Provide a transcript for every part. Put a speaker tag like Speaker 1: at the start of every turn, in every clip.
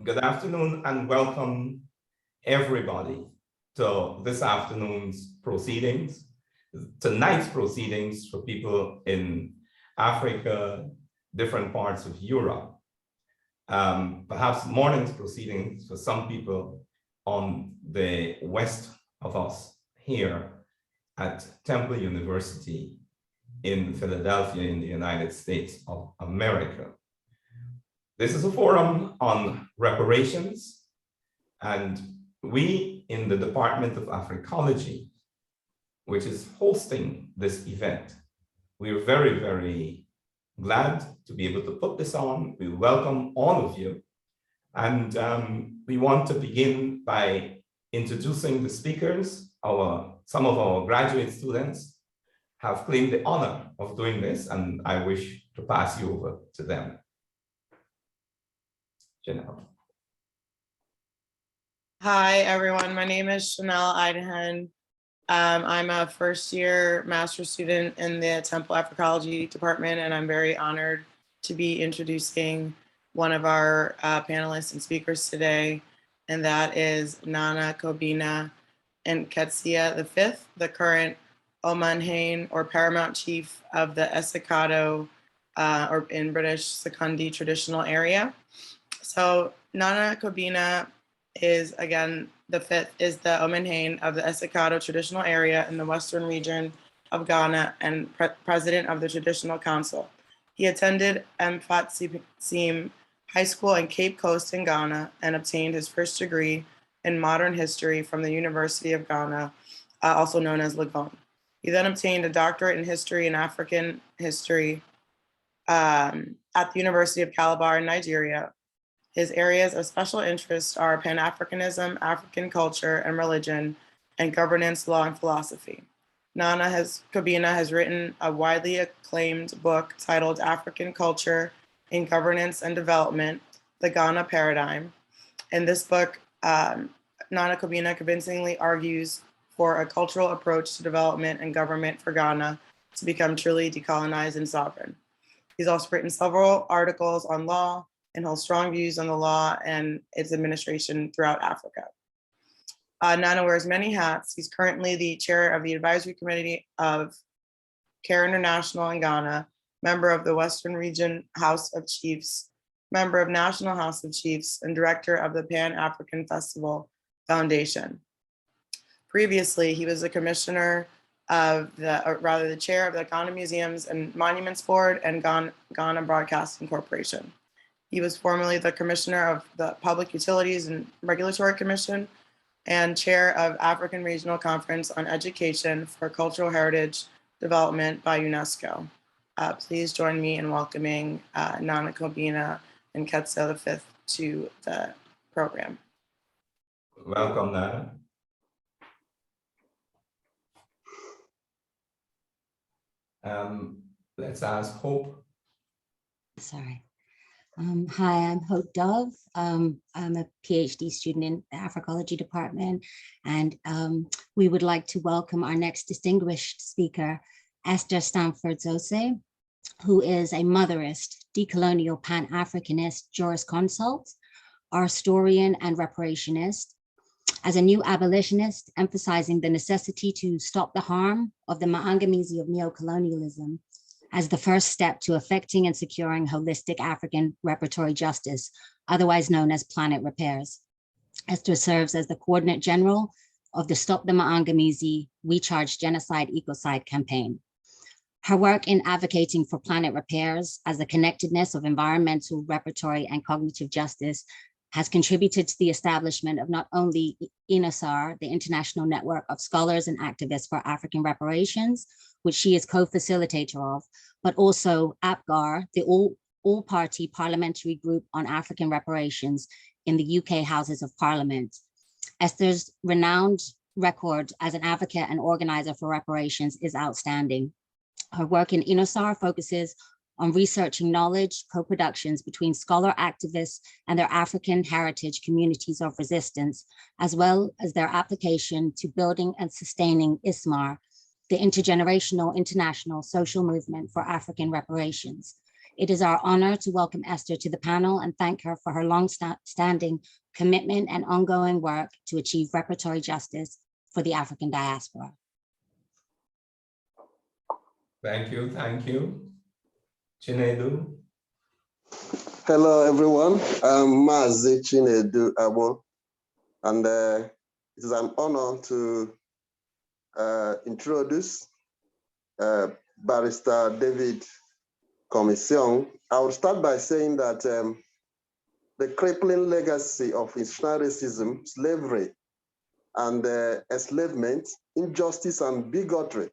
Speaker 1: Good afternoon and welcome everybody to this afternoon's proceedings, tonight's proceedings for people in Africa, different parts of Europe, perhaps morning's proceedings for some people on the west of us here at Temple University in Philadelphia in the United States of America. This is a forum on reparations, and we in the Department of Africology, which is hosting this event, we're very, very glad to be able to put this on. We welcome all of you, and we want to begin by introducing the speakers. Some of our graduate students have claimed the honor of doing this, and I wish to pass you over to them. Janelle.
Speaker 2: Hi, everyone. My name is Chanel Idahan. I'm a first-year master's student in the Temple Africology department, and I'm very honored to be introducing one of our panelists and speakers today, and that is Nana Kobina Nketsia V, the current Omanhain or Paramount Chief of the Essakado, or in British Sekondi traditional area. So Nana Kobina is, again, the Omanhain of the Essakado traditional area in the western region of Ghana and president of the Traditional Council. He attended Mfatsim High School in Cape Coast in Ghana and obtained his first degree in modern history from the University of Ghana, also known as Legon. He then obtained a doctorate in history and African history at the University of Calabar in Nigeria. His areas of special interest are Pan-Africanism, African culture and religion, and governance, law, and philosophy. Kobina has written a widely acclaimed book titled African Culture in Governance and Development, The Ghana Paradigm. In this book, Nana Kobina convincingly argues for a cultural approach to development and government for Ghana to become truly decolonized and sovereign. He's also written several articles on law and holds strong views on the law and its administration throughout Africa. Nana wears many hats. He's currently the chair of the advisory committee of CARE International in Ghana, member of the Western Region House of Chiefs, member of National House of Chiefs, and director of the Pan-African Festival Foundation. Previously, he was the commissioner of the chair of the Ghana Museums and Monuments Board and Ghana Broadcasting Corporation. He was formerly the commissioner of the Public Utilities and Regulatory Commission and chair of African Regional Conference on Education for Cultural Heritage Development by UNESCO. Please join me in welcoming Nana Kobina Nketsia V to the program.
Speaker 1: Welcome, Nana. Let's ask Hope.
Speaker 3: Sorry. Hi, I'm Hope Dove. I'm a PhD student in the Africology department, and we would like to welcome our next distinguished speaker, Esther Stanford Zose, who is a motherist, decolonial Pan-Africanist jurisconsult, our historian and reparationist. As a new abolitionist, emphasizing the necessity to stop the harm of the maangamizi of neocolonialism as the first step to effecting and securing holistic African reparatory justice, otherwise known as Planet Repairs. Esther serves as the Coordinate General of the Stop the Maangamizi We Charge Genocide Ecocide campaign. Her work in advocating for planet repairs as the connectedness of environmental, reparatory, and cognitive justice has contributed to the establishment of not only INASAR, the International Network of Scholars and Activists for African Reparations, which she is co-facilitator of, but also APGAR, the all-party parliamentary group on African reparations in the UK Houses of Parliament. Esther's renowned record as an advocate and organizer for reparations is outstanding. Her work in INASAR focuses on researching knowledge co-productions between scholar activists and their African heritage communities of resistance, as well as their application to building and sustaining ISMAR, the intergenerational international social movement for African reparations. It is our honor to welcome Esther to the panel and thank her for her long-standing commitment and ongoing work to achieve reparatory justice for the African diaspora.
Speaker 1: Thank you, thank you. Chinedu.
Speaker 4: Hello, everyone. I'm Mazi Chinedu Abo, and it is an honor to introduce Barrister David Commission. I will start by saying that the crippling legacy of institutional racism, slavery, and enslavement, injustice, and bigotry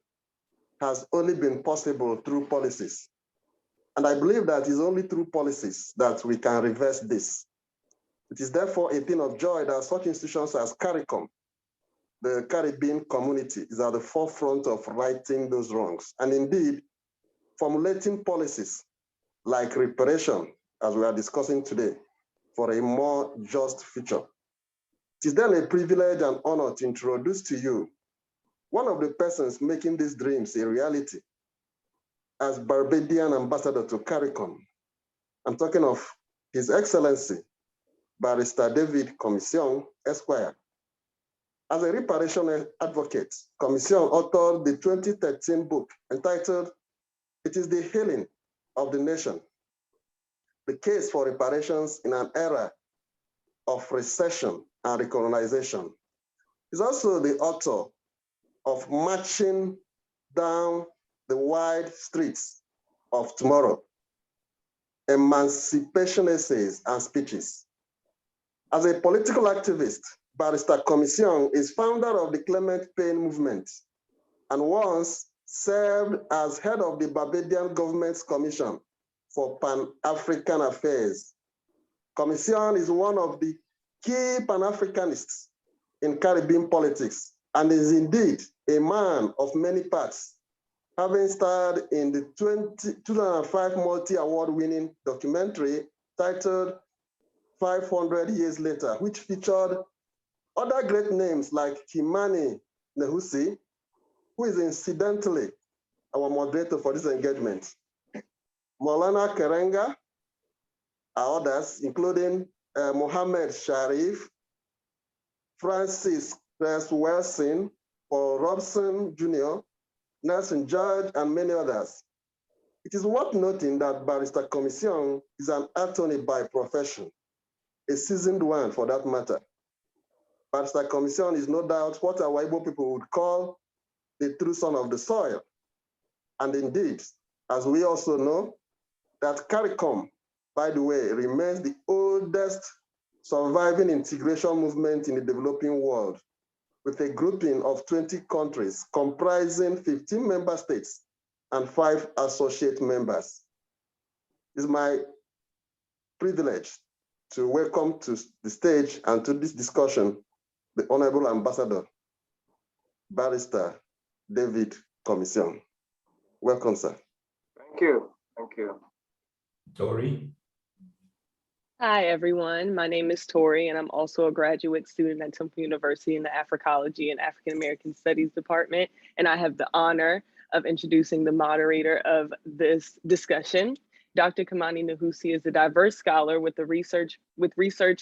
Speaker 4: has only been possible through policies. And I believe that it's only through policies that we can reverse this. It is therefore a thing of joy that such institutions as CARICOM, the Caribbean community, is at the forefront of righting those wrongs. And indeed, formulating policies like reparation, as we are discussing today, for a more just future. It is then a privilege and honor to introduce to you one of the persons making these dreams a reality as Barbadian ambassador to CARICOM. I'm talking of His Excellency, Barrister David Commission, Esquire. As a reparation advocate, Commission authored the 2013 book entitled, "It is the Healing of the Nation, the Case for Reparations in an Era of Recession and Recolonization." He's also the author of Marching Down the Wide Streets of Tomorrow, Emancipation Essays and Speeches. As a political activist, Barrister Commission is founder of the Clement Pain Movement and once served as head of the Barbadian Government's Commission for Pan-African Affairs. Commission is one of the key Pan-Africanists in Caribbean politics and is indeed a man of many parts, having starred in the 2005 multi-award winning documentary titled 500 Years Later, which featured other great names like Kamani Nahusi, who is incidentally our moderator for this engagement, Maulana Kerenga, and others, including Mohammed Sharif, Francis Wilson, Paul Robson Jr., Nelson George, and many others. It is worth noting that Barrister Commission is an attorney by profession, a seasoned one for that matter. Barrister Commission is no doubt what our Igbo people would call the true son of the soil. And indeed, as we also know, that CARICOM, by the way, remains the oldest surviving integration movement in the developing world, with a grouping of 20 countries comprising 15 member states and 5 associate members. It's my privilege to welcome to the stage and to this discussion the Honorable Ambassador, Barrister David Commission. Welcome, sir.
Speaker 5: Thank you. Thank you.
Speaker 1: Tori.
Speaker 6: Hi, everyone. My name is Tori, and I'm also a graduate student at Temple University in the Africology and African American Studies Department. And I have the honor of introducing the moderator of this discussion. Dr. Kamani Nahusi is a diverse scholar with research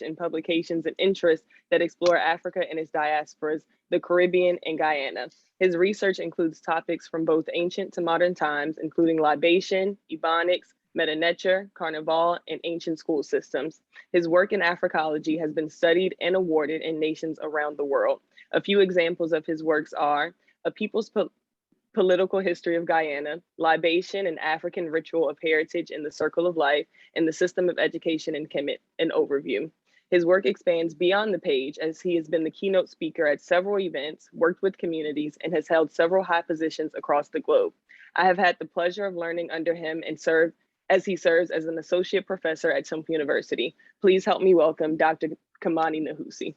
Speaker 6: and publications and interests that explore Africa and its diasporas, the Caribbean, and Guyana. His research includes topics from both ancient to modern times, including libation, ebonics, meta-nature, carnival, and ancient school systems. His work in Africology has been studied and awarded in nations around the world. A few examples of his works are A People's Political History of Guyana, Libation, an African Ritual of Heritage in the Circle of Life, and the System of Education in Kemet, an overview. His work expands beyond the page as he has been the keynote speaker at several events, worked with communities, and has held several high positions across the globe. I have had the pleasure of learning under him and he serves as an associate professor at Temple University. Please help me welcome Dr. Kamani Nahusi.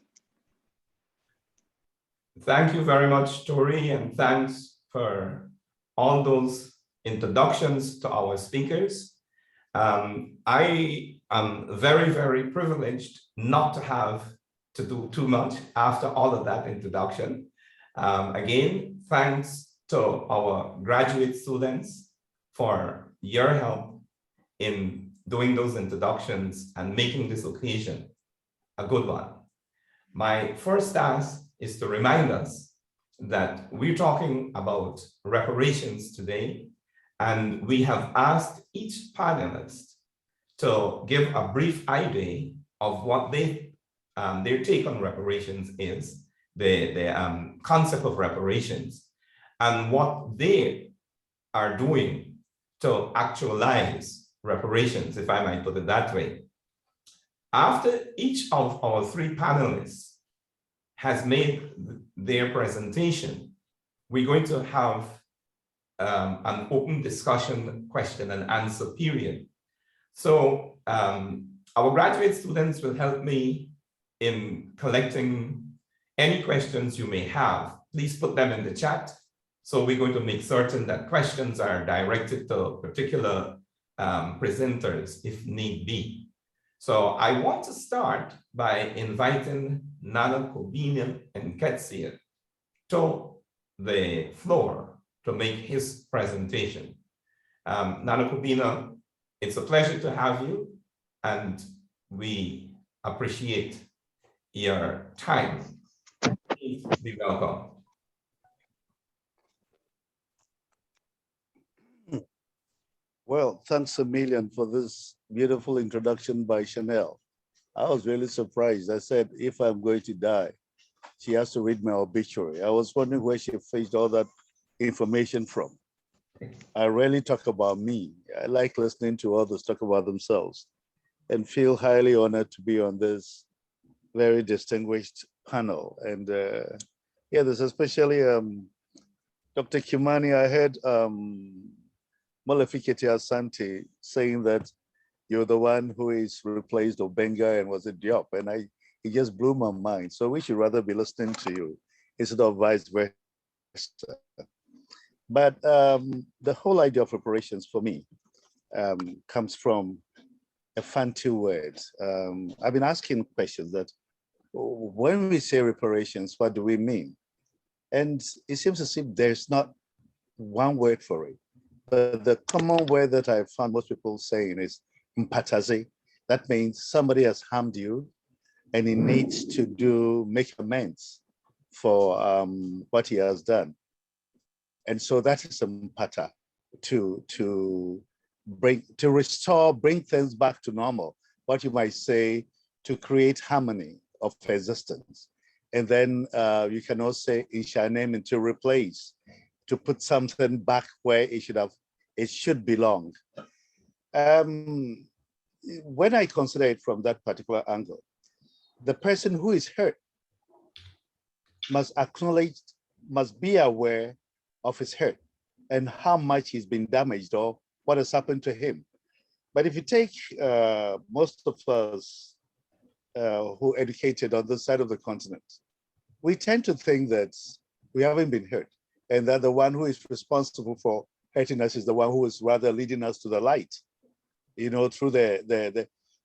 Speaker 1: Thank you very much, Tori, and thanks for all those introductions to our speakers. I am very, very privileged not to have to do too much after all of that introduction. Again, thanks to our graduate students for your help in doing those introductions and making this occasion a good one. My first task is to remind us that we're talking about reparations today, and we have asked each panelist to give a brief idea of what their take on reparations is, the concept of reparations, and what they are doing to actualize reparations, if I might put it that way. After each of our three panelists has made their presentation, we're going to have an open discussion, question and answer period. So our graduate students will help me in collecting any questions you may have. Please put them in the chat. So we're going to make certain that questions are directed to particular presenters if need be. So I want to start by inviting Nana Kobina and Ketsia to the floor to make his presentation. Nana Kobina, it's a pleasure to have you, and we appreciate your time. Please be welcome.
Speaker 7: Well, thanks a million for this beautiful introduction by Chanel. I was really surprised. I said, if I'm going to die, she has to read my obituary. I was wondering where she fetched all that information from. I rarely talk about me. I like listening to others talk about themselves and feel highly honored to be on this very distinguished panel. And yeah, there's especially Dr. Kamani. I heard Molefikete Asante saying that you're the one who is replaced Obenga and was it Diop, and it just blew my mind. So we should rather be listening to you instead of vice versa. But the whole idea of reparations for me comes from a fancy word. I've been asking questions that when we say reparations, what do we mean? And it seems as if there's not one word for it. But the common word that I found most people saying is mpataze. That means somebody has harmed you and he needs to make amends for what he has done. And so that is a mpata, to restore, bring things back to normal. What you might say, to create harmony of existence. And then you can also say inshanem, to replace, to put something back where it should belong. When I consider it from that particular angle, the person who is hurt must acknowledge, must be aware of his hurt and how much he's been damaged or what has happened to him. But if you take most of us who educated on this side of the continent, we tend to think that we haven't been hurt and that the one who is responsible for hurting us is the one who is rather leading us to the light, you know, through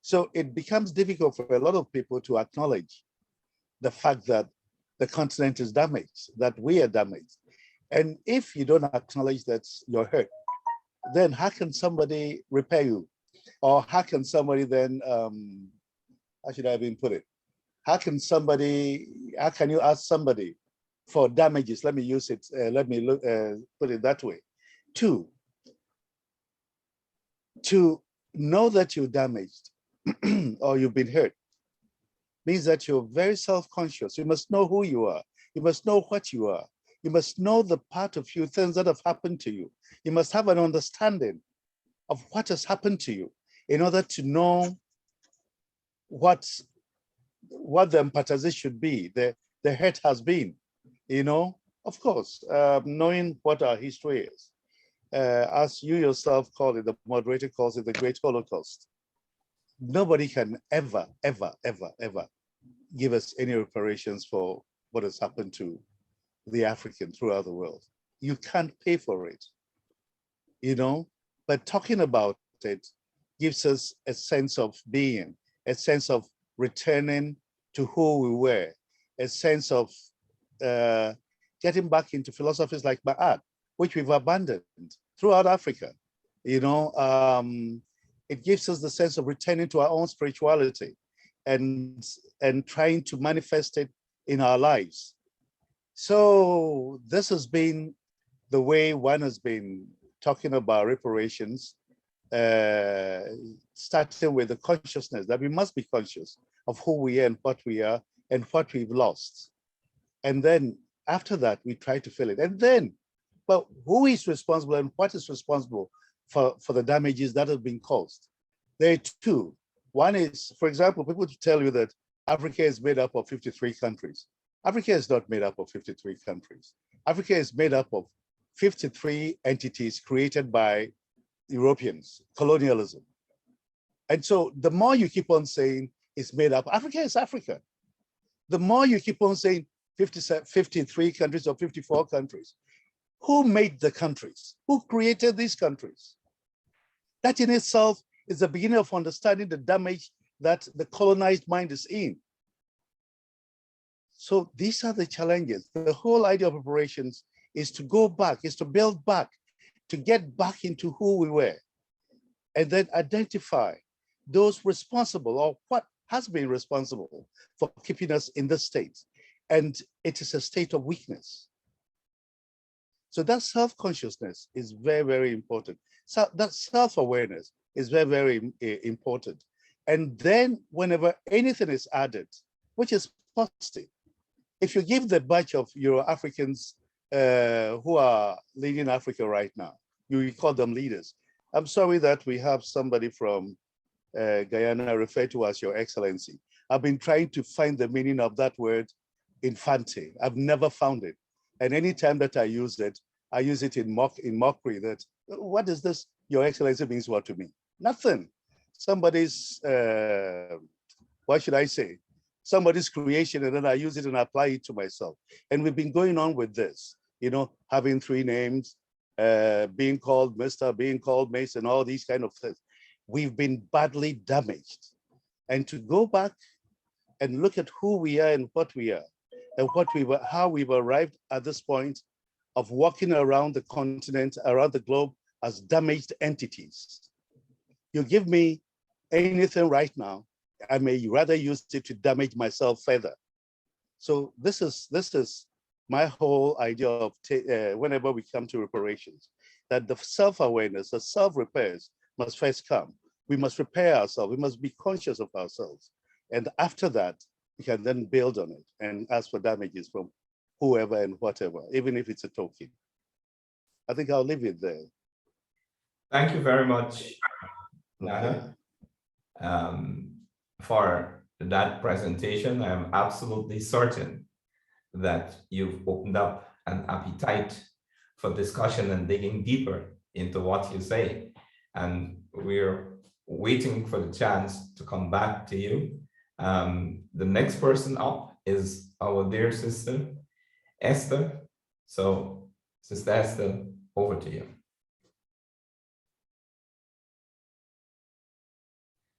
Speaker 7: so it becomes difficult for a lot of people to acknowledge the fact that the continent is damaged, that we are damaged. And if you don't acknowledge that you're hurt, then how can somebody repair you? Or how can somebody then, how should I even put it? How can you ask somebody for damages? Let me use it, put it that way. Two, to know that you're damaged or you've been hurt means that you're very self-conscious. You must know who you are. You must know what you are. You must know the part of you, things that have happened to you. You must have an understanding of what has happened to you in order to know what the empathization should be, the hurt has been, you know, of course, knowing what our history is. As you yourself call it, the moderator calls it the Great Holocaust. Nobody can ever, ever, ever, ever give us any reparations for what has happened to the African throughout the world. You can't pay for it, you know, but talking about it gives us a sense of being, a sense of returning to who we were, a sense of getting back into philosophies like Ma'at, which we've abandoned throughout Africa, you know, it gives us the sense of returning to our own spirituality and trying to manifest it in our lives. So this has been the way one has been talking about reparations, starting with the consciousness that we must be conscious of who we are and what we are and what we've lost. And then after that, we try to fill it. And then, well, who is responsible and what is responsible for the damages that have been caused? There are two. One is, for example, people tell you that Africa is made up of 53 countries. Africa is not made up of 53 countries. Africa is made up of 53 entities created by Europeans, colonialism. And so the more you keep on saying it's made up, Africa is Africa. The more you keep on saying 53 countries or 54 countries, who made the countries? Who created these countries? That in itself is the beginning of understanding the damage that the colonized mind is in. So these are the challenges. The whole idea of reparations is to go back, is to build back, to get back into who we were, and then identify those responsible or what has been responsible for keeping us in this state. And it is a state of weakness. So that self-consciousness is very, very important. So that self-awareness is very, very important. And then whenever anything is added, which is positive, if you give the batch of Euro-Africans who are leading Africa right now, you call them leaders. I'm sorry that we have somebody from Guyana referred to as Your Excellency. I've been trying to find the meaning of that word, infante. I've never found it. And anytime that I use it in mockery that, what is this? Your Excellency means what to me? Nothing. Somebody's, what should I say? Somebody's creation, and then I use it and apply it to myself. And we've been going on with this, you know, having three names, being called Mr., being called Mason, all these kind of things. We've been badly damaged. And to go back and look at who we are and what we are, and what we were, how we've arrived at this point of walking around the continent, around the globe as damaged entities. You give me anything right now, I may rather use it to damage myself further. So this is my whole idea of whenever we come to reparations, that the self-awareness, the self-repairs must first come. We must repair ourselves. We must be conscious of ourselves. And after that, we can then build on it and ask for damages from whoever and whatever, even if it's a token. I think I'll leave it there.
Speaker 1: Thank you very much, Nana, for that presentation. I am absolutely certain that you've opened up an appetite for discussion and digging deeper into what you say. And we're waiting for the chance to come back to you. The next person up is our dear sister, Esther. So, Sister Esther, over to you.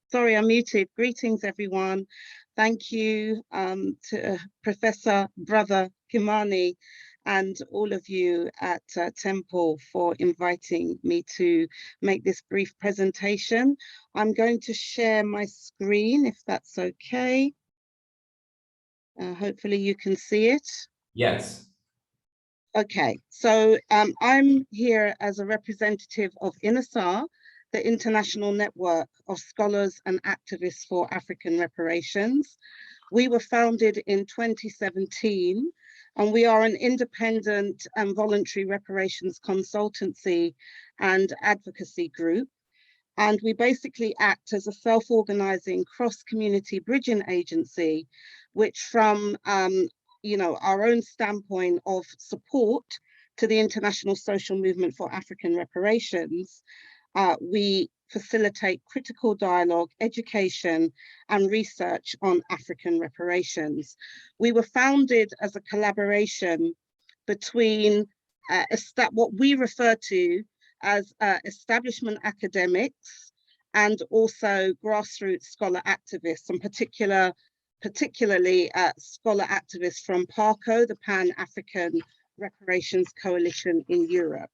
Speaker 8: Sorry, I'm muted. Greetings, everyone. Thank you to Professor Brother Kamani and all of you at Temple for inviting me to make this brief presentation. I'm going to share my screen, if that's okay. Hopefully you can see it.
Speaker 1: Yes.
Speaker 8: Okay, so I'm here as a representative of INASAR, the International Network of Scholars and Activists for African Reparations. We were founded in 2017, and we are an independent and voluntary reparations consultancy and advocacy group. And we basically act as a self-organizing cross-community bridging agency, which from our own standpoint of support to the international social movement for African reparations, we facilitate critical dialogue, education, and research on African reparations. We were founded as a collaboration between what we refer to as establishment academics and also grassroots scholar activists, and particularly scholar activists from PARCO, the Pan-African Reparations Coalition in Europe.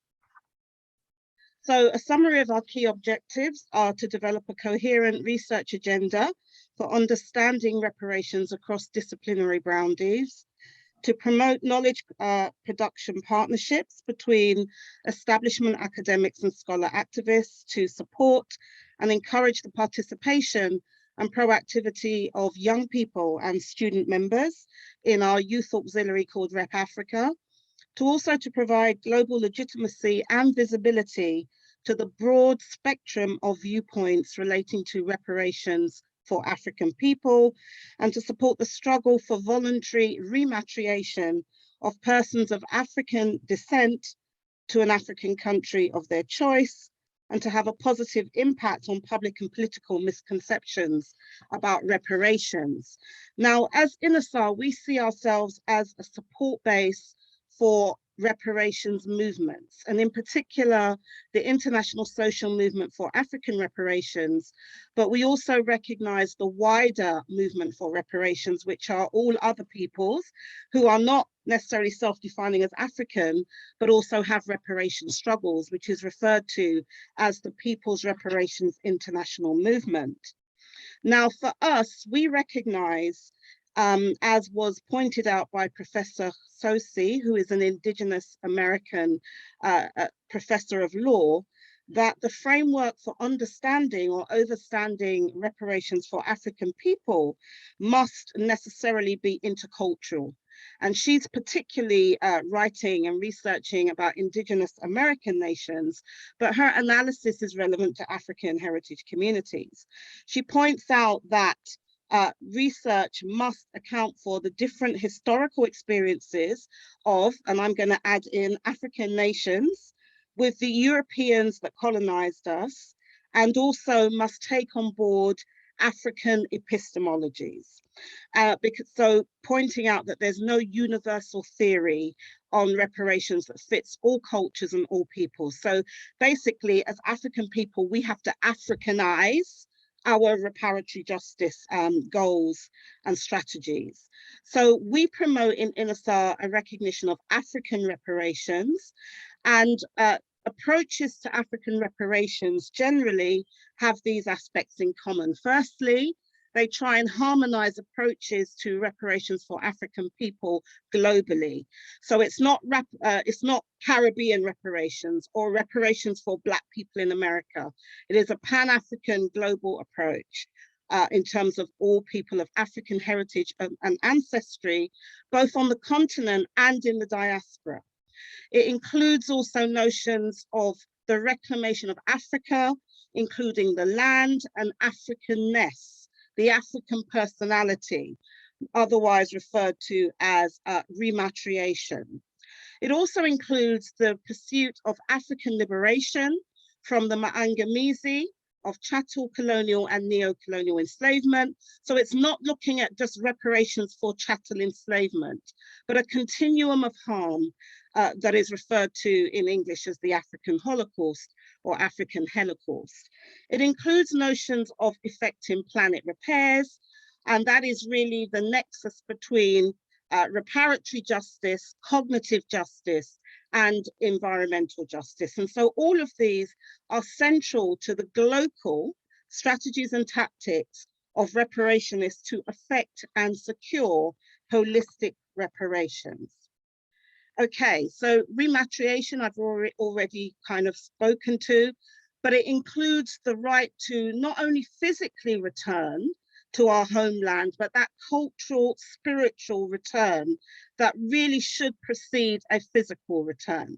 Speaker 8: So a summary of our key objectives are to develop a coherent research agenda for understanding reparations across disciplinary boundaries, to promote knowledge production partnerships between establishment academics and scholar activists, to support and encourage the participation and proactivity of young people and student members in our youth auxiliary called Rep Africa, to also to provide global legitimacy and visibility to the broad spectrum of viewpoints relating to reparations for African people, and to support the struggle for voluntary rematriation of persons of African descent to an African country of their choice, and to have a positive impact on public and political misconceptions about reparations. Now, as INASAR, we see ourselves as a support base for reparations movements, and in particular, the international social movement for African reparations, but we also recognize the wider movement for reparations, which are all other peoples who are not necessarily self-defining as African, but also have reparation struggles, which is referred to as the People's Reparations International Movement. Now, for us, we recognize, as was pointed out by Professor Sosi, who is an Indigenous American professor of law, that the framework for understanding or understanding reparations for African people must necessarily be intercultural. And she's particularly writing and researching about Indigenous American nations, but her analysis is relevant to African heritage communities. She points out that research must account for the different historical experiences of, and I'm going to add in, African nations with the Europeans that colonized us, and also must take on board African epistemologies. So pointing out that there's no universal theory on reparations that fits all cultures and all peoples. So basically, as African people, we have to Africanize our reparatory justice goals and strategies. So we promote in INASAR a recognition of African reparations, and approaches to African reparations generally have these aspects in common. Firstly, they try and harmonize approaches to reparations for African people globally. So it's not Caribbean reparations or reparations for Black people in America. It is a Pan-African global approach in terms of all people of African heritage and ancestry, both on the continent and in the diaspora. It includes also notions of the reclamation of Africa, including the land and Africanness, the African personality, otherwise referred to as rematriation. It also includes the pursuit of African liberation from the Maangamizi of chattel colonial and neo-colonial enslavement. So it's not looking at just reparations for chattel enslavement, but a continuum of harm that is referred to in English as the African Holocaust or African Holocaust. It includes notions of effecting planet repairs, and that is really the nexus between reparatory justice, cognitive justice, and environmental justice. And so all of these are central to the global strategies and tactics of reparationists to effect and secure holistic reparations. Okay, so rematriation I've already kind of spoken to, but it includes the right to not only physically return to our homeland, but that cultural, spiritual return that really should precede a physical return.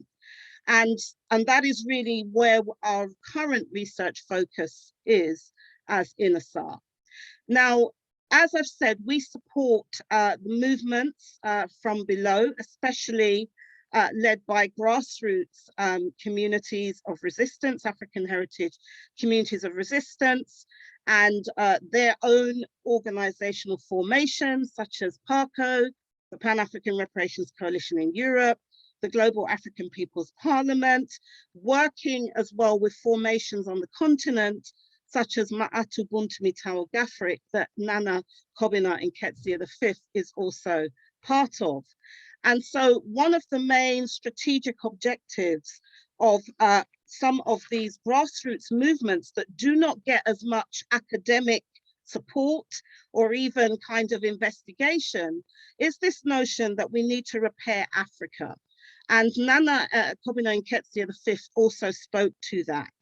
Speaker 8: And that is really where our current research focus is as INASAR. Now, as I've said, we support the movements from below, especially led by grassroots communities of resistance, African heritage communities of resistance, and their own organizational formations, such as PARCO, the Pan-African Reparations Coalition in Europe, the Global African People's Parliament, working as well with formations on the continent, such as Ma'atu Buntumi Tau Gafrik, that Nana Kobina Nketsia V is also part of. And so one of the main strategic objectives of some of these grassroots movements that do not get as much academic support or even kind of investigation is this notion that we need to repair Africa. And Nana Kobina Nketiah V also spoke to that.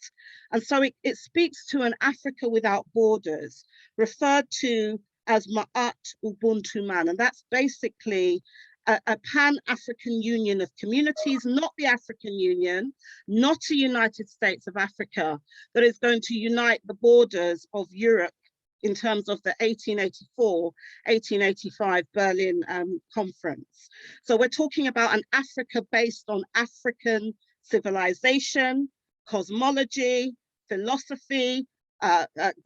Speaker 8: And so it speaks to an Africa without borders, referred to as Ma'at Ubuntu Man. And that's basically a Pan-African Union of communities, not the African Union, not a United States of Africa, that is going to unite the borders of Europe in terms of the 1884-1885 Berlin Conference. So we're talking about an Africa based on African civilization, cosmology, philosophy,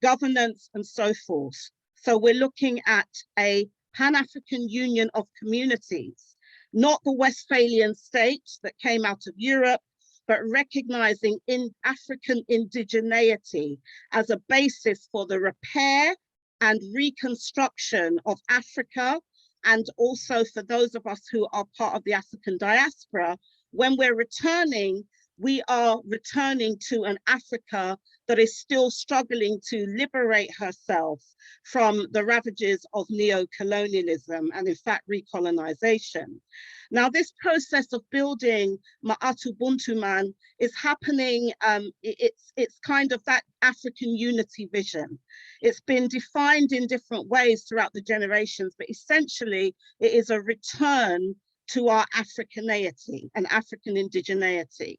Speaker 8: governance, and so forth. So we're looking at a Pan-African Union of communities, not the Westphalian states that came out of Europe, but recognizing in African indigeneity as a basis for the repair and reconstruction of Africa, and also for those of us who are part of the African diaspora. When we're returning, we are returning to an Africa that is still struggling to liberate herself from the ravages of neo-colonialism and in fact recolonization. Now this process of building Ma'at Ubuntu Man is happening, it's kind of that African unity vision. It's been defined in different ways throughout the generations, but essentially it is a return to our Africaneity and African indigeneity.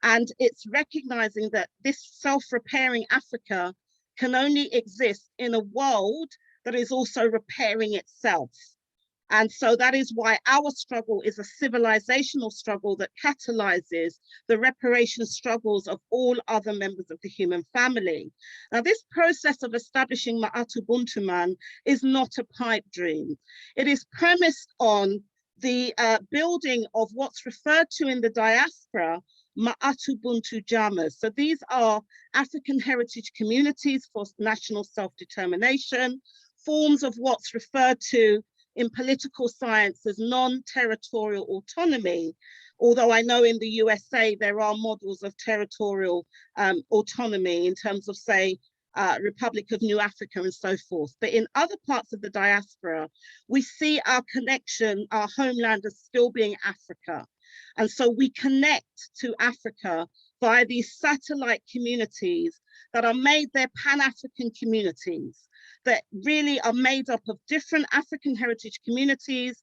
Speaker 8: And it's recognizing that this self-repairing Africa can only exist in a world that is also repairing itself. And so that is why our struggle is a civilizational struggle that catalyzes the reparation struggles of all other members of the human family. Now, this process of establishing Ma'at Ubuntu Man is not a pipe dream. It is premised on the building of what's referred to in the diaspora Ma'at Ubuntu Jamas. So these are African heritage communities for national self-determination, forms of what's referred to in political science as non-territorial autonomy, although I know in the USA there are models of territorial autonomy in terms of, say, Republic of New Africa and so forth. But in other parts of the diaspora, we see our connection, our homeland as still being Africa. And so we connect to Africa via these satellite communities that are made, they're Pan-African communities that really are made up of different African heritage communities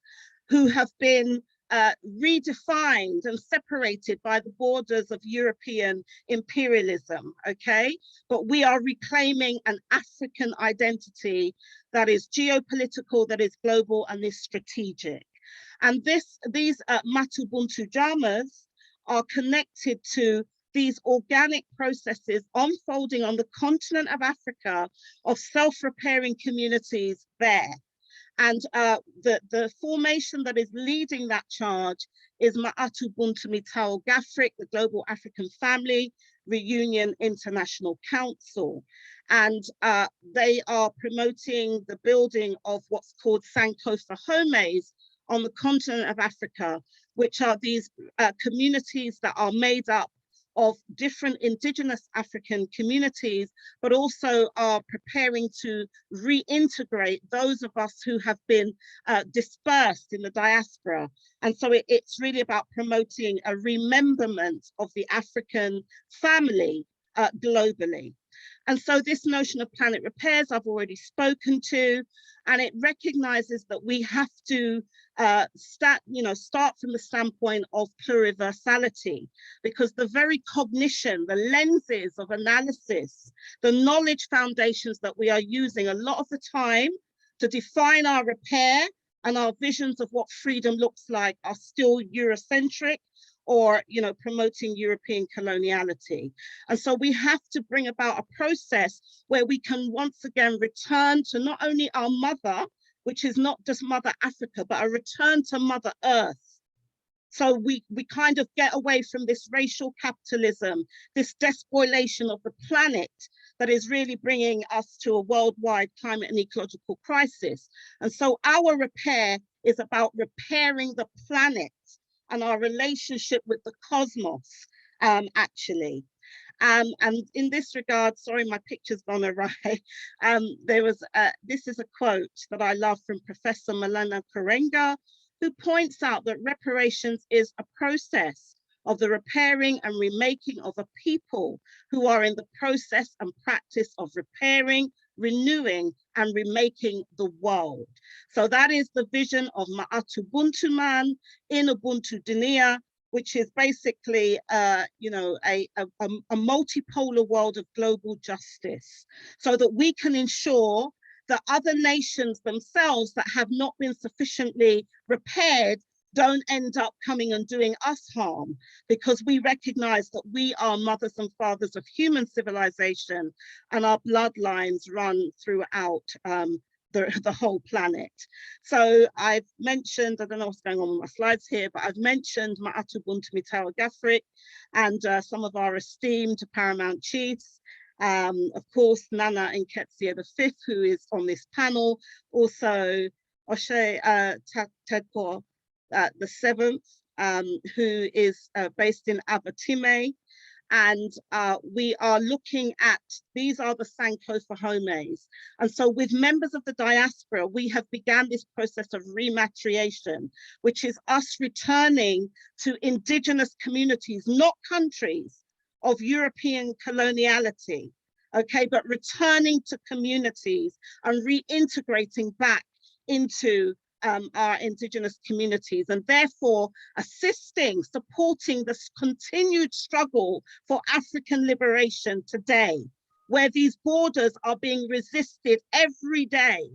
Speaker 8: who have been redefined and separated by the borders of European imperialism, okay? But we are reclaiming an African identity that is geopolitical, that is global, and is strategic. And these Matubuntu Jamas are connected to these organic processes unfolding on the continent of Africa of self-repairing communities there. And the formation that is leading that charge is Ma'at Ubuntu Mitao Gafrik, the Global African Family Reunion International Council. And they are promoting the building of what's called Sankofa Homes on the continent of Africa, which are these communities that are made up of different indigenous African communities, but also are preparing to reintegrate those of us who have been dispersed in the diaspora. And so it's really about promoting a rememberment of the African family globally. And so this notion of planet repairs, I've already spoken to, and it recognizes that we have to start from the standpoint of pluriversality, because the very cognition, the lenses of analysis, the knowledge foundations that we are using a lot of the time to define our repair and our visions of what freedom looks like are still Eurocentric, or promoting European coloniality. And so we have to bring about a process where we can once again return to not only our mother, which is not just Mother Africa, but a return to Mother Earth. So we kind of get away from this racial capitalism, this despoilation of the planet that is really bringing us to a worldwide climate and ecological crisis. And so our repair is about repairing the planet and our relationship with the cosmos, actually. And in this regard, sorry, my picture's gone awry. This is a quote that I love from Professor Malena Karenga, who points out that reparations is a process of the repairing and remaking of a people who are in the process and practice of repairing, renewing, and remaking the world. So that is the vision of Ma'atu Buntuman in Ubuntu Dunia, which is basically, a multipolar world of global justice, so that we can ensure that other nations themselves that have not been sufficiently repaired don't end up coming and doing us harm, because we recognize that we are mothers and fathers of human civilization, and our bloodlines run throughout the whole planet. So I've mentioned, I don't know what's going on with my slides here, but I've mentioned Ma'atu Buntumitao Gafrik and some of our esteemed paramount chiefs. Of course, Nana Nketsia V, who is on this panel, also Oshe Tedko the Seventh, who is based in Abatime. And we are looking at, these are the Sankofa homes. And so with members of the diaspora, we have began this process of rematriation, which is us returning to indigenous communities, not countries of European coloniality, okay, but returning to communities and reintegrating back into our indigenous communities, and therefore assisting, supporting this continued struggle for African liberation today, where these borders are being resisted every day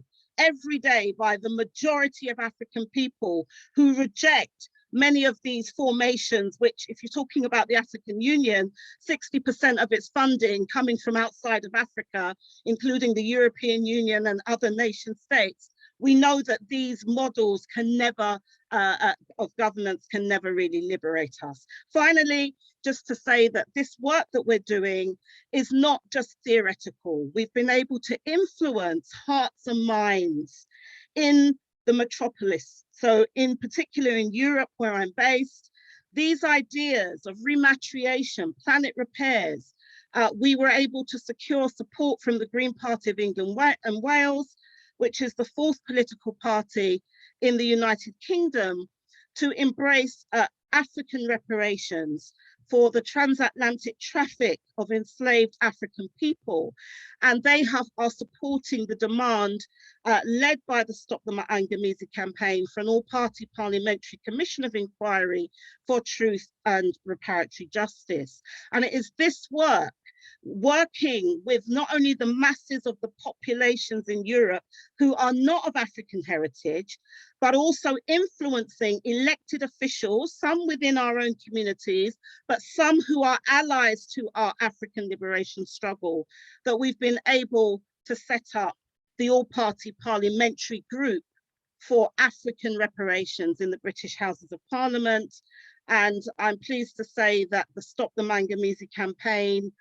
Speaker 8: by the majority of African people who reject many of these formations, which, if you're talking about the African Union, 60% of its funding coming from outside of Africa, including the European Union and other nation states. We know that these models can never, of governance can never really liberate us. Finally, just to say that this work that we're doing is not just theoretical. We've been able to influence hearts and minds in the metropolis. So in particular in Europe, where I'm based, these ideas of rematriation, planet repairs, we were able to secure support from the Green Party of England and Wales, which is the fourth political party in the United Kingdom, to embrace African reparations for the transatlantic traffic of enslaved African people. And they are supporting the demand led by the Stop the Maangamizi campaign for an all-party parliamentary commission of inquiry for truth and reparatory justice. And it is this work, working with not only the masses of the populations in Europe who are not of African heritage, but also influencing elected officials, some within our own communities, but some who are allies to our African liberation struggle, that we've been able to set up the all-party parliamentary group for African reparations in the British Houses of Parliament. And I'm pleased to say that the Stop the Maangamizi campaign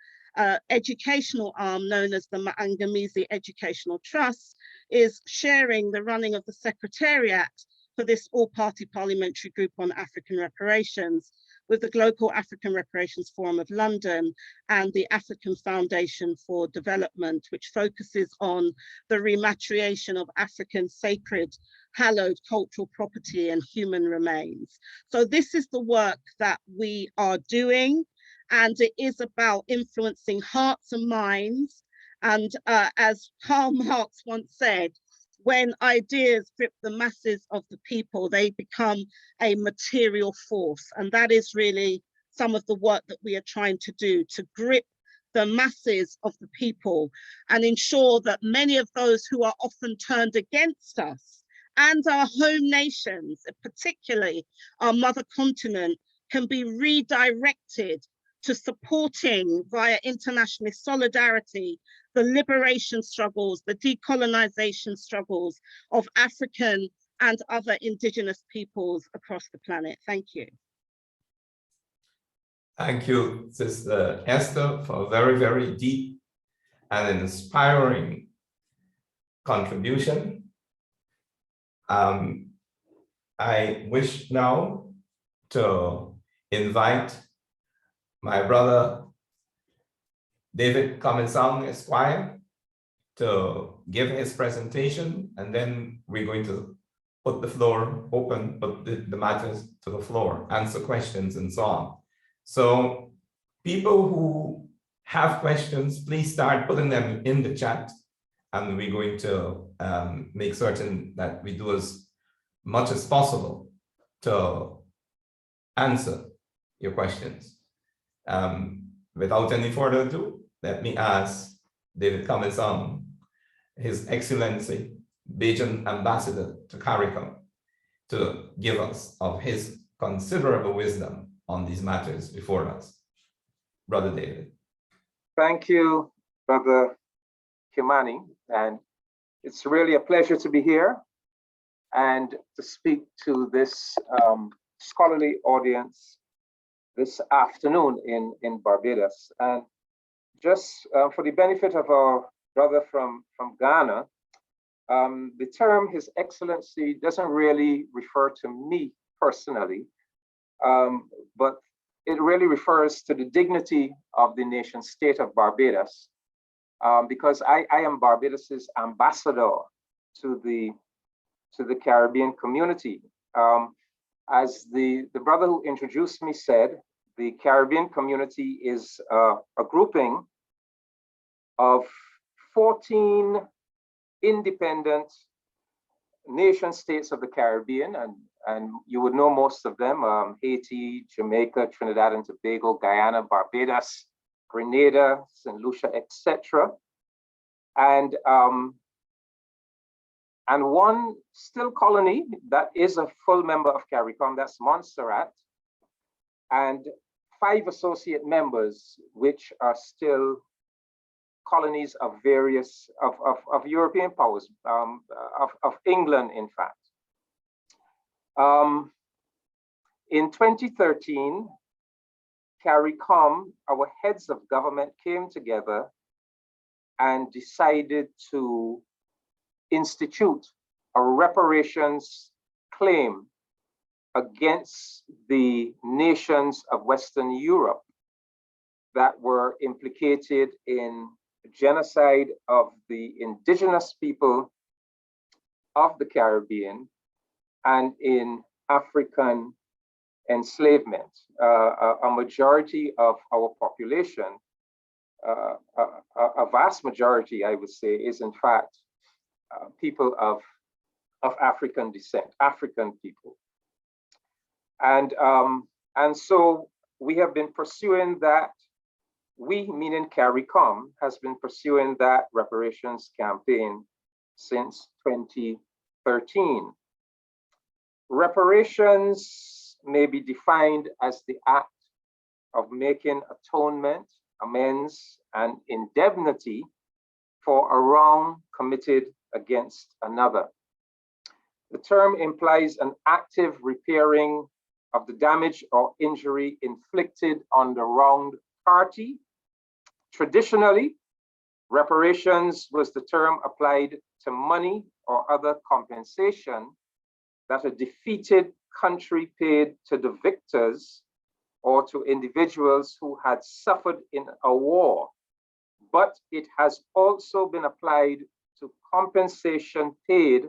Speaker 8: educational arm known as the Maangamizi Educational Trust is sharing the running of the Secretariat for this all-party parliamentary group on African reparations with the Global African Reparations Forum of London and the African Foundation for Development, which focuses on the rematriation of African sacred, hallowed cultural property and human remains. So this is the work that we are doing, and it is about influencing hearts and minds. And as Karl Marx once said, when ideas grip the masses of the people, they become a material force. And that is really some of the work that we are trying to do, to grip the masses of the people and ensure that many of those who are often turned against us and our home nations, particularly our mother continent, can be redirected to supporting via international solidarity the liberation struggles, the decolonization struggles of African and other indigenous peoples across the planet. Thank you.
Speaker 1: Thank you, Sister Esther, for a very, very deep and inspiring contribution. I wish now to invite my brother, David Comensong Esquire to give his presentation, and then we're going to put the floor open, put the matters to the floor, answer questions and so on. So people who have questions, please start putting them in the chat, and we're going to make certain that we do as much as possible to answer your questions. Without any further ado, let me ask David Comensong, His Excellency, Bajan Ambassador to CARICOM, to give us of his considerable wisdom on these matters before us. Brother David.
Speaker 5: Thank you, Brother Kamani, and it's really a pleasure to be here and to speak to this scholarly audience this afternoon in Barbados. And just for the benefit of our brother from Ghana, the term His Excellency doesn't really refer to me personally, but it really refers to the dignity of the nation state of Barbados, because I am Barbados's ambassador to the Caribbean community. As the brother who introduced me said, the Caribbean community is a grouping of 14 independent nation states of the Caribbean, and you would know most of them: Haiti, Jamaica, Trinidad and Tobago, Guyana, Barbados, Grenada, St. Lucia, etc. And one still colony that is a full member of CARICOM, that's Montserrat, and 5 associate members, which are still colonies of various of European powers, of England, in fact. In 2013, CARICOM, our heads of government came together and decided to institute a reparations claim against the nations of Western Europe that were implicated in genocide of the indigenous people of the Caribbean and in African enslavement. A majority of our population, a vast majority, I would say, is in fact people of African descent, African people. And so we have been pursuing that. We, meaning CARICOM, has been pursuing that reparations campaign since 2013. Reparations may be defined as the act of making atonement, amends, and indemnity for a wrong committed against another. The term implies an active repairing of the damage or injury inflicted on the wronged party. Traditionally, reparations was the term applied to money or other compensation that a defeated country paid to the victors or to individuals who had suffered in a war. But it has also been applied to compensation paid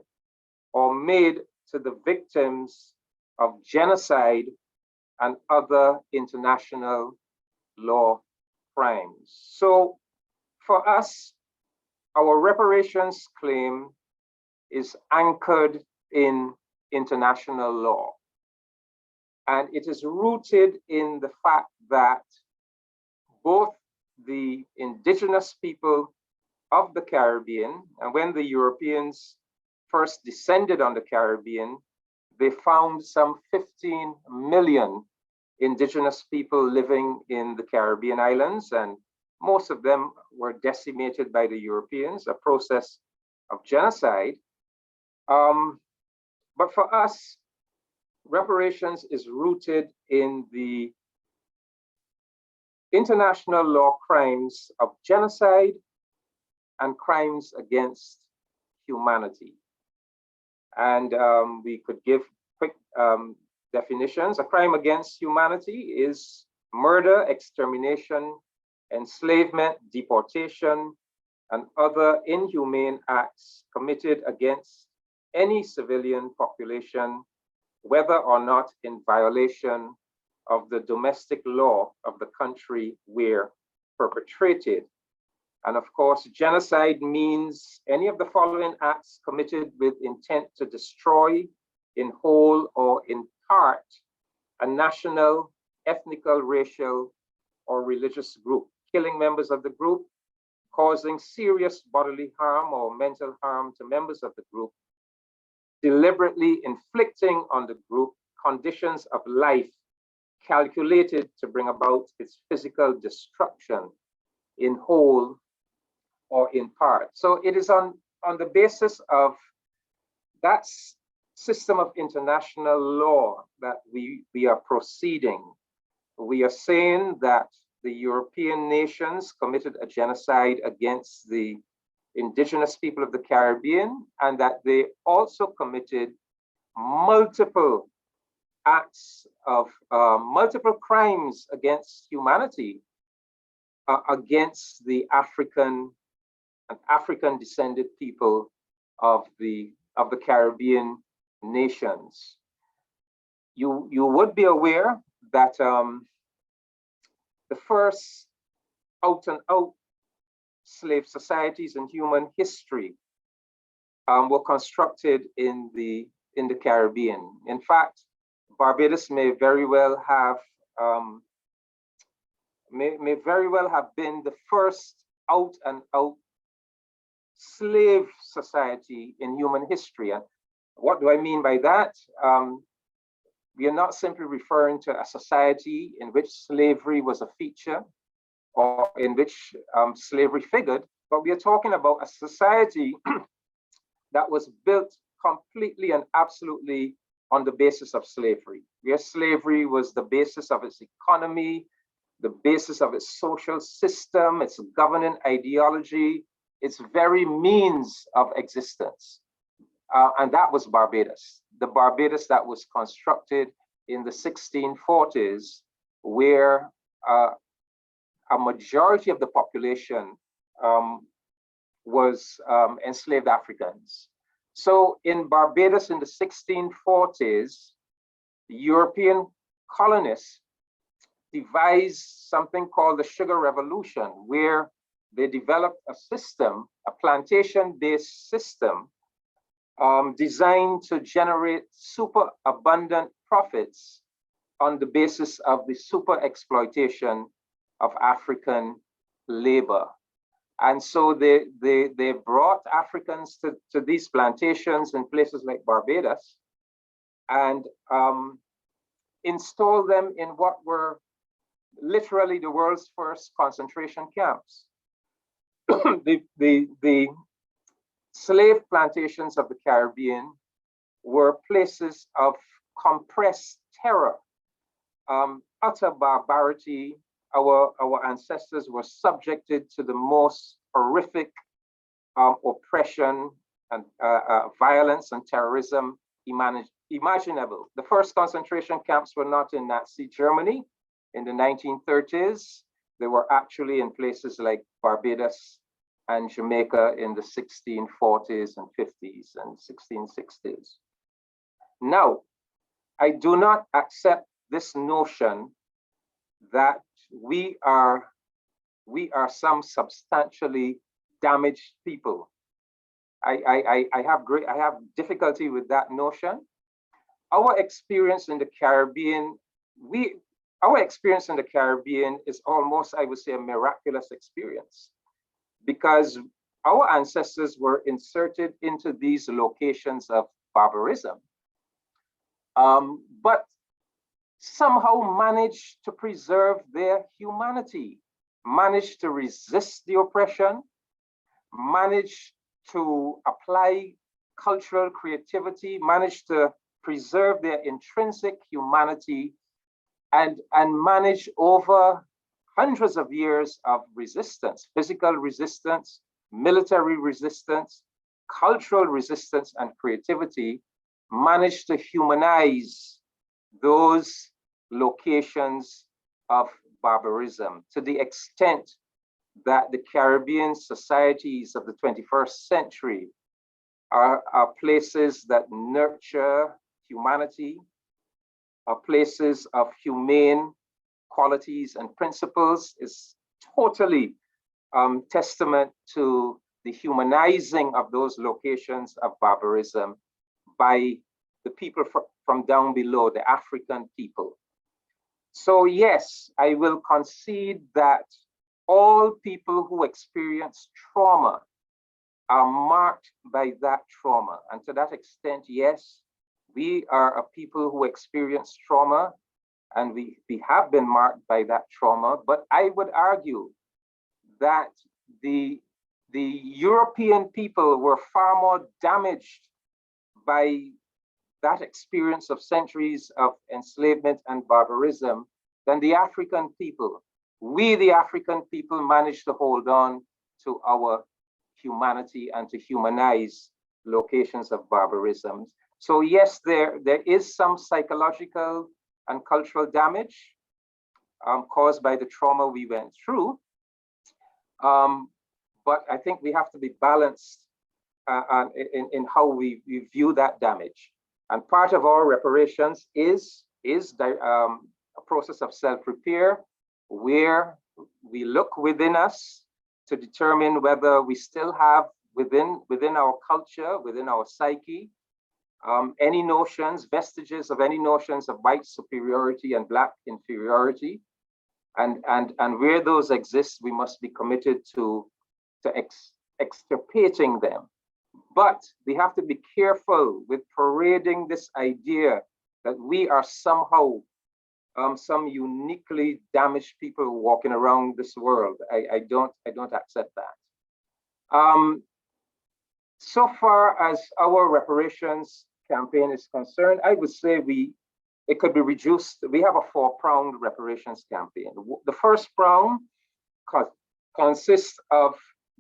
Speaker 5: or made to the victims of genocide and other international law crimes. So for us, our reparations claim is anchored in international law. And it is rooted in the fact that both the indigenous people of the Caribbean, and when the Europeans first descended on the Caribbean, they found some 15 million indigenous people living in the Caribbean islands, and most of them were decimated by the Europeans, a process of genocide. But for us, reparations is rooted in the international law crimes of genocide and crimes against humanity. And we could give quick definitions. A crime against humanity is murder, extermination, enslavement, deportation, and other inhumane acts committed against any civilian population, whether or not in violation of the domestic law of the country where perpetrated. And of course, genocide means any of the following acts committed with intent to destroy in whole or in part a national, ethnical, racial, or religious group, killing members of the group, causing serious bodily harm or mental harm to members of the group, deliberately inflicting on the group conditions of life calculated to bring about its physical destruction in whole or in part. So it is on the basis of that system of international law that we are proceeding. We are saying that the European nations committed a genocide against the indigenous people of the Caribbean, and that they also committed multiple acts of multiple crimes against humanity against the African descended people of the Caribbean nations. You would be aware that the first out and out slave societies in human history were constructed in the Caribbean. In fact, Barbados may very well have been the first out and out slave society in human history. And what do I mean by that? We are not simply referring to a society in which slavery was a feature or in which slavery figured, but we are talking about a society that was built completely and absolutely on the basis of slavery, where slavery was the basis of its economy, the basis of its social system, its governing ideology, its very means of existence. And that was Barbados, the Barbados that was constructed in the 1640s, where a majority of the population was enslaved Africans. So in Barbados in the 1640s, the European colonists devised something called the Sugar Revolution, where they developed a system, a plantation-based system, designed to generate super abundant profits on the basis of the super exploitation of African labor. And so they brought Africans to these plantations in places like Barbados and installed them in what were literally the world's first concentration camps. The slave plantations of the Caribbean were places of compressed terror, utter barbarity. Our ancestors were subjected to the most horrific oppression and violence and terrorism imaginable. The first concentration camps were not in Nazi Germany in the 1930s. They were actually in places like Barbados and Jamaica in the 1640s and 50s and 1660s. Now, I do not accept this notion that we are some substantially damaged people. I have difficulty with that notion. Our experience in the Caribbean, is almost, I would say, a miraculous experience, because our ancestors were inserted into these locations of barbarism, but somehow managed to preserve their humanity, managed to resist the oppression, managed to apply cultural creativity, managed to preserve their intrinsic humanity, and manage over hundreds of years of resistance, physical resistance, military resistance, cultural resistance, and creativity, managed to humanize those locations of barbarism, to the extent that the Caribbean societies of the 21st century are places that nurture humanity, are places of humane qualities and principles, is totally testament to the humanizing of those locations of barbarism by the people from down below, the African people. So yes, I will concede that all people who experience trauma are marked by that trauma. And to that extent, yes, we are a people who experience trauma, and we have been marked by that trauma. But I would argue that the European people were far more damaged by that experience of centuries of enslavement and barbarism than the African people. We, the African people, managed to hold on to our humanity and to humanize locations of barbarism. So yes, there is some psychological and cultural damage caused by the trauma we went through. But I think we have to be balanced in how we view that damage. And part of our reparations is a process of self-repair, where we look within us to determine whether we still have within our culture, within our psyche, any notions, vestiges of any notions of white superiority and Black inferiority. And where those exist, we must be committed to extirpating them. But we have to be careful with parading this idea that we are somehow some uniquely damaged people walking around this world. I don't accept that. So far as our reparations campaign is concerned, I would say it could be reduced. We have a 4-pronged reparations campaign. The first prong consists of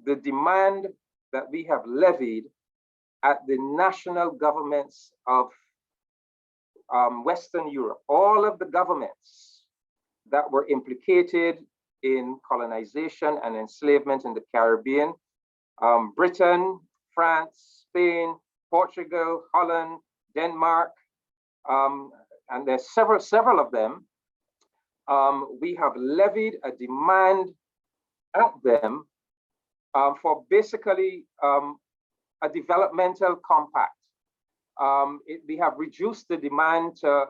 Speaker 5: the demand that we have levied at the national governments of Western Europe, all of the governments that were implicated in colonization and enslavement in the Caribbean, Britain, France, Spain, Portugal, Holland, Denmark, and there's several of them. We have levied a demand at them for basically a developmental compact. We have reduced the demand to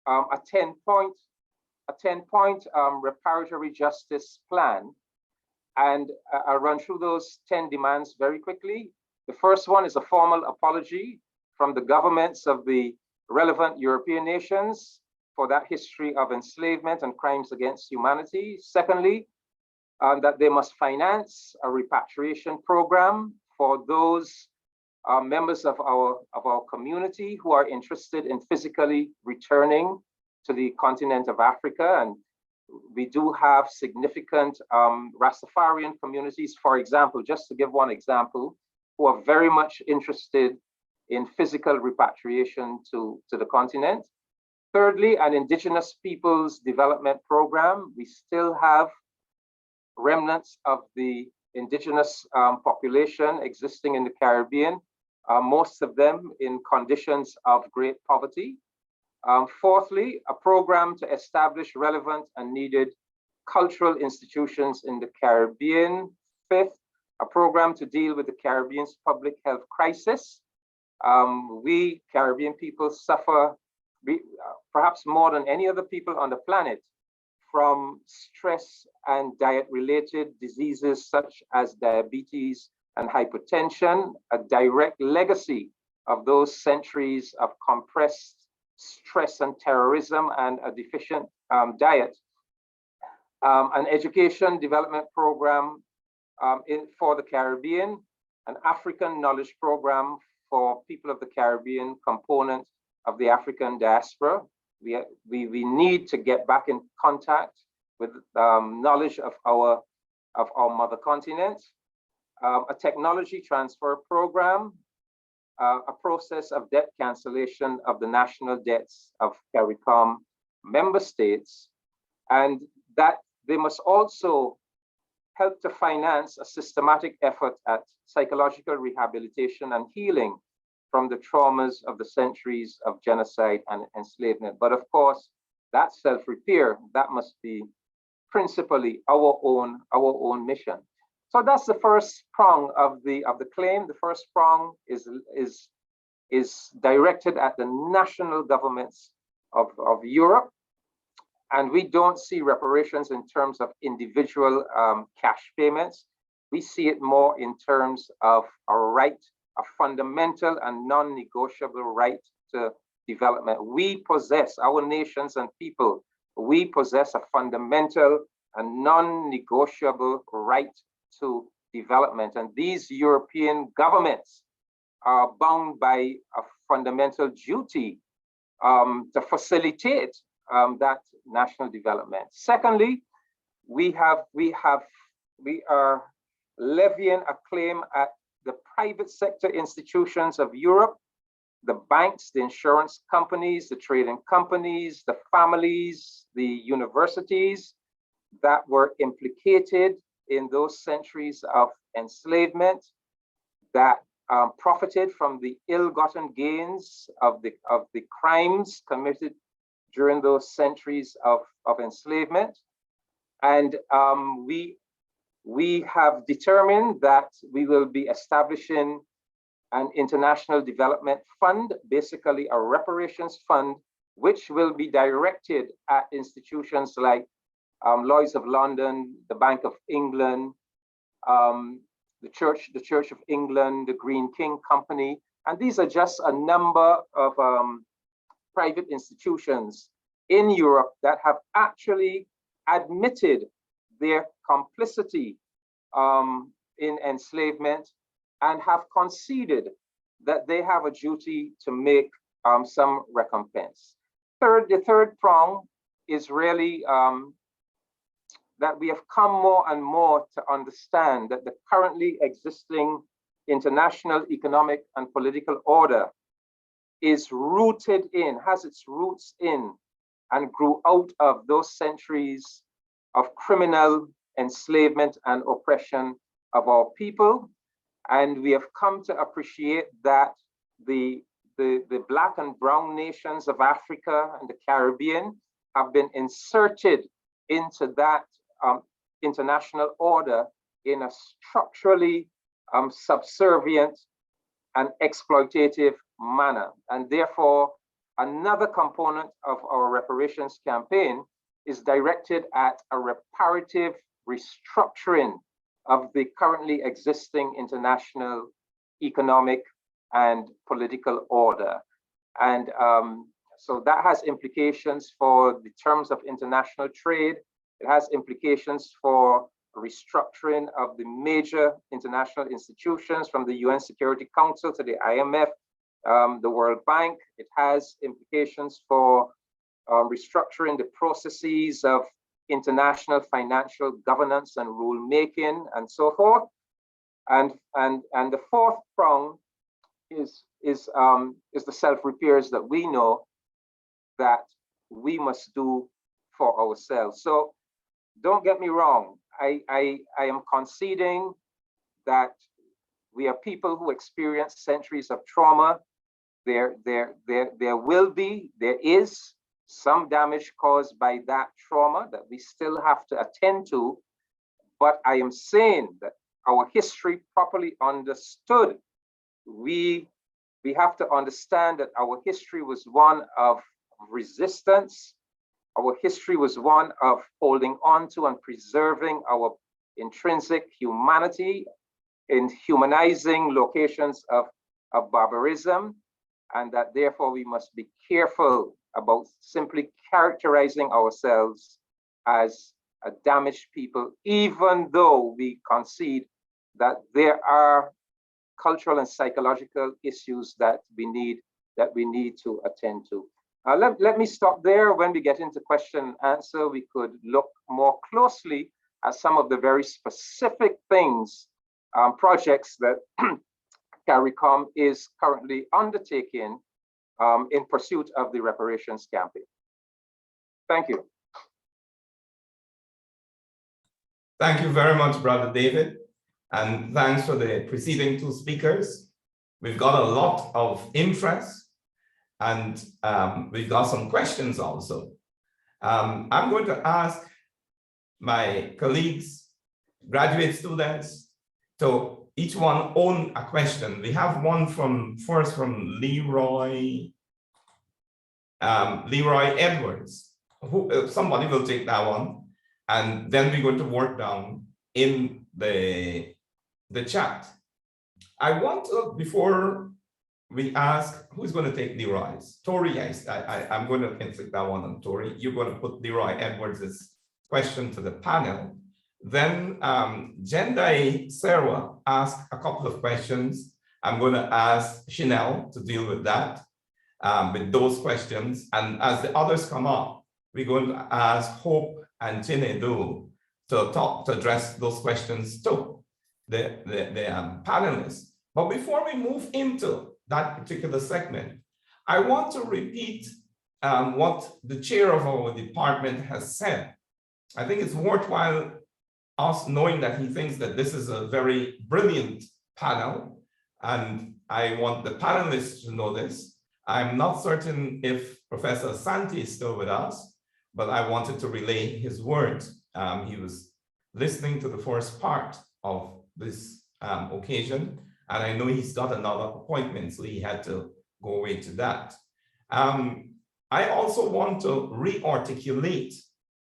Speaker 5: a 10-point reparatory justice plan. And I'll run through those 10 demands very quickly. The first one is a formal apology from the governments of the relevant European nations for that history of enslavement and crimes against humanity. Secondly, that they must finance a repatriation program for those members of our community who are interested in physically returning to the continent of Africa. And we do have significant Rastafarian communities, for example, just to give one example, who are very much interested in physical repatriation to the continent. Thirdly, an Indigenous Peoples Development Program. We still have remnants of the Indigenous population existing in the Caribbean, most of them in conditions of great poverty. Fourthly, a program to establish relevant and needed cultural institutions in the Caribbean. Fifth, a program to deal with the Caribbean's public health crisis. We Caribbean people suffer perhaps more than any other people on the planet from stress and diet-related diseases such as diabetes and hypertension, a direct legacy of those centuries of compressed stress and terrorism and a deficient diet. An education development program for the Caribbean, an African knowledge program for people of the Caribbean component of the African diaspora. We need to get back in contact with knowledge of our mother continent, a technology transfer program, a process of debt cancellation of the national debts of CARICOM member states. And that they must also help to finance a systematic effort at psychological rehabilitation and healing from the traumas of the centuries of genocide and enslavement. But of course, that self-repair, that must be principally our own mission. So that's the first prong of the claim. The first prong is directed at the national governments of Europe. And we don't see reparations in terms of individual cash payments. We see it more in terms of a right, a fundamental and non-negotiable right to development. We possess, our nations and people, we possess a fundamental and non-negotiable right to development. And these European governments are bound by a fundamental duty to facilitate that national development. Secondly, we are levying a claim at the private sector institutions of Europe, the banks, the insurance companies, the trading companies, the families, the universities that were implicated in those centuries of enslavement, that profited from the ill-gotten gains of the crimes committed during those centuries of enslavement. And we have determined that we will be establishing an international development fund, basically a reparations fund, which will be directed at institutions like Lloyd's of London, the Bank of England, the Church of England, the Green King Company. And these are just a number of private institutions in Europe that have actually admitted their complicity in enslavement and have conceded that they have a duty to make some recompense. The third prong is really that we have come more and more to understand that the currently existing international economic and political order is rooted in, has its roots in, and grew out of those centuries of criminal enslavement and oppression of our people. And we have come to appreciate that the Black and brown nations of Africa and the Caribbean have been inserted into that international order in a structurally subservient and exploitative manner. And therefore, another component of our reparations campaign is directed at a reparative restructuring of the currently existing international economic and political order. And so that has implications for the terms of international trade. It has implications for restructuring of the major international institutions, from the UN Security Council to the IMF, the World Bank. It has implications for restructuring the processes of international financial governance and rulemaking and so forth. And the fourth prong is the self-repairs that we know that we must do for ourselves. So don't get me wrong, I am conceding that we are people who experience centuries of trauma. There is some damage caused by that trauma that we still have to attend to. But I am saying that our history properly understood, we have to understand that our history was one of resistance. Our history was one of holding on to and preserving our intrinsic humanity in humanizing locations of barbarism, and that therefore we must be careful about simply characterizing ourselves as a damaged people, even though we concede that there are cultural and psychological issues that we need to attend to. Let me stop there. When we get into question and answer, we could look more closely at some of the very specific things, projects that CARICOM is currently undertaking in pursuit of the reparations campaign. Thank you.
Speaker 1: Thank you very much, Brother David. And thanks for the preceding two speakers. We've got a lot of interest and we've got some questions also. I'm going to ask my colleagues, graduate students, to each one own a question. We have one first from Leroy Edwards. Somebody will take that one. And then we're going to work down in the chat. I want to, before we ask, who's going to take Leroy's? Tori, I'm going to inflict that one on Tori. You're going to put Leroy Edwards' question to the panel. Then Jendai Sarah asked a couple of questions. I'm going to ask Chanel to deal with that, with those questions. And as the others come up, we're going to ask Hope and Chinedu to address those questions to the panelists. But before we move into that particular segment, I want to repeat what the chair of our department has said. I think it's worthwhile us knowing that he thinks that this is a very brilliant panel, and I want the panelists to know this. I'm not certain if Professor Santi is still with us, but I wanted to relay his words. He was listening to the first part of this occasion, and I know he's got another appointment, so he had to go away to that. I also want to re-articulate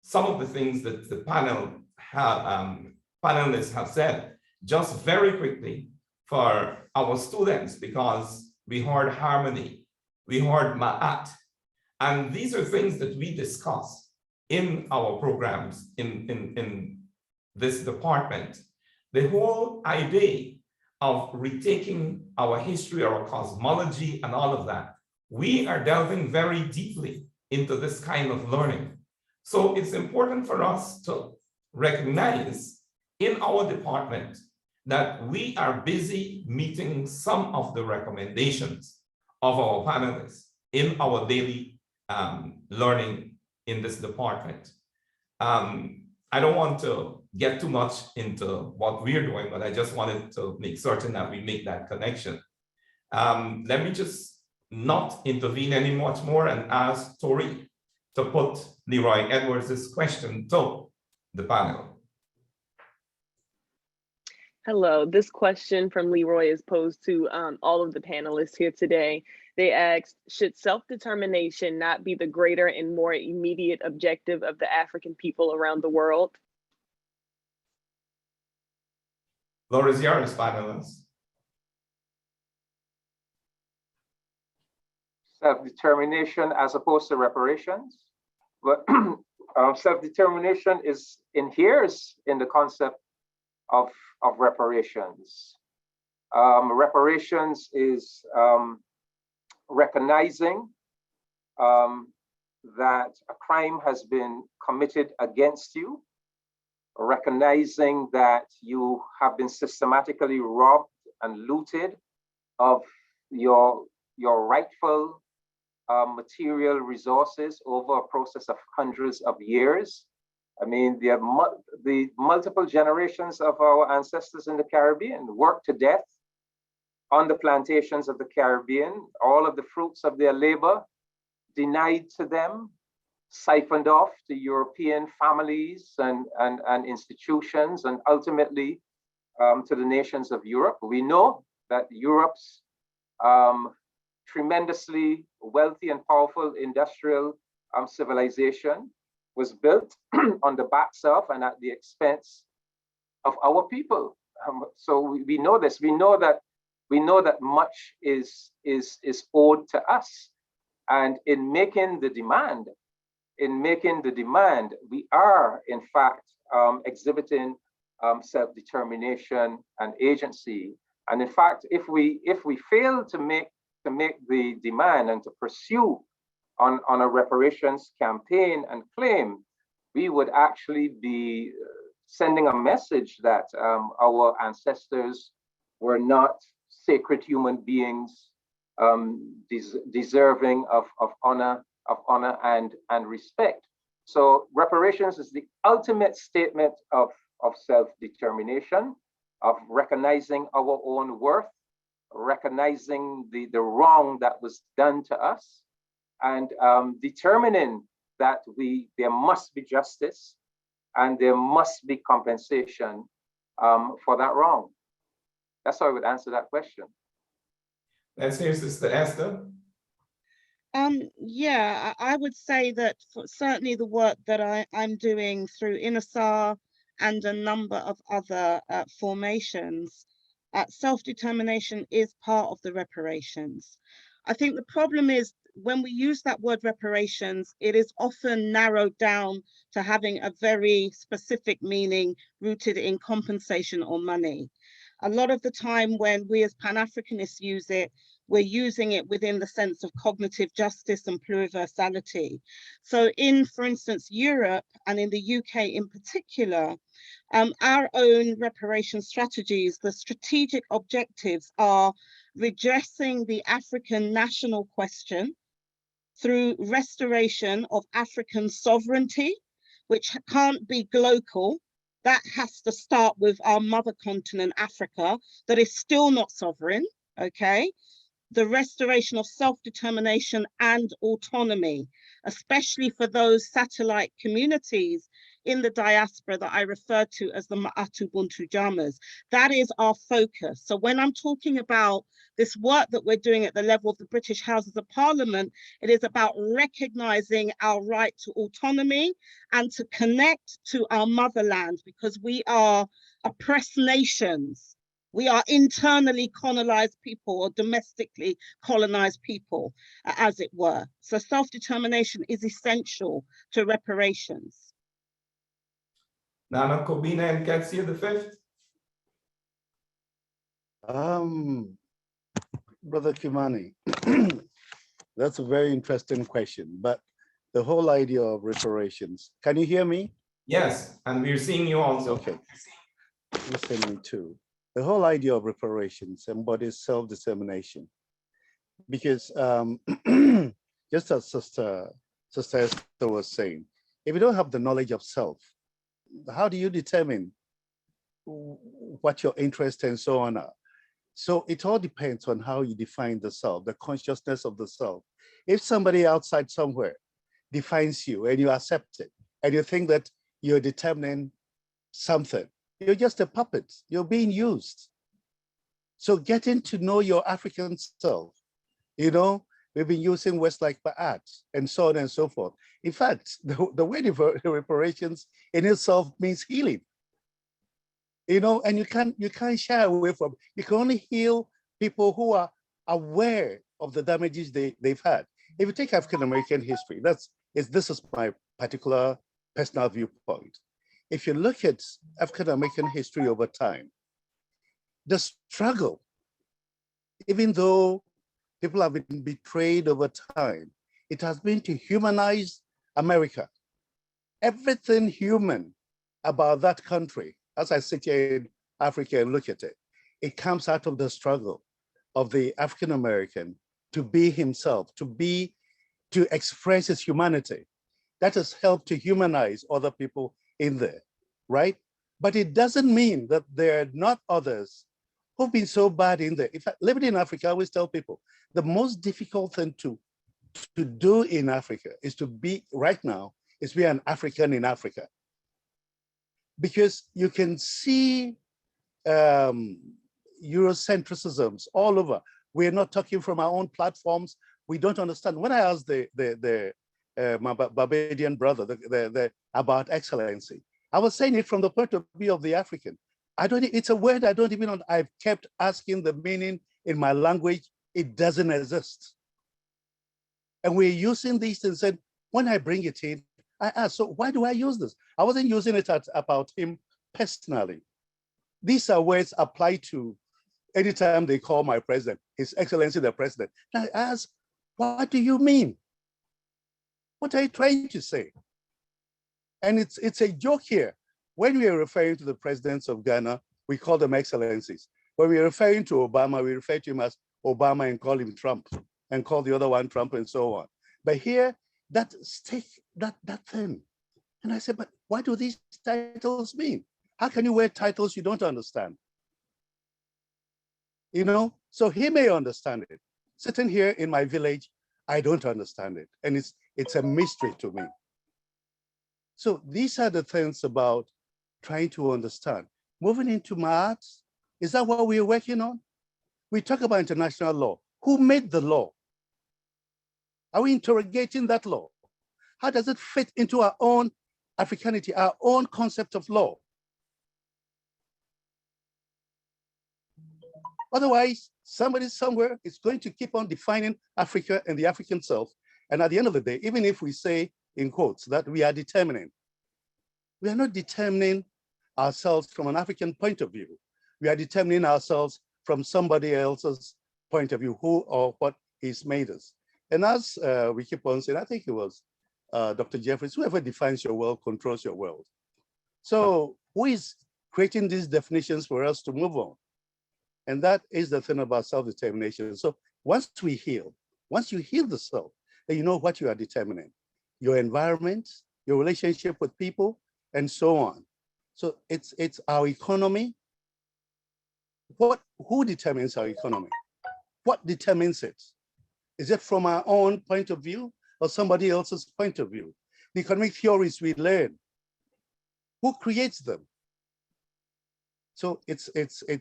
Speaker 1: some of the things that the panelists have said, just very quickly for our students, because we heard harmony, we heard ma'at, and these are things that we discuss in our programs in this department. The whole idea of retaking our history, our cosmology, and all of that, we are delving very deeply into this kind of learning. So it's important for us to recognize in our department that we are busy meeting some of the recommendations of our panelists in our daily learning in this department. I don't want to get too much into what we're doing, but I just wanted to make certain that we make that connection. Let me just not intervene any much more and ask Tori to put Leroy Edwards' question to the panel.
Speaker 6: Hello, this question from Leroy is posed to all of the panelists here today. They asked, should self-determination not be the greater and more immediate objective of the African people around the world?
Speaker 1: Floor is yours, panelists.
Speaker 5: Self-determination as opposed to reparations. But self-determination inheres in the concept of reparations. Reparations is recognizing that a crime has been committed against you, recognizing that you have been systematically robbed and looted of your rightful material resources over a process of hundreds of years. I mean, the multiple generations of our ancestors in the Caribbean worked to death on the plantations of the Caribbean, all of the fruits of their labor denied to them, siphoned off to European families and institutions, and ultimately to the nations of Europe. We know that Europe's tremendously wealthy and powerful industrial civilization was built on the backs of and at the expense of our people. So we know this. We know that much is owed to us. And in making the demand, we are in fact exhibiting self-determination and agency. And in fact, if we fail to make the demand and to pursue on a reparations campaign and claim, we would actually be sending a message that our ancestors were not sacred human beings deserving of honor and respect. So reparations is the ultimate statement of of self-determination, of recognizing our own worth, recognizing the wrong that was done to us, and determining that there must be justice and there must be compensation for that wrong. That's how I would answer that question.
Speaker 1: Let's hear Sister Esther.
Speaker 8: Yeah, I would say that certainly the work that I'm doing through INASAR and a number of other formations, self-determination is part of the reparations. I think the problem is when we use that word reparations, it is often narrowed down to having a very specific meaning rooted in compensation or money. A lot of the time when we as Pan-Africanists use it, we're using it within the sense of cognitive justice and pluriversality. So in, for instance, Europe and in the UK in particular, our own reparation strategies, the strategic objectives are redressing the African national question through restoration of African sovereignty, which can't be global. That has to start with our mother continent, Africa, that is still not sovereign, okay? The restoration of self-determination and autonomy, especially for those satellite communities in the diaspora that I refer to as the Ma'atu Buntu Jamas. That is our focus. So when I'm talking about this work that we're doing at the level of the British Houses of Parliament, it is about recognizing our right to autonomy and to connect to our motherland, because we are oppressed nations. We are internally colonized people or domestically colonized people, as it were. So self-determination is essential to reparations.
Speaker 1: Nana Kobina and Ketsia the fifth.
Speaker 7: Brother Kimani, that's a very interesting question, but the whole idea of reparations, can you hear me?
Speaker 1: Yes, and we're seeing you also.
Speaker 7: Okay, listening to. The whole idea of reparations embodies self-determination, because just as Sister Esther was saying, if you don't have the knowledge of self, how do you determine what your interests and so on are? So it all depends on how you define the self, the consciousness of the self. If somebody outside somewhere defines you and you accept it, and you think that you're determining something, you're just a puppet, you're being used. So getting to know your African self, you know, we've been using words like Ba'at and so on and so forth. In fact, the word reparations in itself means healing. You know, and you can't shy away from it. You can only heal people who are aware of the damages they've had. If you take African American history, this is my particular personal viewpoint. If you look at African American history over time, the struggle, even though people have been betrayed over time, it has been to humanize America. Everything human about that country, as I sit here in Africa and look at it, it comes out of the struggle of the African American to be himself, to express his humanity. That has helped to humanize other people in there, right? But it doesn't mean that there are not others who've been so bad in there. In fact, living in Africa, I always tell people, the most difficult thing to do in Africa is to be, right now, is be an African in Africa. Because you can see Eurocentrisms all over. We're not talking from our own platforms. We don't understand. When I asked my Barbadian brother about excellency, I was saying it from the point of view of the African. It's a word I don't even know. I've kept asking the meaning in my language. It doesn't exist. And we're using these things. And when I bring it in, I asked, so why do I use this? I wasn't using it about him personally. These are words applied to anytime they call my president, His Excellency the President. And I ask, what do you mean? What are you trying to say? And it's a joke here. When we are referring to the presidents of Ghana, we call them excellencies. When we are referring to Obama, we refer to him as Obama and call him Trump, and call the other one Trump and so on. But here, that thing. And I said, but what do these titles mean? How can you wear titles you don't understand? You know, so he may understand it. Sitting here in my village, I don't understand it. And it's a mystery to me. So these are the things about trying to understand. Moving into my arts, is that what we're working on? We talk about international law. Who made the law? Are we interrogating that law? How does it fit into our own Africanity, our own concept of law? Otherwise, somebody somewhere is going to keep on defining Africa and the African self. And at the end of the day, even if we say in quotes that we are determining, we are not determining ourselves from an African point of view. We are determining ourselves from somebody else's point of view, who or what he's made us. And as we keep on saying, I think it was Dr. Jeffries, whoever defines your world controls your world. So who is creating these definitions for us to move on? And that is the thing about self-determination. So once we heal, once you heal the self, then you know what you are determining. Your environment, your relationship with people, and so on. So it's our economy. Who determines our economy? What determines it? Is it from our own point of view or somebody else's point of view? The economic theories we learn, who creates them? So it's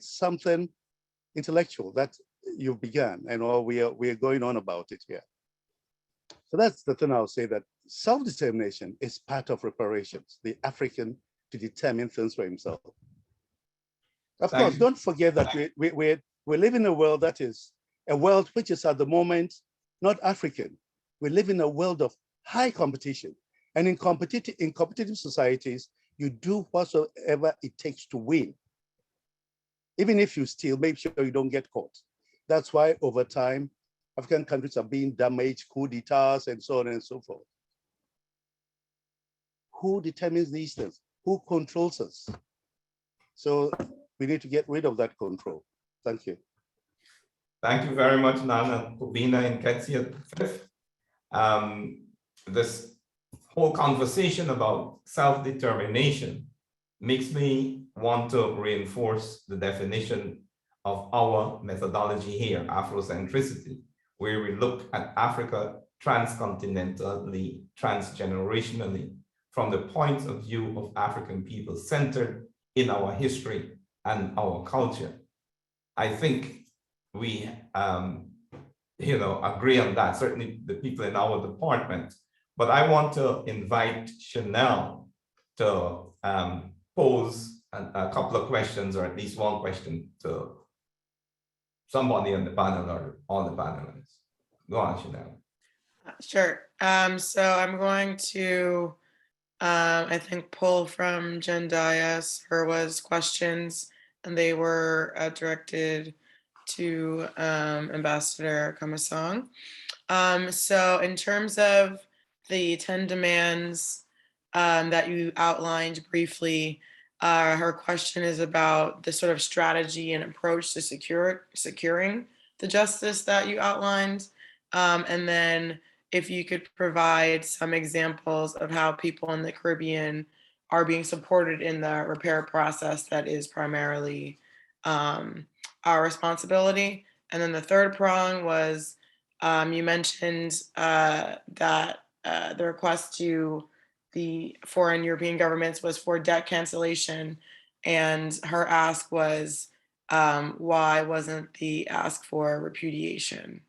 Speaker 7: something intellectual that you began, and we are going on about it here. So that's the thing I'll say, that self-determination is part of reparations, the African to determine things for himself. Of course, don't forget that we live in a world that is a world which is at the moment not African. We live in a world of high competition, and in competitive societies, you do whatsoever it takes to win. Even if you steal, make sure you don't get caught. That's why over time, African countries are being damaged, coup d'etats, and so on and so forth. Who determines these things? Who controls us? So we need to get rid of that control. Thank you.
Speaker 1: Thank you very much, Nana, Kubina, and Ketsia. This whole conversation about self-determination makes me want to reinforce the definition of our methodology here, Afrocentricity, where we look at Africa transcontinentally, transgenerationally, from the point of view of African people centered in our history and our culture. I think we agree on that, certainly the people in our department. But I want to invite Chanel to pose a couple of questions, or at least one question, to somebody on the panel or all the panelists. Go on, Chanel.
Speaker 2: Sure. So I'm going to, I think, pull from Jen Dias, Herwa's questions, and they were directed to Ambassador Kamasong. So in terms of the 10 demands that you outlined briefly, her question is about the sort of strategy and approach to securing the justice that you outlined. And then if you could provide some examples of how people in the Caribbean are being supported in the repair process that is primarily our responsibility. And then the third prong was, you mentioned that the request to the foreign European governments was for debt cancellation. And her ask was, why wasn't the ask for repudiation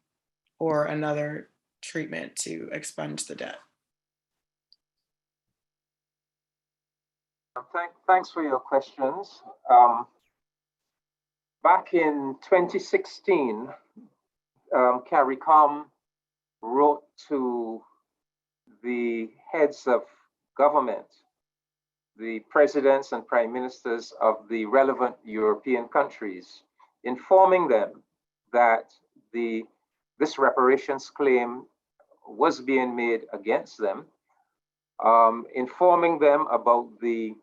Speaker 2: or another treatment to expunge the debt?
Speaker 5: Thanks for your questions. Back in 2016, CARICOM wrote to the heads of government, the presidents and prime ministers of the relevant European countries, informing them that this reparations claim was being made against them, informing them about the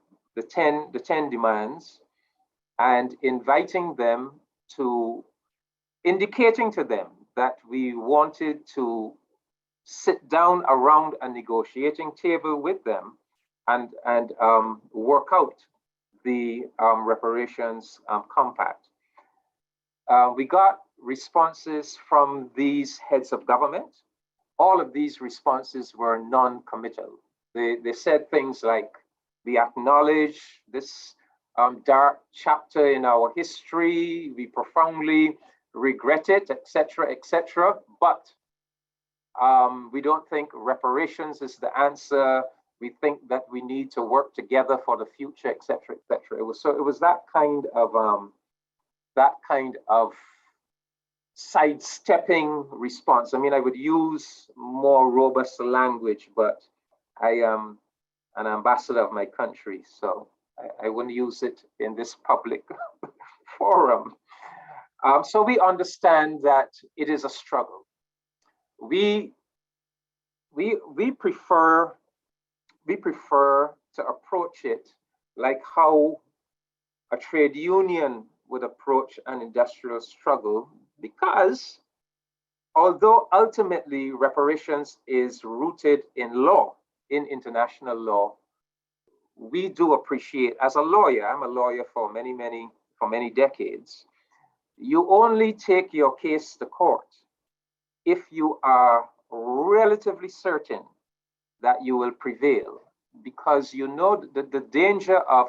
Speaker 5: 10 demands, and inviting them to, indicating to them that we wanted to sit down around a negotiating table with them and work out the reparations compact. We got responses from these heads of government. All of these responses were non-committal. They said things like, we acknowledge this dark chapter in our history, we profoundly regret it, etc., but we don't think reparations is the answer. We think that we need to work together for the future, etc., etc. It was that kind of sidestepping response. I mean, I would use more robust language, but I am an ambassador of my country, so I wouldn't use it in this public forum. So we understand that it is a struggle. We prefer to approach it like how a trade union would approach an industrial struggle, because although ultimately reparations is rooted in law, in international law, we do appreciate, as a lawyer, I'm a lawyer for many decades, you only take your case to court if you are relatively certain that you will prevail, because you know the danger of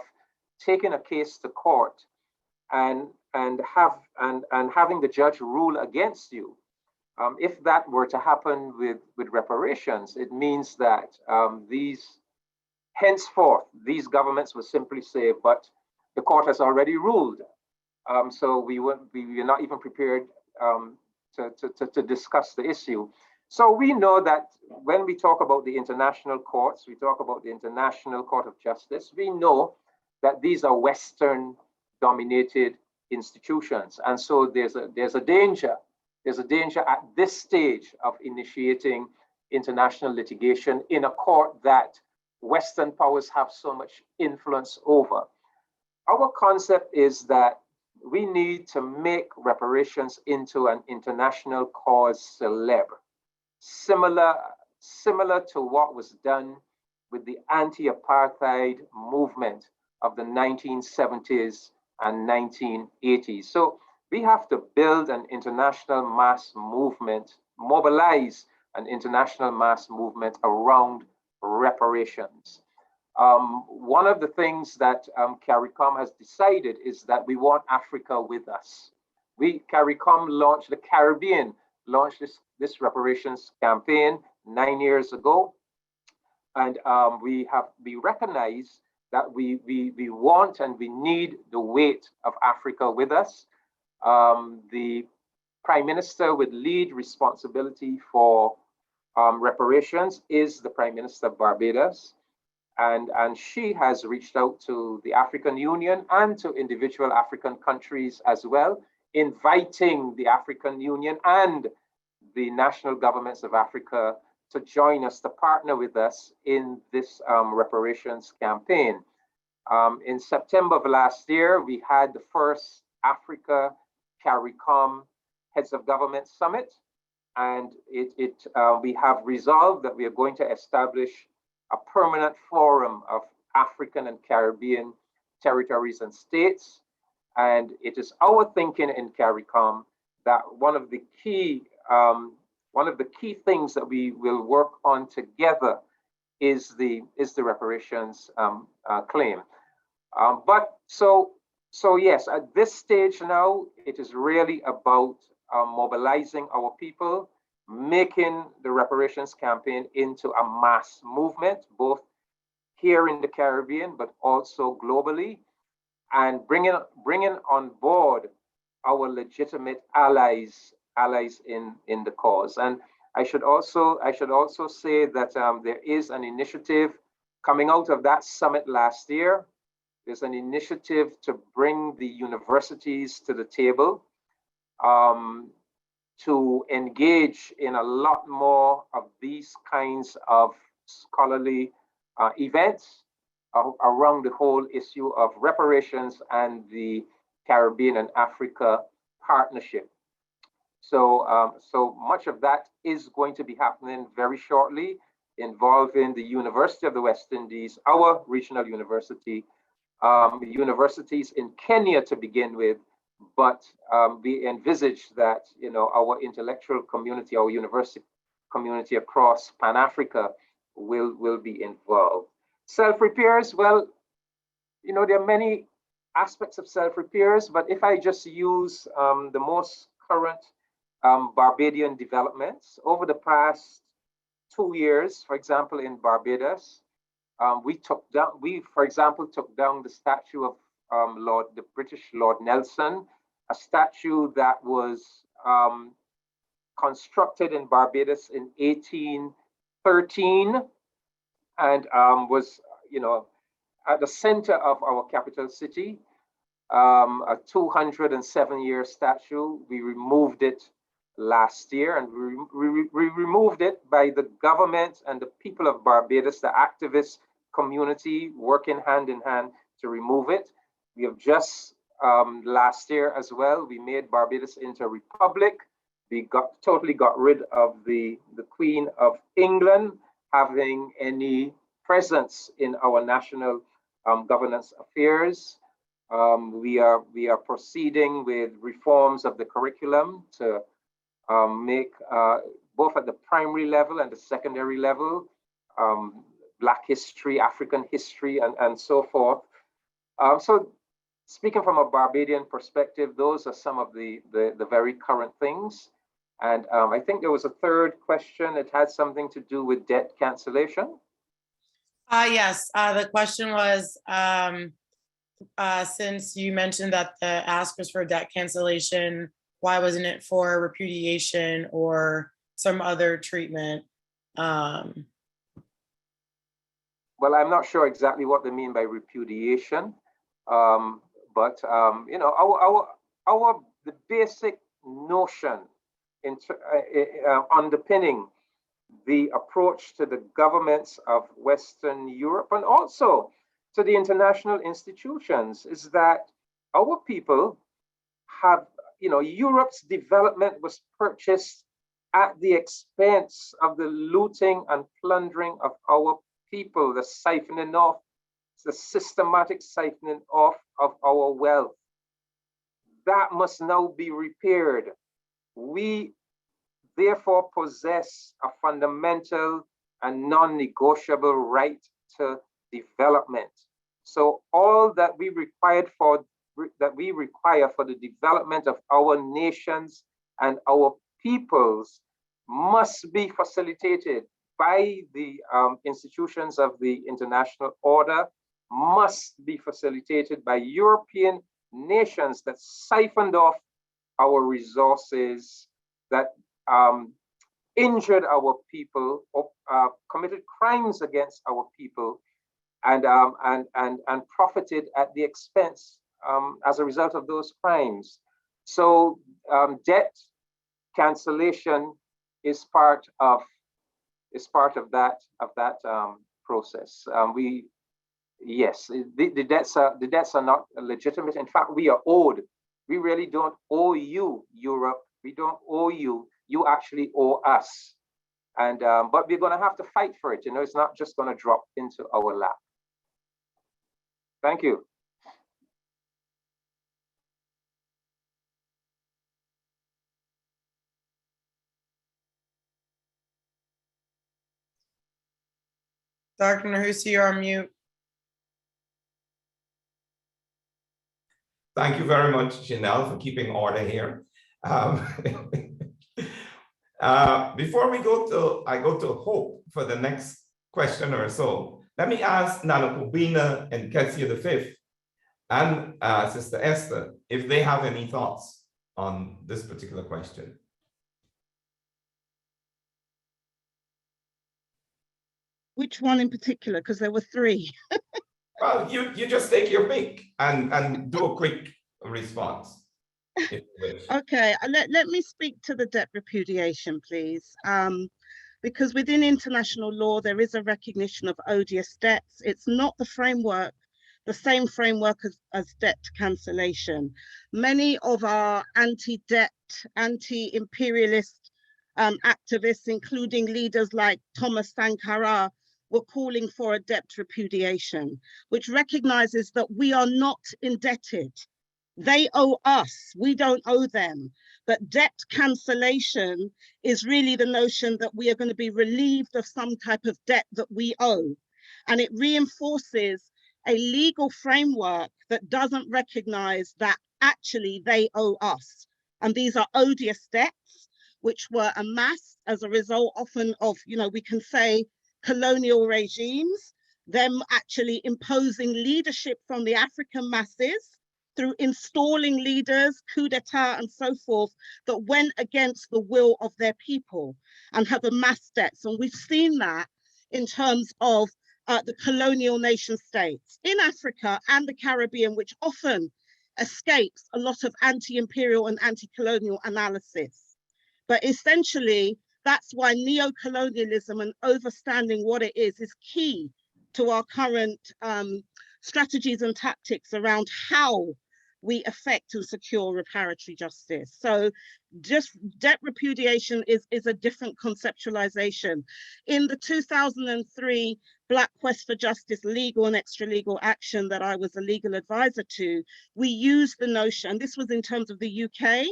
Speaker 5: taking a case to court and having the judge rule against you. If that were to happen with reparations, it means that henceforth, these governments will simply say, but the court has already ruled. So we are not even prepared to discuss the issue. So we know that when we talk about the international courts, we talk about the International Court of Justice, we know that these are Western dominated institutions. And so there's a danger at this stage of initiating international litigation in a court that Western powers have so much influence over. Our concept is that we need to make reparations into an international cause célèbre, similar to what was done with the anti-apartheid movement of the 1970s and 1980s. So we have to build an international mass movement, mobilize an international mass movement around reparations. One of the things that CARICOM has decided is that we want Africa with us. CARICOM launched, the Caribbean launched this reparations campaign 9 years ago. And we recognize that we want and we need the weight of Africa with us. The Prime Minister with lead responsibility for reparations is the Prime Minister of Barbados. And she has reached out to the African Union and to individual African countries as well, inviting the African Union and the national governments of Africa to join us, to partner with us in this reparations campaign. In September of last year, we had the first Africa CARICOM Heads of Government Summit, and we have resolved that we are going to establish a permanent forum of African and Caribbean territories and states. And it is our thinking in CARICOM that one of the key things that we will work on together is the reparations claim. But so yes, at this stage now, it is really about mobilizing our people, making the reparations campaign into a mass movement, both here in the Caribbean, but also globally, and bringing on board our legitimate allies in the cause. And I should also say that there is an initiative coming out of that summit last year. There's an initiative to bring the universities to the table, to engage in a lot more of these kinds of scholarly events around the whole issue of reparations and the Caribbean and Africa partnership. So, so much of that is going to be happening very shortly, involving the University of the West Indies, our regional university, universities in Kenya to begin with, but we envisage that, you know, our intellectual community, our university community across Pan-Africa will be involved. Self-repairs, well, you know, there are many aspects of self-repairs, but if I just use the most current Barbadian developments over the past 2 years, for example, in Barbados, for example, took down the statue of the British Lord Nelson, a statue that was constructed in Barbados in 1813 and was, you know, at the center of our capital city, a 207-year statue. We removed it last year, and we removed it by the government and the people of Barbados, the activist community working hand in hand to remove it. We have just last year as well, we made Barbados into a republic. We totally got rid of the Queen of England having any presence in our national governance affairs. We are proceeding with reforms of the curriculum to make both at the primary level and the secondary level, Black history, African history, and so forth. So speaking from a Barbadian perspective, those are some of the very current things. And I think there was a third question. It had something to do with debt cancellation.
Speaker 2: Yes, the question was, since you mentioned that the ask was for debt cancellation, why wasn't it for repudiation or some other treatment?
Speaker 5: Well, I'm not sure exactly what they mean by repudiation, but you know, the basic notion underpinning the approach to the governments of Western Europe and also to the international institutions is that our people have, you know, Europe's development was purchased at the expense of the looting and plundering of our people, the siphoning off, the systematic siphoning off of our wealth. That must now be repaired. We therefore possess a fundamental and non-negotiable right to development. So all that we require for the development of our nations and our peoples must be facilitated by the institutions of the international order, must be facilitated by European nations that siphoned off our resources, that injured our people, or committed crimes against our people, and profited at the expense as a result of those crimes. So debt cancellation is part of that process. Yes, the debts are not legitimate. In fact, we are owed. We really don't owe you, Europe. We don't owe you. You actually owe us. And but we're going to have to fight for it. You know, it's not just going to drop into our lap. Thank you.
Speaker 2: Dr. Nahusi, you're on mute.
Speaker 1: Thank you very much, Janelle, for keeping order here. Before I go to Hope for the next question or so, let me ask Nana Kubina and Ketsia V and Sister Esther if they have any thoughts on this particular question.
Speaker 8: Which one in particular? Because there were three.
Speaker 1: Well, you just take your pick and do a quick response.
Speaker 8: Okay, let me speak to the debt repudiation, please. Because within international law, there is a recognition of odious debts. It's not the framework, the same framework as debt cancellation. Many of our anti-debt, anti-imperialist activists, including leaders like Thomas Sankara, were calling for a debt repudiation, which recognizes that we are not indebted. They owe us, we don't owe them. But debt cancellation is really the notion that we are going to be relieved of some type of debt that we owe. And it reinforces a legal framework that doesn't recognize that actually they owe us. And these are odious debts, which were amassed as a result often of, we can say colonial regimes, them actually imposing leadership from the African masses through installing leaders, coup d'etat and so forth, that went against the will of their people and have amassed debts. And we've seen that in terms of the colonial nation states in Africa and the Caribbean, which often escapes a lot of anti-imperial and anti-colonial analysis. But essentially, that's why neo-colonialism and understanding what it is key to our current strategies and tactics around how we effect and secure reparatory justice. So just debt repudiation is a different conceptualization. In the 2003 Black Quest for Justice legal and extralegal action that I was a legal advisor to, we used the notion, and this was in terms of the UK,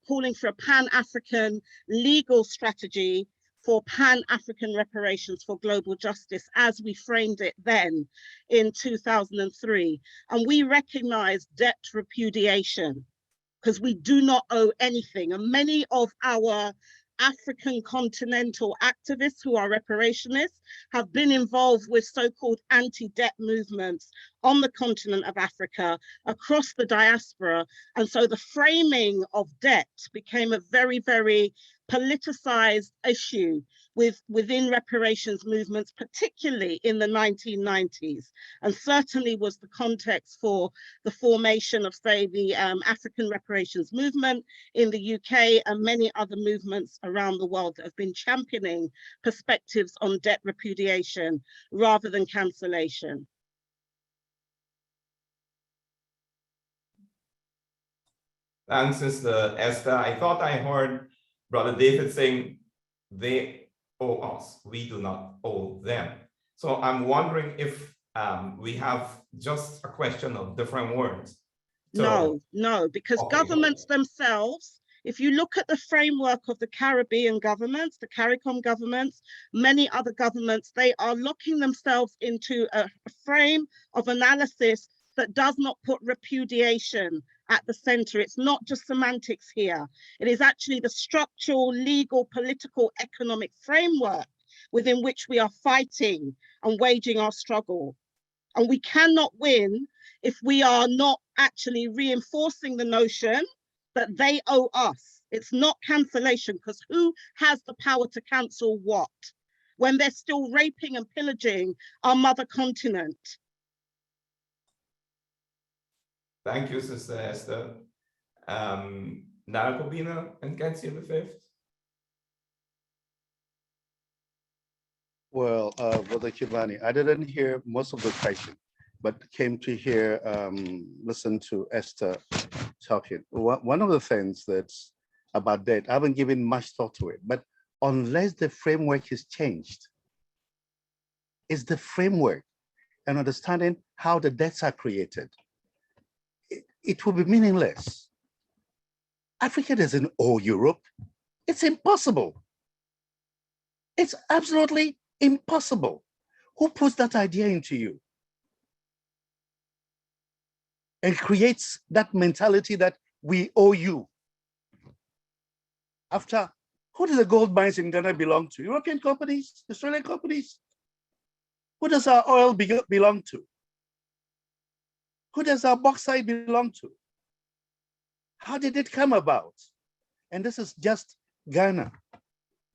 Speaker 8: calling for a Pan-African legal strategy for Pan-African reparations for global justice, as we framed it then in 2003. And we recognize debt repudiation because we do not owe anything. And many of our African continental activists who are reparationists have been involved with so-called anti-debt movements on the continent of Africa, across the diaspora. And so the framing of debt became a very, very politicized issue within reparations movements, particularly in the 1990s, and certainly was the context for the formation of, say, the African reparations movement in the UK and many other movements around the world that have been championing perspectives on debt repudiation rather than cancellation.
Speaker 1: Thanks, Sister Esther. I thought I heard Brother David saying they owe us, we do not owe them. So I'm wondering if we have just a question of different words. So,
Speaker 8: no, because governments themselves, if you look at the framework of the Caribbean governments, the CARICOM governments, many other governments, they are locking themselves into a frame of analysis that does not put repudiation at the center. It's not just semantics here. It is actually the structural, legal, political, economic framework within which we are fighting and waging our struggle. And we cannot win if we are not actually reinforcing the notion that they owe us. It's not cancellation, because who has the power to cancel what when they're still raping and pillaging our mother continent?
Speaker 1: Thank you, Sister Esther. Nara Kobina and Kenzie the 5th.
Speaker 7: Well, Brother Kamani, I didn't hear most of the question, but came to hear, listen to Esther talking. One of the things that's about debt, I haven't given much thought to it, but unless the framework is changed, it's the framework and understanding how the debts are created. It will be meaningless. Africa doesn't owe Europe. It's impossible. It's absolutely impossible. Who puts that idea into you and creates that mentality that we owe you? After, who do the gold mines in Ghana belong to? European companies, Australian companies? Who does our oil belong to? Who does our bauxite belong to? How did it come about? And this is just Ghana.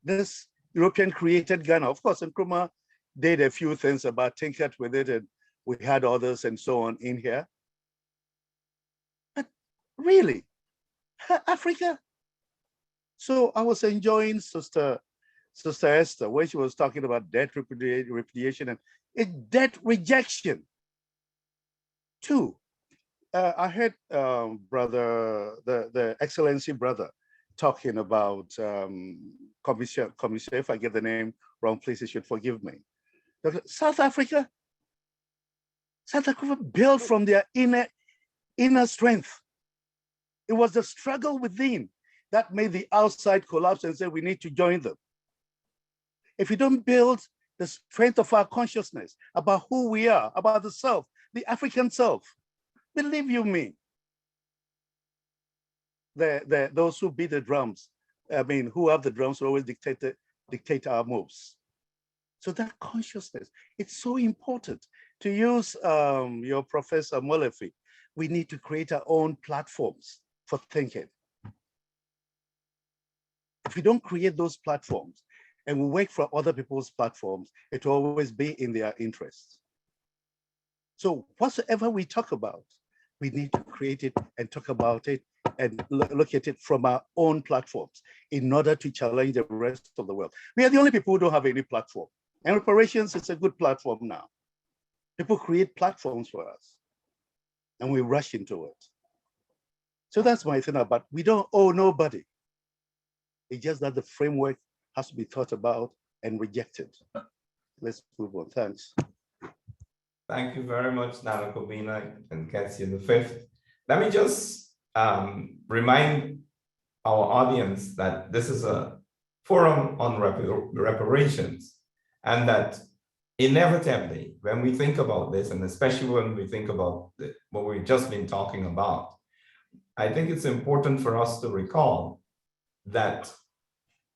Speaker 7: This European created Ghana. Of course, Nkrumah did a few things about tinkered with it, and we had others and so on in here. But really, Africa? So I was enjoying Sister Esther, where she was talking about debt repudiation and debt rejection. Two, I heard the Excellency brother talking about Commission, if I get the name wrong, please, you should forgive me. South Africa built from their inner strength. It was the struggle within that made the outside collapse and say we need to join them. If you don't build the strength of our consciousness about who we are, about the self, the African self, believe you me, those who beat the drums, I mean, who have the drums will always dictate our moves. So that consciousness, it's so important. To use your Professor Molefi, we need to create our own platforms for thinking. If we don't create those platforms and we wait for other people's platforms, it will always be in their interests. So whatsoever we talk about, we need to create it and talk about it and look at it from our own platforms in order to challenge the rest of the world. We are the only people who don't have any platform. And Reparations is a good platform now. People create platforms for us and we rush into it. So that's my thing about, we don't owe nobody. It's just that the framework has to be thought about and rejected. Let's move on, thanks.
Speaker 1: Thank you very much, Nana Kobina and Ketsia the Fifth. Let me just remind our audience that this is a forum on reparations, and that inevitably, when we think about this, and especially when we think about what we've just been talking about, I think it's important for us to recall that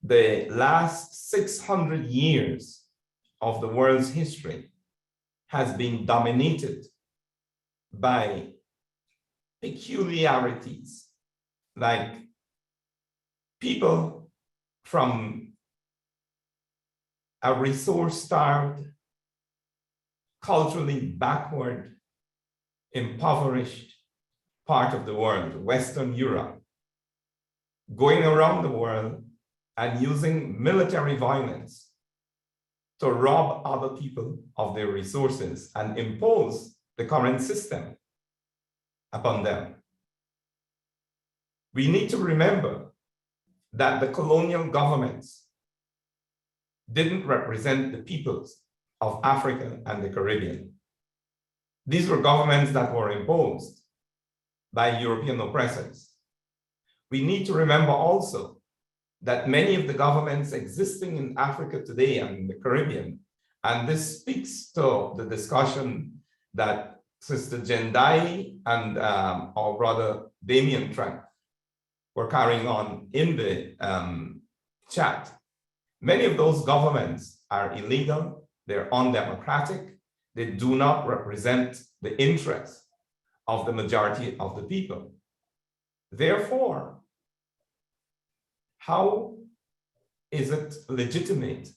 Speaker 1: the last 600 years of the world's history has been dominated by peculiarities, like people from a resource-starved, culturally backward, impoverished part of the world, Western Europe, going around the world and using military violence to rob other people of their resources and impose the current system upon them. We need to remember that the colonial governments didn't represent the peoples of Africa and the Caribbean. These were governments that were imposed by European oppressors. We need to remember also that many of the governments existing in Africa today and in the Caribbean, and this speaks to the discussion that Sister Jendai and our brother Damien Trank were carrying on in the chat. Many of those governments are illegal, they're undemocratic, they do not represent the interests of the majority of the people. Therefore, how is it legitimate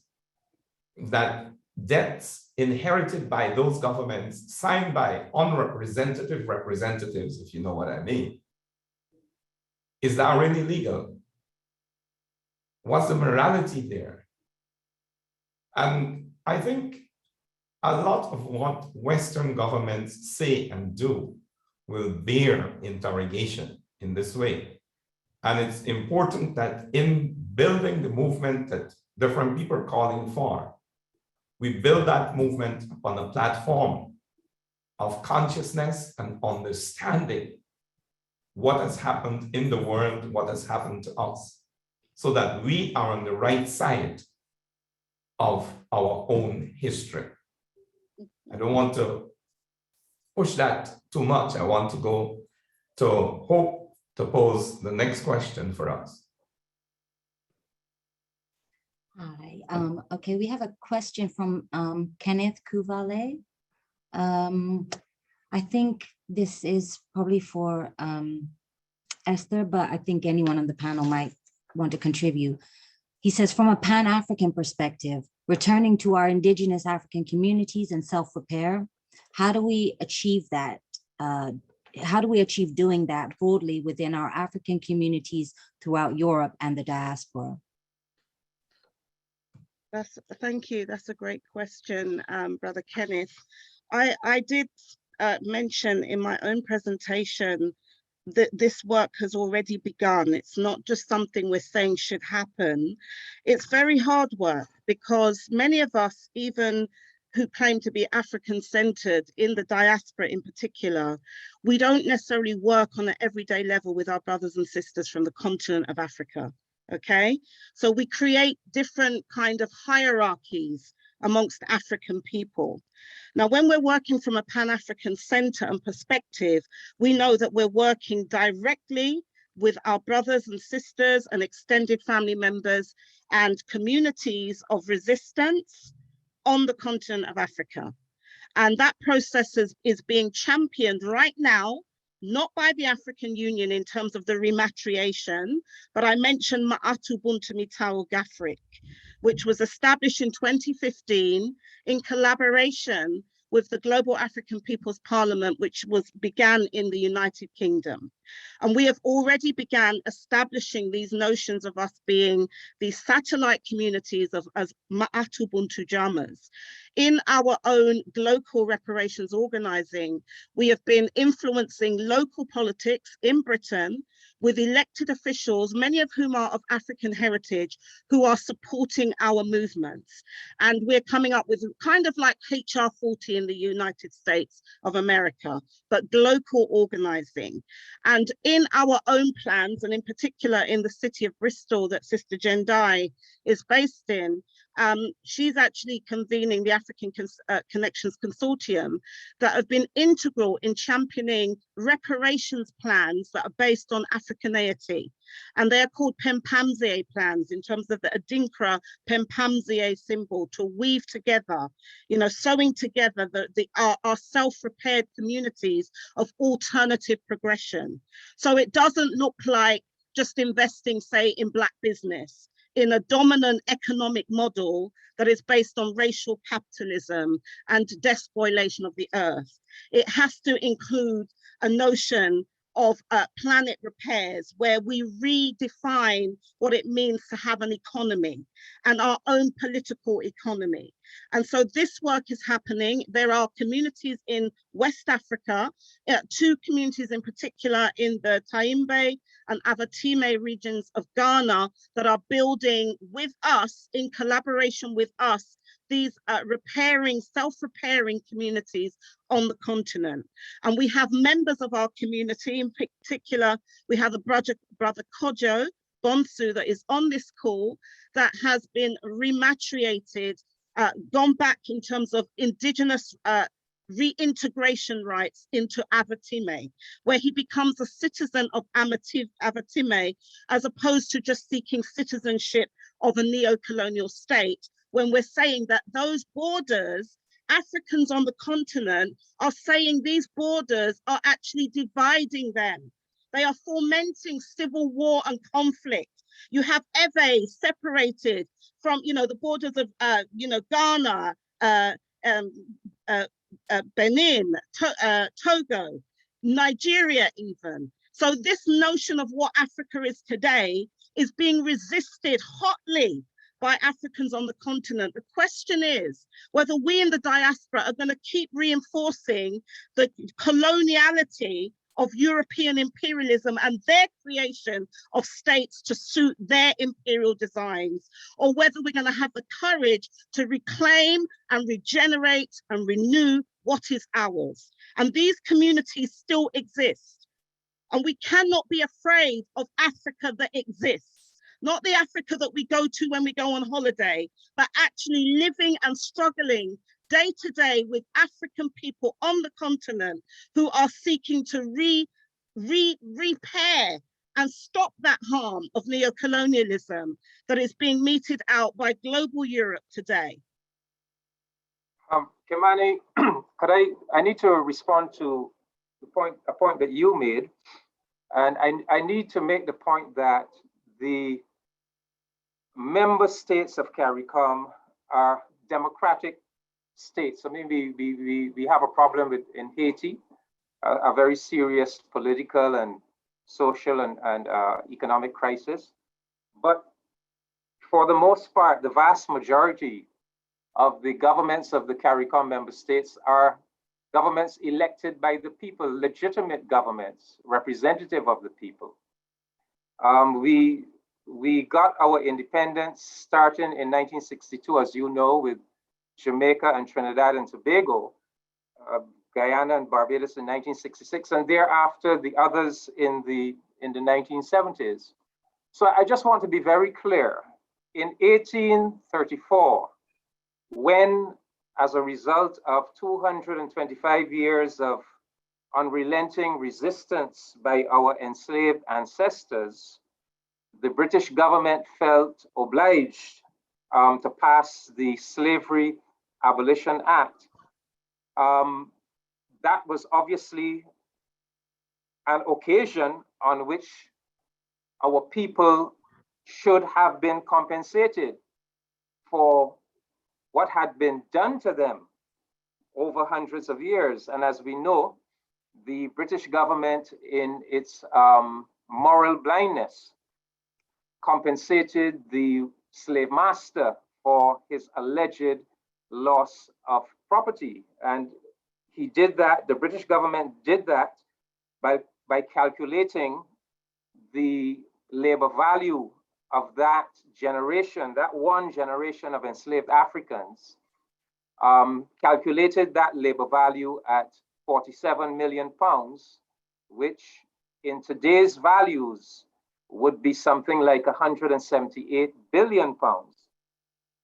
Speaker 1: that debts inherited by those governments, signed by unrepresentative representatives, if you know what I mean, is that really legal? What's the morality there? And I think a lot of what Western governments say and do will bear interrogation in this way. And it's important that in building the movement that different people are calling for, we build that movement upon a platform of consciousness and understanding what has happened in the world, what has happened to us, so that we are on the right side of our own history. I don't want to push that too much. I want to go to Hope to pose the next question for us.
Speaker 3: Hi, okay, we have a question from Kenneth Kuvale. I think this is probably for Esther, but I think anyone on the panel might want to contribute. He says, from a Pan-African perspective, returning to our indigenous African communities and self-repair, how do we achieve that? How do we achieve doing that broadly within our African communities throughout Europe and the diaspora?
Speaker 8: Thank you. That's a great question, Brother Kenneth. I did mention in my own presentation that this work has already begun. It's not just something we're saying should happen. It's very hard work because many of us, even who claim to be African-centered in the diaspora in particular, we don't necessarily work on an everyday level with our brothers and sisters from the continent of Africa, okay? So we create different kind of hierarchies amongst African people. Now, when we're working from a Pan-African center and perspective, we know that we're working directly with our brothers and sisters and extended family members and communities of resistance on the continent of Africa. And that process is being championed right now, not by the African Union in terms of the rematriation, but I mentioned Ma'atu Buntumitao Gafrik, which was established in 2015 in collaboration with the Global African People's Parliament, which began in the United Kingdom. And we have already began establishing these notions of us being these satellite communities as Ma'atu Buntu Jamas. In our own local reparations organizing, we have been influencing local politics in Britain with elected officials, many of whom are of African heritage, who are supporting our movements. And we're coming up with kind of like HR 40 in the United States of America, but local organizing. And in our own plans, and in particular in the city of Bristol that Sister Jendai is based in, she's actually convening the African Connections Consortium that have been integral in championing reparations plans that are based on Africaneity. And they are called Pempamzie plans in terms of the Adinkra Pempamzie symbol to weave together, you know, sewing together our self-repaired communities of alternative progression. So it doesn't look like just investing, say, in Black business, in a dominant economic model that is based on racial capitalism and despoilation of the earth. It has to include a notion of planet repairs, where we redefine what it means to have an economy and our own political economy. And so this work is happening. There are communities in West Africa, two communities in particular in the Taimbe and Avatime regions of Ghana that are building with us, in collaboration with us, these self-repairing communities on the continent. And we have members of our community, in particular, we have a brother Kojo Bonsu that is on this call that has been rematriated, gone back in terms of indigenous reintegration rights into Avatime, where he becomes a citizen of Avatime, as opposed to just seeking citizenship of a neo-colonial state, when we're saying that those borders, Africans on the continent are saying these borders are actually dividing them. They are fomenting civil war and conflict. You have Ewe separated from, the borders of, Ghana, Benin, Togo, Nigeria even. So this notion of what Africa is today is being resisted hotly by Africans on the continent. The question is whether we in the diaspora are going to keep reinforcing the coloniality of European imperialism and their creation of states to suit their imperial designs, or whether we're going to have the courage to reclaim and regenerate and renew what is ours. And these communities still exist. And we cannot be afraid of Africa that exists. Not the Africa that we go to when we go on holiday, but actually living and struggling day to day with African people on the continent who are seeking to repair and stop that harm of neocolonialism that is being meted out by global Europe today.
Speaker 5: Kamani, I need to respond to a point that you made. And I need to make the point that the member states of CARICOM are democratic states. I mean, we have a problem in Haiti, a very serious political and social and economic crisis. But for the most part, the vast majority of the governments of the CARICOM member states are governments elected by the people, legitimate governments, representative of the people. We got our independence starting in 1962, as you know, with Jamaica and Trinidad and Tobago, Guyana and Barbados in 1966, and thereafter the others in the 1970s. So I just want to be very clear. In 1834, when, as a result of 225 years of unrelenting resistance by our enslaved ancestors, the British government felt obliged to pass the Slavery Abolition Act. That was obviously an occasion on which our people should have been compensated for what had been done to them over hundreds of years. And as we know, the British government, in its moral blindness, compensated the slave master for his alleged loss of property. And he did that, the British government did that by calculating the labor value of that generation, that one generation of enslaved Africans, calculated that labor value at 47 million pounds, which in today's values would be something like 178 billion pounds,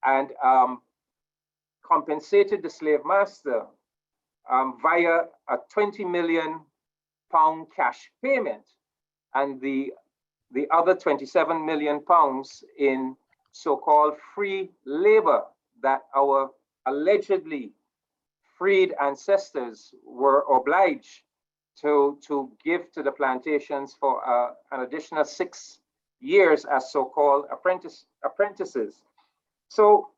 Speaker 5: and compensated the slave master via a 20 million pound cash payment, and the other 27 million pounds in so-called free labor that our allegedly freed ancestors were obliged to give to the plantations for an additional 6 years as so-called apprentices. So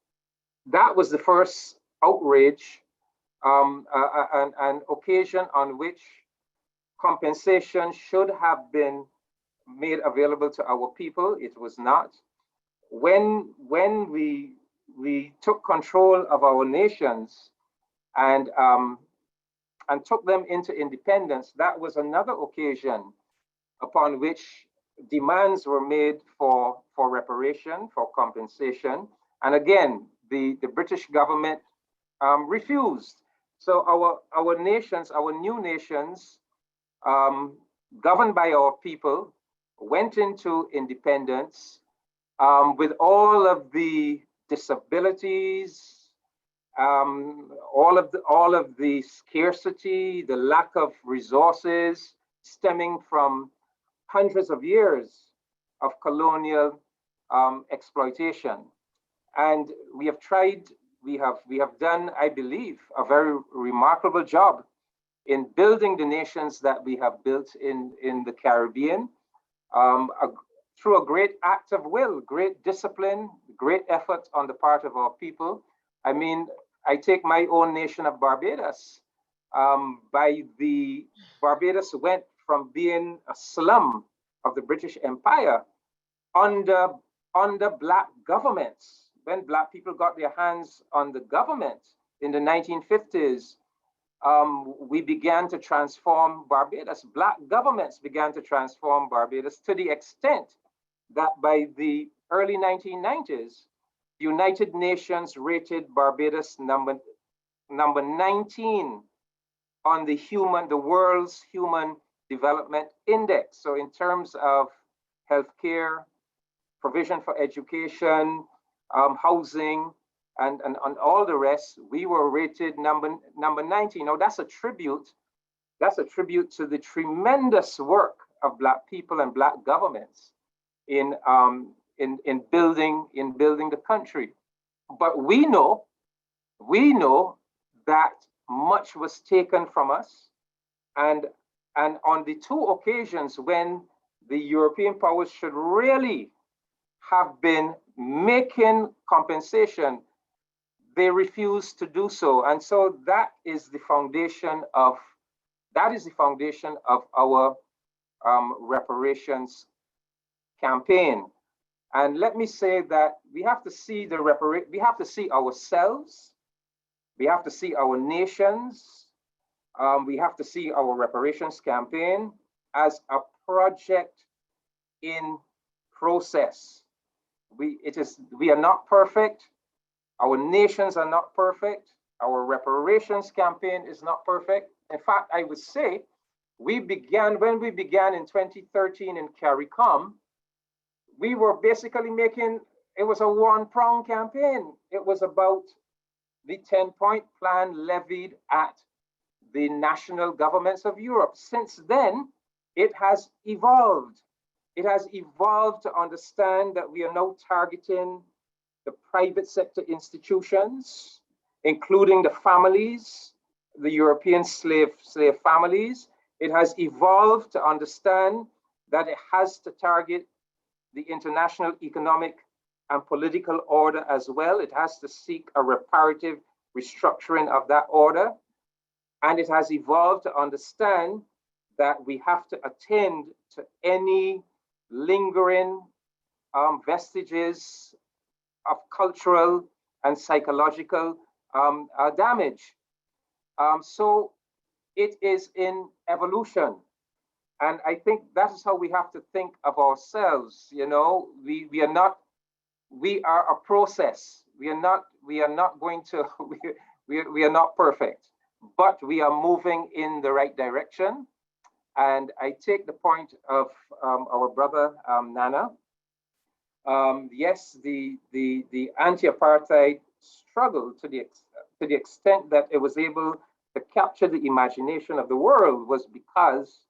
Speaker 5: that was the first outrage, an occasion on which compensation should have been made available to our people. It was not. When we took control of our nations and took them into independence, that was another occasion upon which demands were made for reparation, for compensation. And again, the British government refused. So our nations, our new nations, governed by our people, went into independence with all of the disabilities, all of the scarcity, the lack of resources stemming from hundreds of years of colonial exploitation. And we have tried, we have done, I believe, a very remarkable job in building the nations that we have built in the Caribbean, through a great act of will, great discipline, great effort on the part of our people. I mean, I take my own nation of Barbados. Barbados went from being a slum of the British Empire under Black governments. When Black people got their hands on the government in the 1950s, we began to transform Barbados. Black governments began to transform Barbados to the extent that by the early 1990s, the United Nations rated Barbados number 19 on the world's Human Development Index. So in terms of healthcare, provision for education, housing, and all the rest, we were rated number 19. Now that's a tribute to the tremendous work of Black people and Black governments in building the country. But we know that much was taken from us, and on the two occasions when the European powers should really have been making compensation, they refused to do so. And so that is the foundation of our reparations campaign. And let me say that we have to see ourselves, we have to see our nations, we have to see our reparations campaign as a project in process. We are not perfect. Our nations are not perfect. Our reparations campaign is not perfect. In fact, I would say when we began in 2013 in CARICOM, we were basically it was a one-pronged campaign. It was about the 10-point plan levied at the national governments of Europe. Since then, it has evolved. It has evolved to understand that we are now targeting the private sector institutions, including the families, the European slave families. It has evolved to understand that it has to target the international economic and political order as well. It has to seek a reparative restructuring of that order. And it has evolved to understand that we have to attend to any lingering vestiges of cultural and psychological damage. So it is in evolution. And I think that is how we have to think of ourselves. You know, we are a process. We are not going to, we are not perfect, but we are moving in the right direction. And I take the point of our brother Nana. Yes, the anti-apartheid struggle to the extent that it was able to capture the imagination of the world was because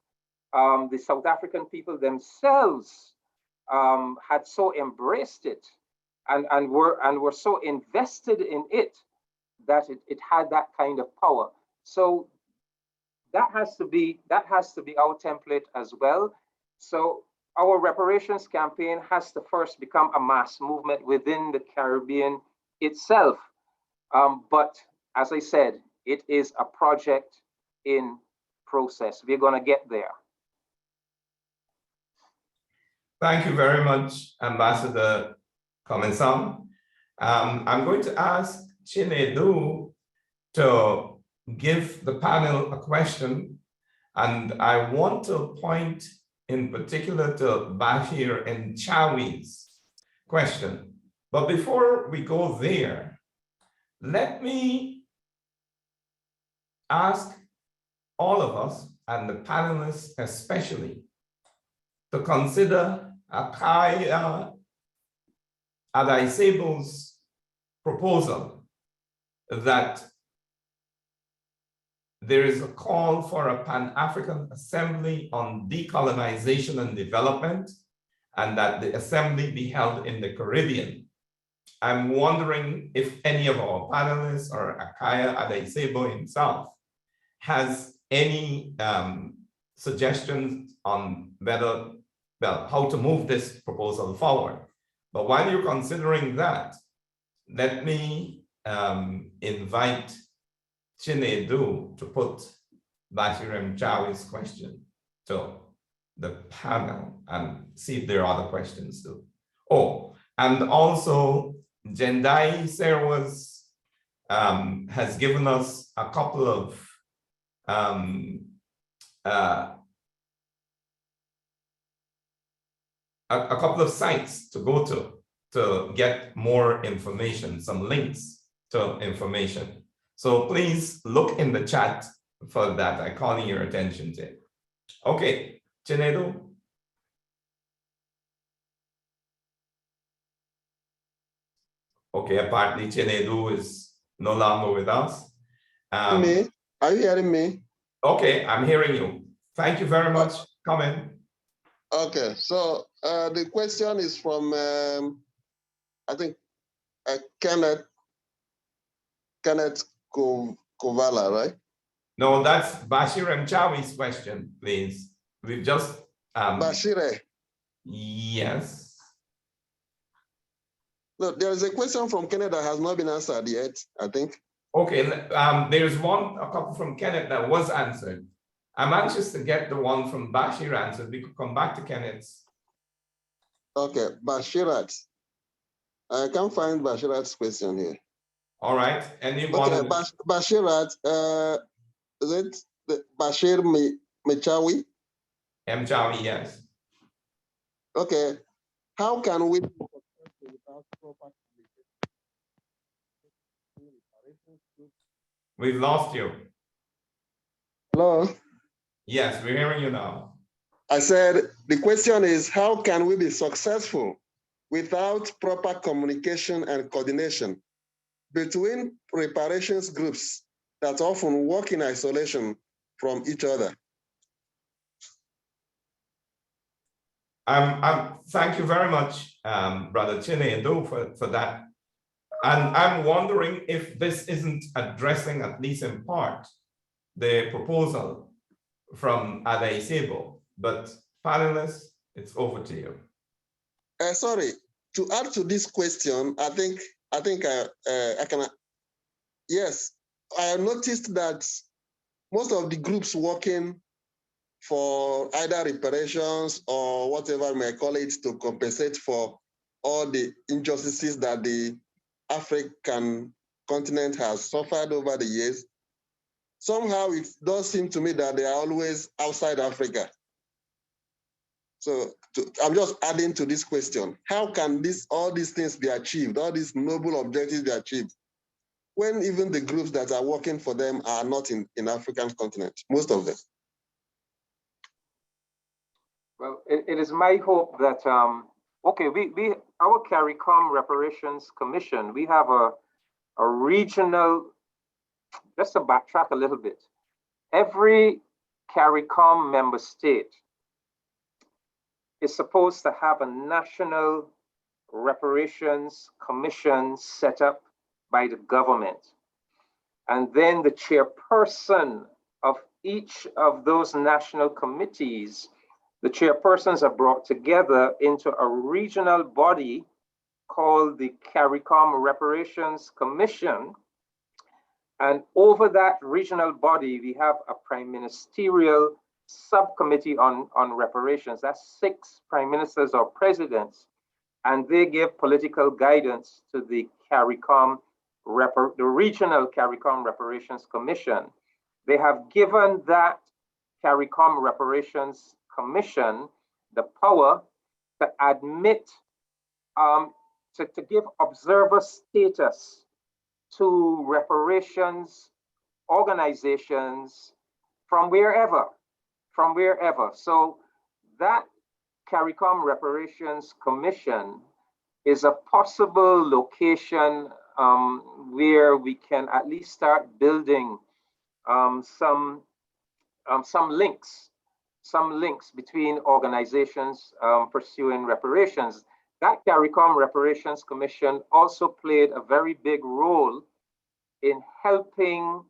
Speaker 5: the South African people themselves had so embraced it and were so invested in it that it had that kind of power. So that has to be our template as well. So our reparations campaign has to first become a mass movement within the Caribbean itself. But as I said, it is a project in process. We're going to get there.
Speaker 1: Thank you very much, Ambassador Comensong. I'm going to ask Chinedu to give the panel a question, and I want to point in particular to Bashir and Chawi's question. But before we go there, let me ask all of us, and the panelists especially, to consider Akaya Adaisebo's proposal that there is a call for a Pan-African Assembly on Decolonization and Development, and that the assembly be held in the Caribbean. I'm wondering if any of our panelists or Akaya Adaisebo himself has any suggestions on how to move this proposal forward. But while you're considering that, let me invite Chinedu to put Bashir M. Chawi's question to the panel and see if there are other questions too. Oh, and also Jendai Serwas has given us a couple of sites to go to get more information, some links to information. So please look in the chat for that. I'm calling your attention to it. Okay, Chinedu. Okay, apparently Chinedu is no longer with us.
Speaker 4: Me? Are you hearing me?
Speaker 1: Okay, I'm hearing you. Thank you very much. Come in.
Speaker 4: Okay, so the question is from, I think, Kenneth Kovala, right?
Speaker 1: No, that's Bashir M. Chawi's question, please. We've just...
Speaker 4: Bashire.
Speaker 1: Yes.
Speaker 4: No, there is a question from Kenneth that has not been answered yet, I think.
Speaker 1: Okay, there's a couple from Kenneth that was answered. I'm anxious to get the one from Bashir answered. We could come back to Kenneth's.
Speaker 4: Okay, Bashirat. I can't find Bashirat's question here.
Speaker 1: All right, anyone?
Speaker 4: Okay, Bashirat, is it Bashir Mechawi?
Speaker 1: Mchawi, yes.
Speaker 4: Okay, how can we without proper
Speaker 1: We've lost you.
Speaker 4: Hello?
Speaker 1: Yes, we're hearing you now.
Speaker 4: I said, the question is, how can we be successful without proper communication and coordination between reparations groups that often work in isolation from each other?
Speaker 1: Thank you very much, Brother Chinedu, for that. And I'm wondering if this isn't addressing, at least in part, the proposal from Ada Isebo. But panelists, it's over to you.
Speaker 4: Sorry, to add to this question, I think I can. Yes, I noticed that most of the groups working for either reparations or whatever we may call it to compensate for all the injustices that the African continent has suffered over the years, somehow it does seem to me that they are always outside Africa. So I'm just adding to this question. How can all these things be achieved, all these noble objectives be achieved, when even the groups that are working for them are not in African continent, most of them?
Speaker 5: Well, it is my hope that, okay, our CARICOM Reparations Commission, we have a regional, just to backtrack a little bit, every CARICOM member state is supposed to have a national reparations commission set up by the government. And then the chairperson of each of those national committees, the chairpersons are brought together into a regional body called the CARICOM Reparations Commission. And over that regional body, we have a prime ministerial subcommittee on reparations. That's 6 prime ministers or presidents. And they give political guidance to the CARICOM, the regional CARICOM Reparations Commission. They have given that CARICOM Reparations Commission the power to admit, to give observer status to reparations organizations from wherever. So that CARICOM Reparations Commission is a possible location where we can at least start building some links between organizations pursuing reparations. That CARICOM Reparations Commission also played a very big role in helping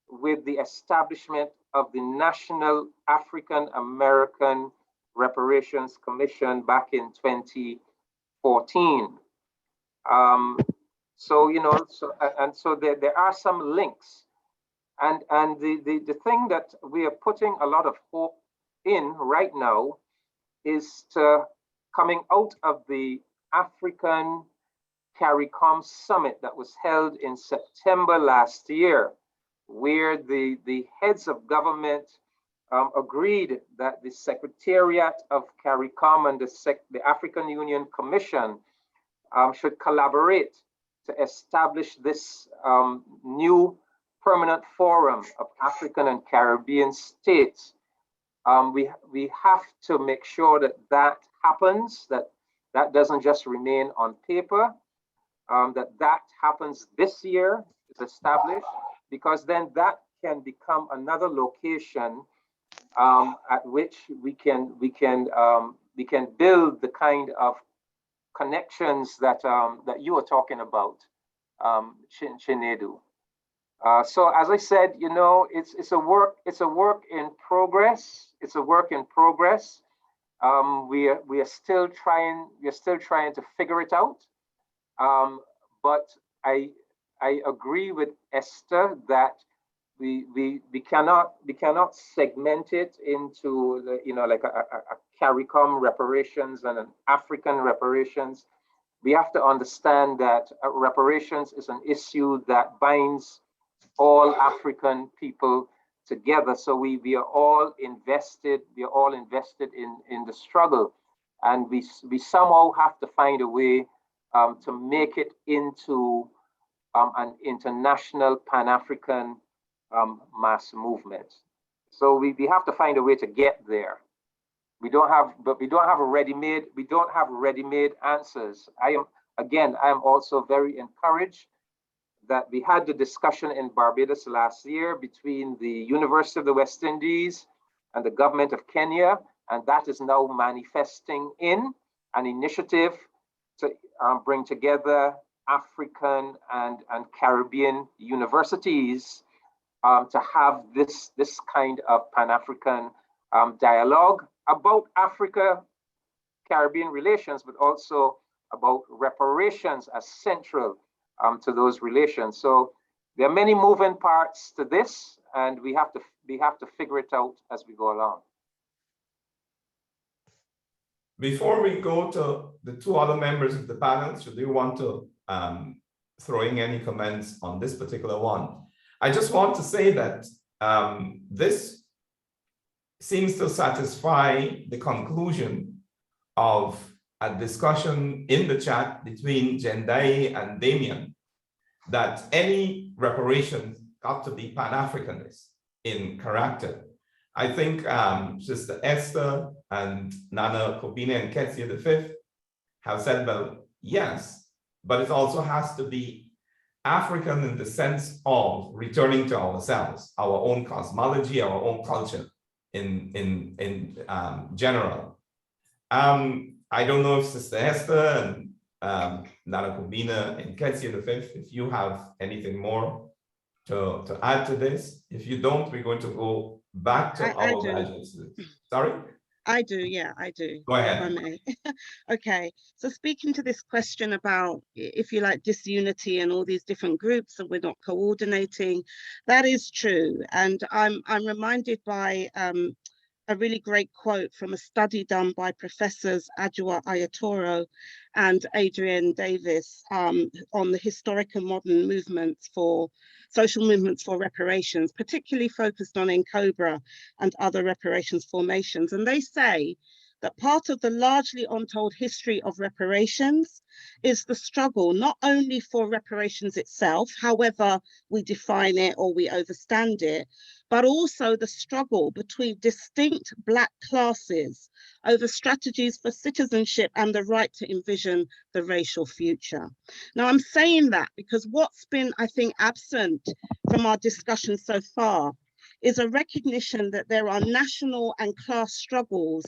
Speaker 5: with the establishment of the National African American Reparations Commission back in 2014. So there are some links. And the thing that we are putting a lot of hope in right now is to coming out of the African CARICOM Summit that was held in September last year, where the heads of government agreed that the Secretariat of CARICOM and the African Union Commission should collaborate to establish this new permanent forum of African and Caribbean states. We have to make sure that happens, that doesn't just remain on paper, that happens this year, is established, because then that can become another location at which we can build the kind of connections that you are talking about, Chinedu. So as I said, you know, it's a work in progress. It's a work in progress. We are still trying to figure it out. But I agree with Esther that we cannot segment it into the, you know, like a CARICOM reparations and an African reparations. We have to understand that reparations is an issue that binds all African people together. So we are all invested. We are all invested in the struggle, and we somehow have to find a way to make it into an international Pan-African mass movement. So we have to find a way to get there. We don't have ready-made answers. I am also very encouraged that we had the discussion in Barbados last year between the University of the West Indies and the government of Kenya, and that is now manifesting in an initiative to bring together African and Caribbean universities to have this kind of Pan-African dialogue about Africa-Caribbean relations, but also about reparations as central to those relations. So there are many moving parts to this, and we have to figure it out as we go along.
Speaker 1: Before we go to the two other members of the panel, should you want to throw in any comments on this particular one? I just want to say that this seems to satisfy the conclusion of a discussion in the chat between Jendai and Damien, that any reparations got to be Pan-Africanist in character. I think Sister Esther and Nana Kobina and Ketsia V have said, well, yes, but it also has to be African in the sense of returning to ourselves, our own cosmology, our own culture in general. I don't know if Sister Esther and Nana Kobina and Ketsia V, if you have anything more to add to this. If you don't, we're going to go back to our graduate students. Sorry?
Speaker 8: I do, yeah, I do.
Speaker 1: Go ahead.
Speaker 8: If I may. Okay, so speaking to this question about, if you like, disunity and all these different groups and we're not coordinating, that is true. And I'm reminded by a really great quote from a study done by Professors Adjoa Ayatoro and Adrian Davis on the historic and modern movements for social movements for reparations, particularly focused on NCOBRA and other reparations formations. And they say that part of the largely untold history of reparations is the struggle not only for reparations itself, however we define it or we overstand it, but also the struggle between distinct Black classes over strategies for citizenship and the right to envision the racial future. Now, I'm saying that because what's been, I think, absent from our discussion so far is a recognition that there are national and class struggles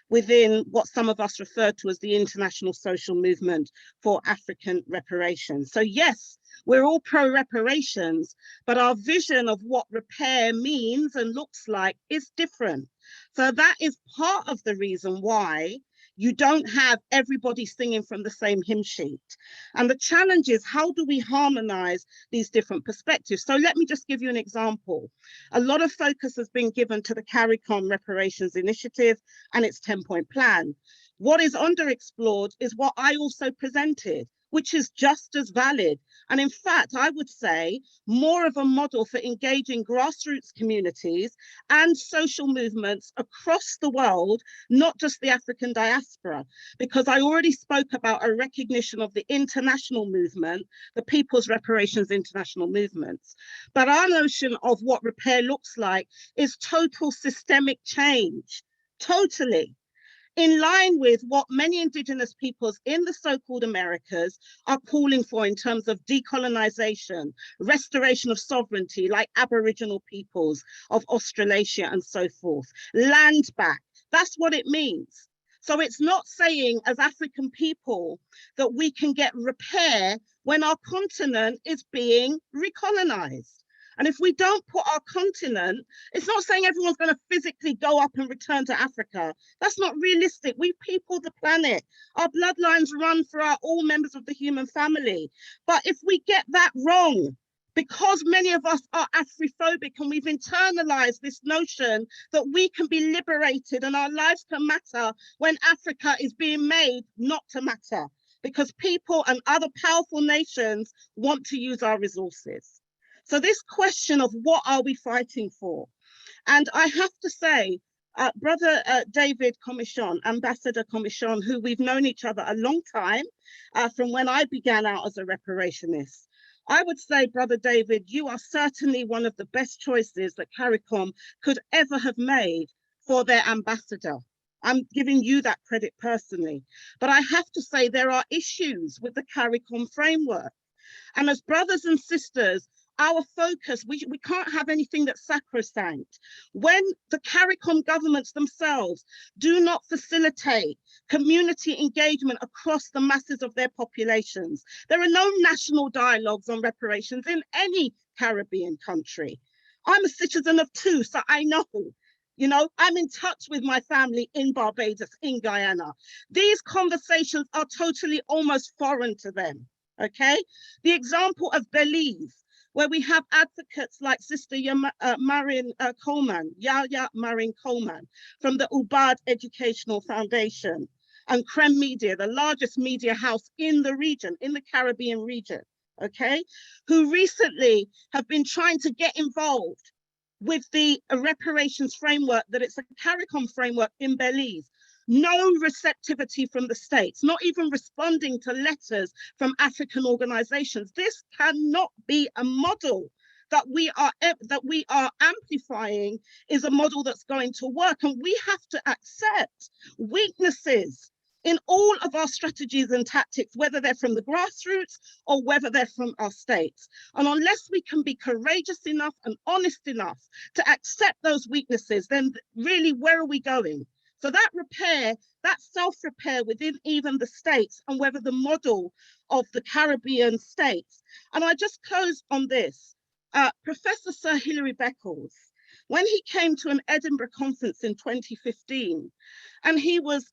Speaker 8: within what some of us refer to as the international social movement for African reparations. So yes, we're all pro-reparations, but our vision of what repair means and looks like is different. So that is part of the reason why you don't have everybody singing from the same hymn sheet. And the challenge is, how do we harmonize these different perspectives? So let me just give you an example. A lot of focus has been given to the CARICOM Reparations Initiative and its 10-point plan. What is underexplored is what I also presented, which is just as valid. And in fact, I would say more of a model for engaging grassroots communities and social movements across the world, not just the African diaspora, because I already spoke about a recognition of the international movement, the People's Reparations International Movements. But our notion of what repair looks like is total systemic change, totally. In line with what many indigenous peoples in the so-called Americas are calling for in terms of decolonization, restoration of sovereignty, like Aboriginal peoples of Australasia and so forth, land back. That's what it means. So it's not saying as African people that we can get repair when our continent is being recolonized. And if we don't put our continent, it's not saying everyone's going to physically go up and return to Africa. That's not realistic. We people the planet. Our bloodlines run throughout all members of the human family. But if we get that wrong, because many of us are Afrophobic and we've internalized this notion that we can be liberated and our lives can matter when Africa is being made not to matter, because people and other powerful nations want to use our resources. So this question of what are we fighting for? And I have to say, Brother David Commichon, Ambassador Commichon, who we've known each other a long time, from when I began out as a reparationist, I would say, Brother David, you are certainly one of the best choices that CARICOM could ever have made for their ambassador. I'm giving you that credit personally. But I have to say there are issues with the CARICOM framework. And as brothers and sisters, our focus, we can't have anything that's sacrosanct. When the CARICOM governments themselves do not facilitate community engagement across the masses of their populations, there are no national dialogues on reparations in any Caribbean country. I'm a citizen of two, so I know. You know, I'm in touch with my family in Barbados, in Guyana. These conversations are totally almost foreign to them, okay? The example of Belize, where we have advocates like Sister Marin Coleman, Yahya Marin Coleman, from the Ubad Educational Foundation, and Creme Media, the largest media house in the region, in the Caribbean region, okay? Who recently have been trying to get involved with the reparations framework, that it's a CARICOM framework in Belize. No receptivity from the states, not even responding to letters from African organizations. This cannot be a model that we are amplifying, is a model that's going to work. And we have to accept weaknesses in all of our strategies and tactics, whether they're from the grassroots or whether they're from our states. And unless we can be courageous enough and honest enough to accept those weaknesses, then really, where are we going? So that repair, that self-repair within even the states, and whether the model of the Caribbean states. And I just close on this. Professor Sir Hilary Beckles, when he came to an Edinburgh conference in 2015, and he was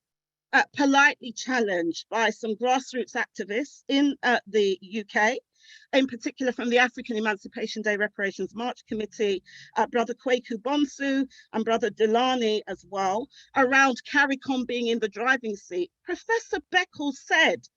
Speaker 8: politely challenged by some grassroots activists in the UK, in particular from the African Emancipation Day Reparations March Committee, Brother Kwaku Bonsu and Brother Delani as well, around CARICOM being in the driving seat. Professor Beckles said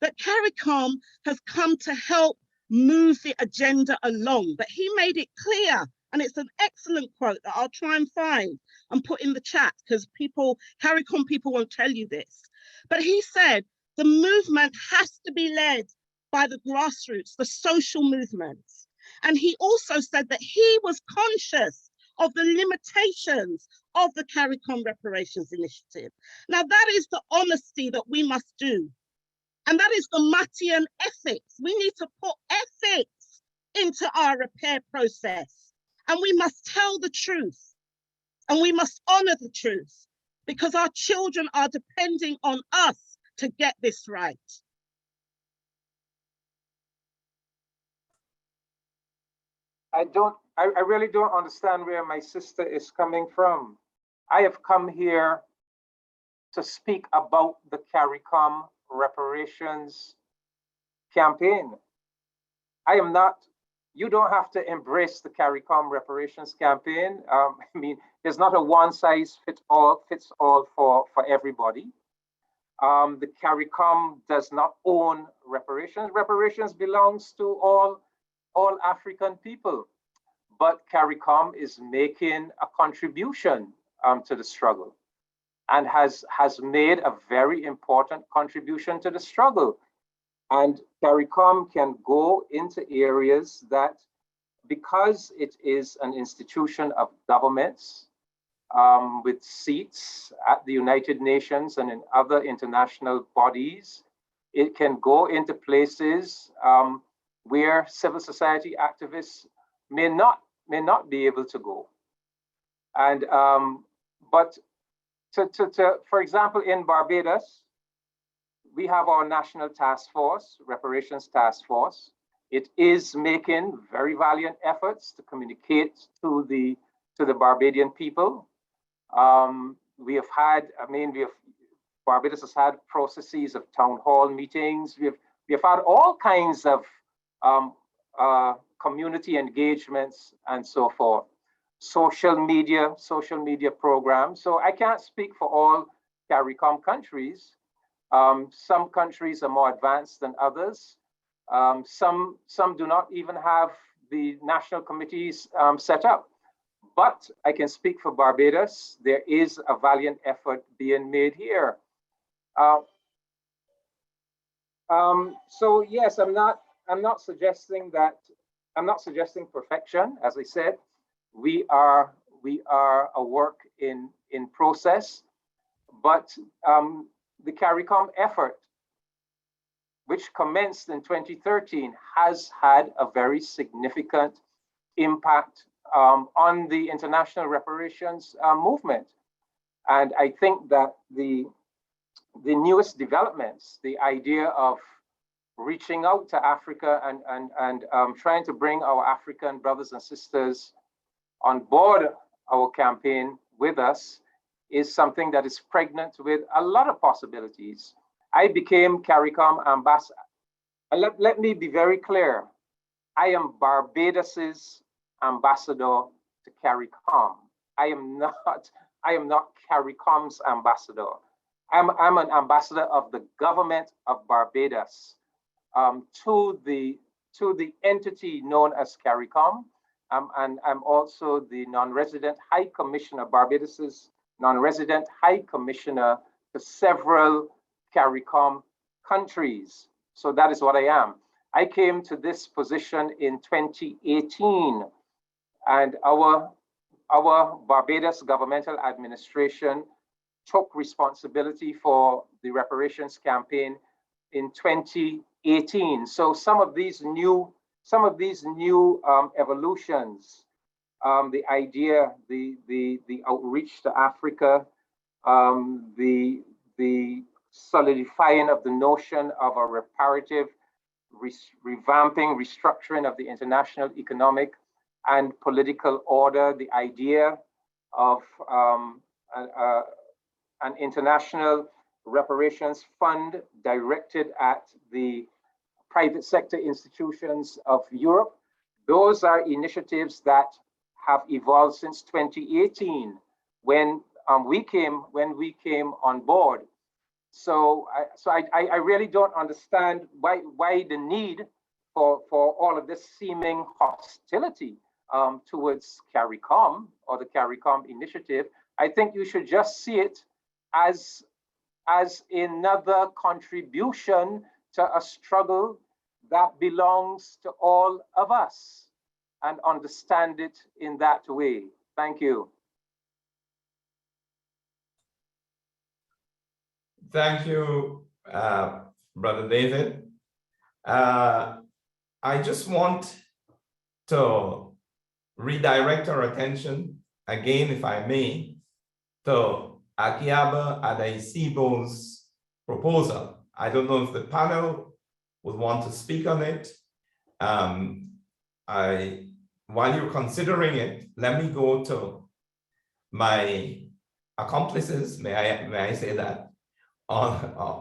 Speaker 8: that CARICOM has come to help move the agenda along, but he made it clear, and it's an excellent quote that I'll try and find and put in the chat, because people, CARICOM people won't tell you this. But he said the movement has to be led by the grassroots, the social movements. And he also said that he was conscious of the limitations of the CARICOM Reparations Initiative. Now that is the honesty that we must do. And that is the Matian ethics. We need to put ethics into our repair process. And we must tell the truth. And we must honor the truth, because our children are depending on us to get this right.
Speaker 5: I really don't understand where my sister is coming from. I have come here to speak about the CARICOM reparations campaign. I am not, you don't have to embrace the CARICOM reparations campaign. I mean, there's not a one size fits all for everybody. The CARICOM does not own reparations. Reparations belongs to all African people, but CARICOM is making a contribution to the struggle, and has made a very important contribution to the struggle. And CARICOM can go into areas that, because it is an institution of governments with seats at the United Nations and in other international bodies, it can go into places where civil society activists may not be able to go. And but for example, in Barbados, we have our national task force, reparations task force. It is making very valiant efforts to communicate to the Barbadian people. We have had, Barbados has had processes of town hall meetings. We have had all kinds of community engagements and so forth. Social media programs. So I can't speak for all CARICOM countries. Some countries are more advanced than others. Some do not even have the national committees set up. But I can speak for Barbados. There is a valiant effort being made here. So yes, I'm suggesting that, I'm not suggesting perfection. As I said, we are a work in process, but the CARICOM effort, which commenced in 2013, has had a very significant impact on the international reparations movement. And I think that the newest developments, the idea of reaching out to Africa and trying to bring our African brothers and sisters on board our campaign with us, is something that is pregnant with a lot of possibilities. I became CARICOM ambassador. Let me be very clear. I am Barbados's ambassador to CARICOM. I am not CARICOM's ambassador. I'm an ambassador of the government of Barbados to the entity known as CARICOM. And I'm also the non-resident High Commissioner, Barbados's non-resident High Commissioner to several CARICOM countries. So that is what I am. I came to this position in 2018, and our Barbados governmental administration took responsibility for the reparations campaign in 2018. So some of these new evolutions, the idea, the outreach to Africa, the solidifying of the notion of a reparative revamping, restructuring of the international economic and political order, the idea of an international reparations fund directed at the private sector institutions of Europe. Those are initiatives that have evolved since 2018 when we came on board. So I really don't understand why the need for all of this seeming hostility towards CARICOM or the CARICOM initiative. I think you should just see it as another contribution to a struggle that belongs to all of us, and understand it in that way. Thank you.
Speaker 1: Thank you, Brother David. I just want to redirect our attention again, if I may, to Akiaba Adaisibo's proposal. I don't know if the panel would want to speak on it. While you're considering it, let me go to my accomplices, may I say that,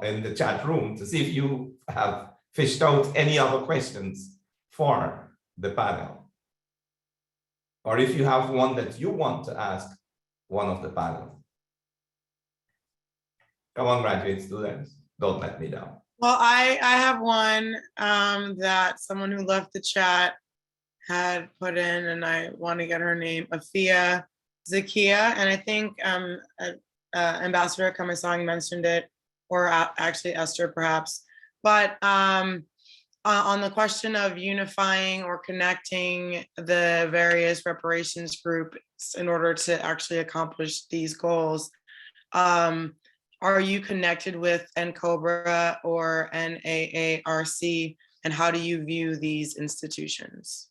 Speaker 1: in the chat room to see if you have fished out any other questions for the panel, or if you have one that you want to ask one of the panel. Come on, graduate students, don't let me down.
Speaker 2: Well, I have one that someone who left the chat had put in, and I want to get her name, Afia Zakia, and I think Ambassador Kamasong mentioned it, or actually Esther perhaps, but on the question of unifying or connecting the various reparations groups in order to actually accomplish these goals, are you connected with NCOBRA or NAARC, and how do you view these institutions?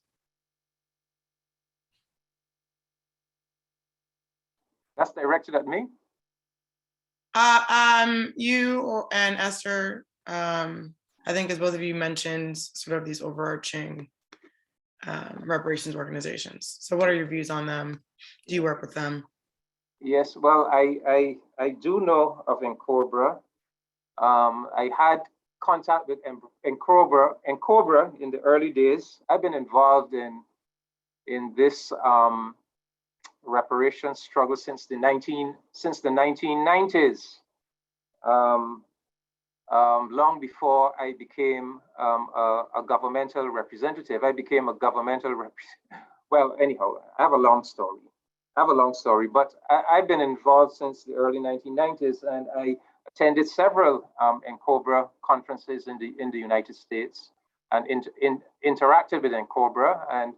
Speaker 5: That's directed at me?
Speaker 2: You and Esther, I think as both of you mentioned, sort of these overarching reparations organizations. So what are your views on them? Do you work with them?
Speaker 5: Yes, well, I do know of NCOBRA. I had contact with NCOBRA in the early days. I've been involved in this reparations struggle since the 1990s. Long before I became a governmental representative. I became a governmental well, anyhow, I have a long story, but I've been involved since the early 1990s, and I attended several NCOBRA conferences in the United States. and interacted with NCOBRA, and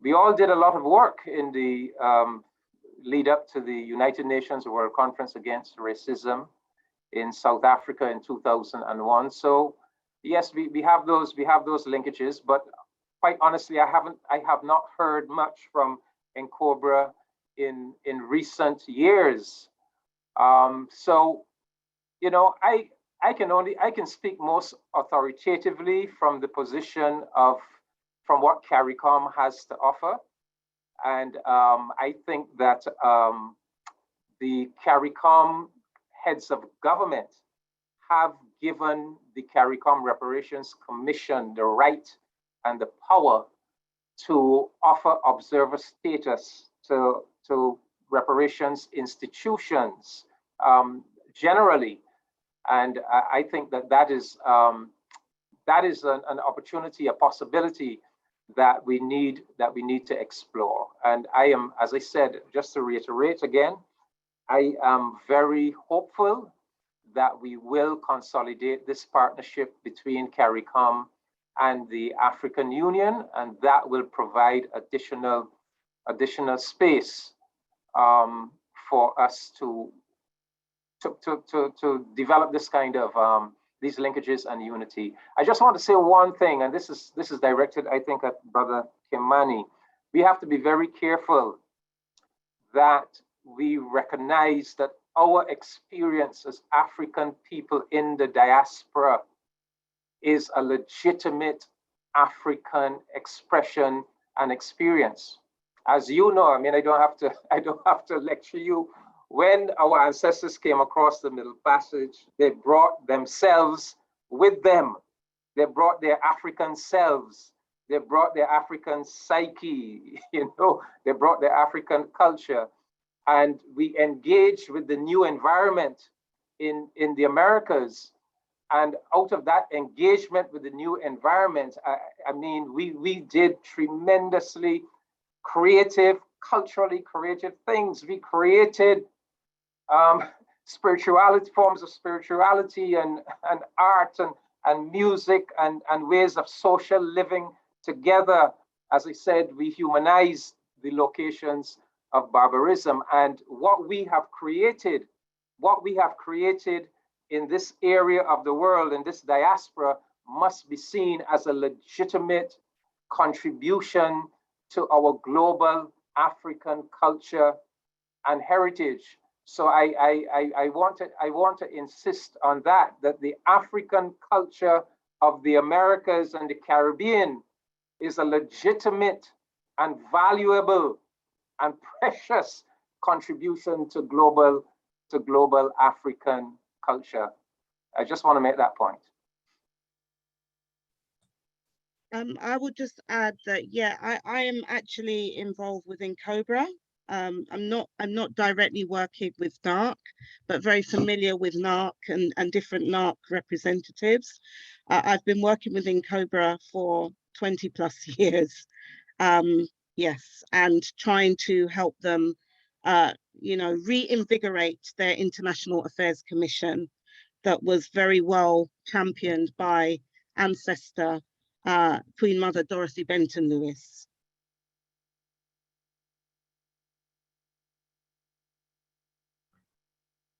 Speaker 5: we all did a lot of work in the lead up to the United Nations World Conference Against Racism in South Africa in 2001. So yes, we have those linkages, but quite honestly, I have not heard much from NCOBRA in recent years. So, you know, I can speak most authoritatively from the position of from what CARICOM has to offer. And I think that the CARICOM heads of government have given the CARICOM Reparations Commission the right and the power to offer observer status to reparations institutions generally. And I think that is an opportunity, a possibility that we need to explore. And I am, as I said, just to reiterate again, I am very hopeful that we will consolidate this partnership between CARICOM and the African Union, and that will provide additional space for us to develop this kind of these linkages and unity. I just want to say one thing, and this is directed, I think, at Brother Kamani. We have to be very careful that we recognize that our experience as African people in the diaspora is a legitimate African expression and experience. As you know, I mean, I don't have to lecture you. When our ancestors came across the Middle Passage, they brought themselves with them. They brought their African selves. They brought their African psyche, you know, they brought their African culture. And we engaged with the new environment in the Americas. And out of that engagement with the new environment, I mean, we did tremendously creative, culturally creative things. We created spirituality, forms of spirituality and art and music and ways of social living together. As I said, we humanized the locations of barbarism, and what we have created in this area of the world, in this diaspora, must be seen as a legitimate contribution to our global African culture and heritage. So I want to insist on that the African culture of the Americas and the Caribbean is a legitimate and valuable and precious contribution to global African culture. I just want to make that point.
Speaker 8: I would just add that, yeah, I am actually involved within COBRA. I'm not directly working with NARC, but very familiar with NARC and different NARC representatives. I've been working within COBRA for 20 plus years. Yes, and trying to help them, you know, reinvigorate their International Affairs Commission that was very well championed by ancestor Queen Mother Dorothy Benton Lewis.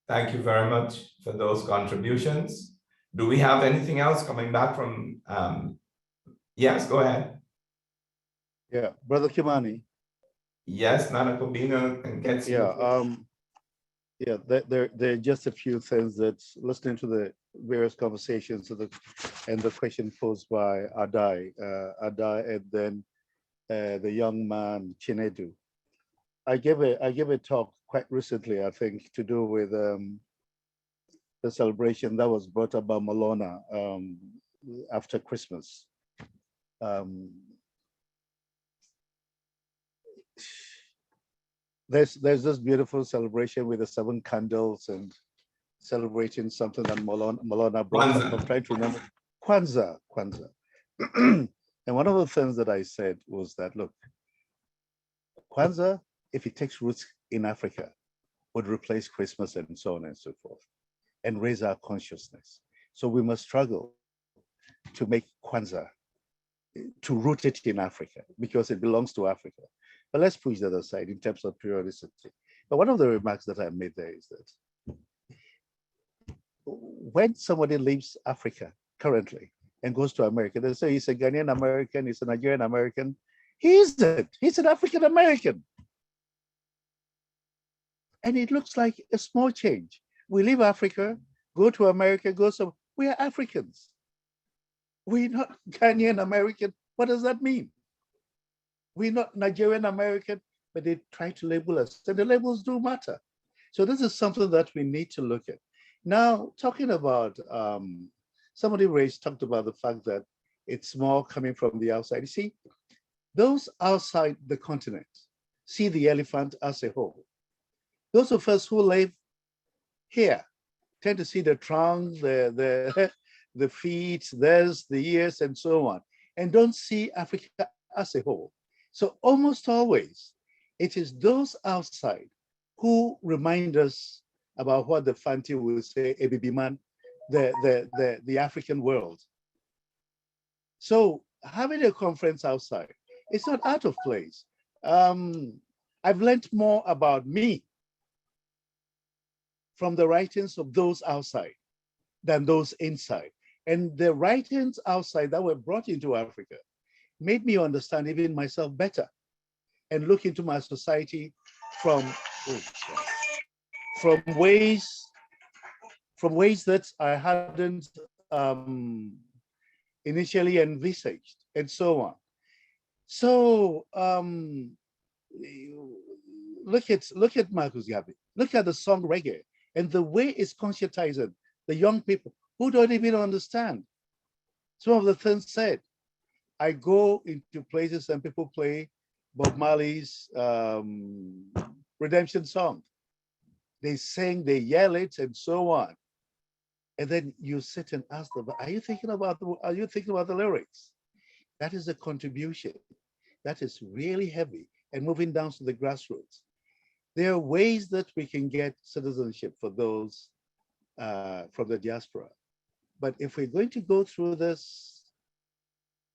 Speaker 1: Thank you very much for those contributions. Do we have anything else coming back from, yes, go ahead.
Speaker 7: Yeah, Brother Kamani.
Speaker 1: Yes, Nana Kobina and Getsi.
Speaker 7: Yeah, there are just a few things that listening to the various conversations and the question posed by Adai and then the young man Chinedu. I gave a talk quite recently, I think, to do with the celebration that was brought up by Malona after Christmas. There's this beautiful celebration with the 7 candles and celebrating something that Malona brought up. I'm trying to remember. Kwanzaa. And one of the things that I said was that, look, Kwanzaa, if it takes roots in Africa, would replace Christmas and so on and so forth, and raise our consciousness. So we must struggle to make Kwanzaa to root it in Africa because it belongs to Africa. But let's push that aside in terms of periodicity. But one of the remarks that I made there is that when somebody leaves Africa currently and goes to America, they say he's a Ghanaian American, he's a Nigerian American. He isn't, he's an African American. And it looks like a small change. We leave Africa, go to America, we are Africans. We're not Ghanaian American. What does that mean? We're not Nigerian American, but they try to label us. And the labels do matter. So this is something that we need to look at. Now, talking about, somebody talked about the fact that it's more coming from the outside. You see, those outside the continent see the elephant as a whole. Those of us who live here tend to see the trunk, the feet, there's the ears, and so on, and don't see Africa as a whole. So almost always, it is those outside who remind us about what the Fanti will say, Ebibiman, the African world. So having a conference outside, it's not out of place. I've learned more about me from the writings of those outside than those inside. And the writings outside that were brought into Africa made me understand even myself better and look into my society from ways that I hadn't initially envisaged, and so on. So look at Marcus Garvey. Look at the song reggae and the way it's conscientizing the young people who don't even understand some of the things said. I go into places and people play Bob Marley's redemption song. They sing, they yell it, and so on. And then you sit and ask them, are you thinking about the lyrics? That is a contribution that is really heavy and moving down to the grassroots. There are ways that we can get citizenship for those from the diaspora. But if we're going to go through this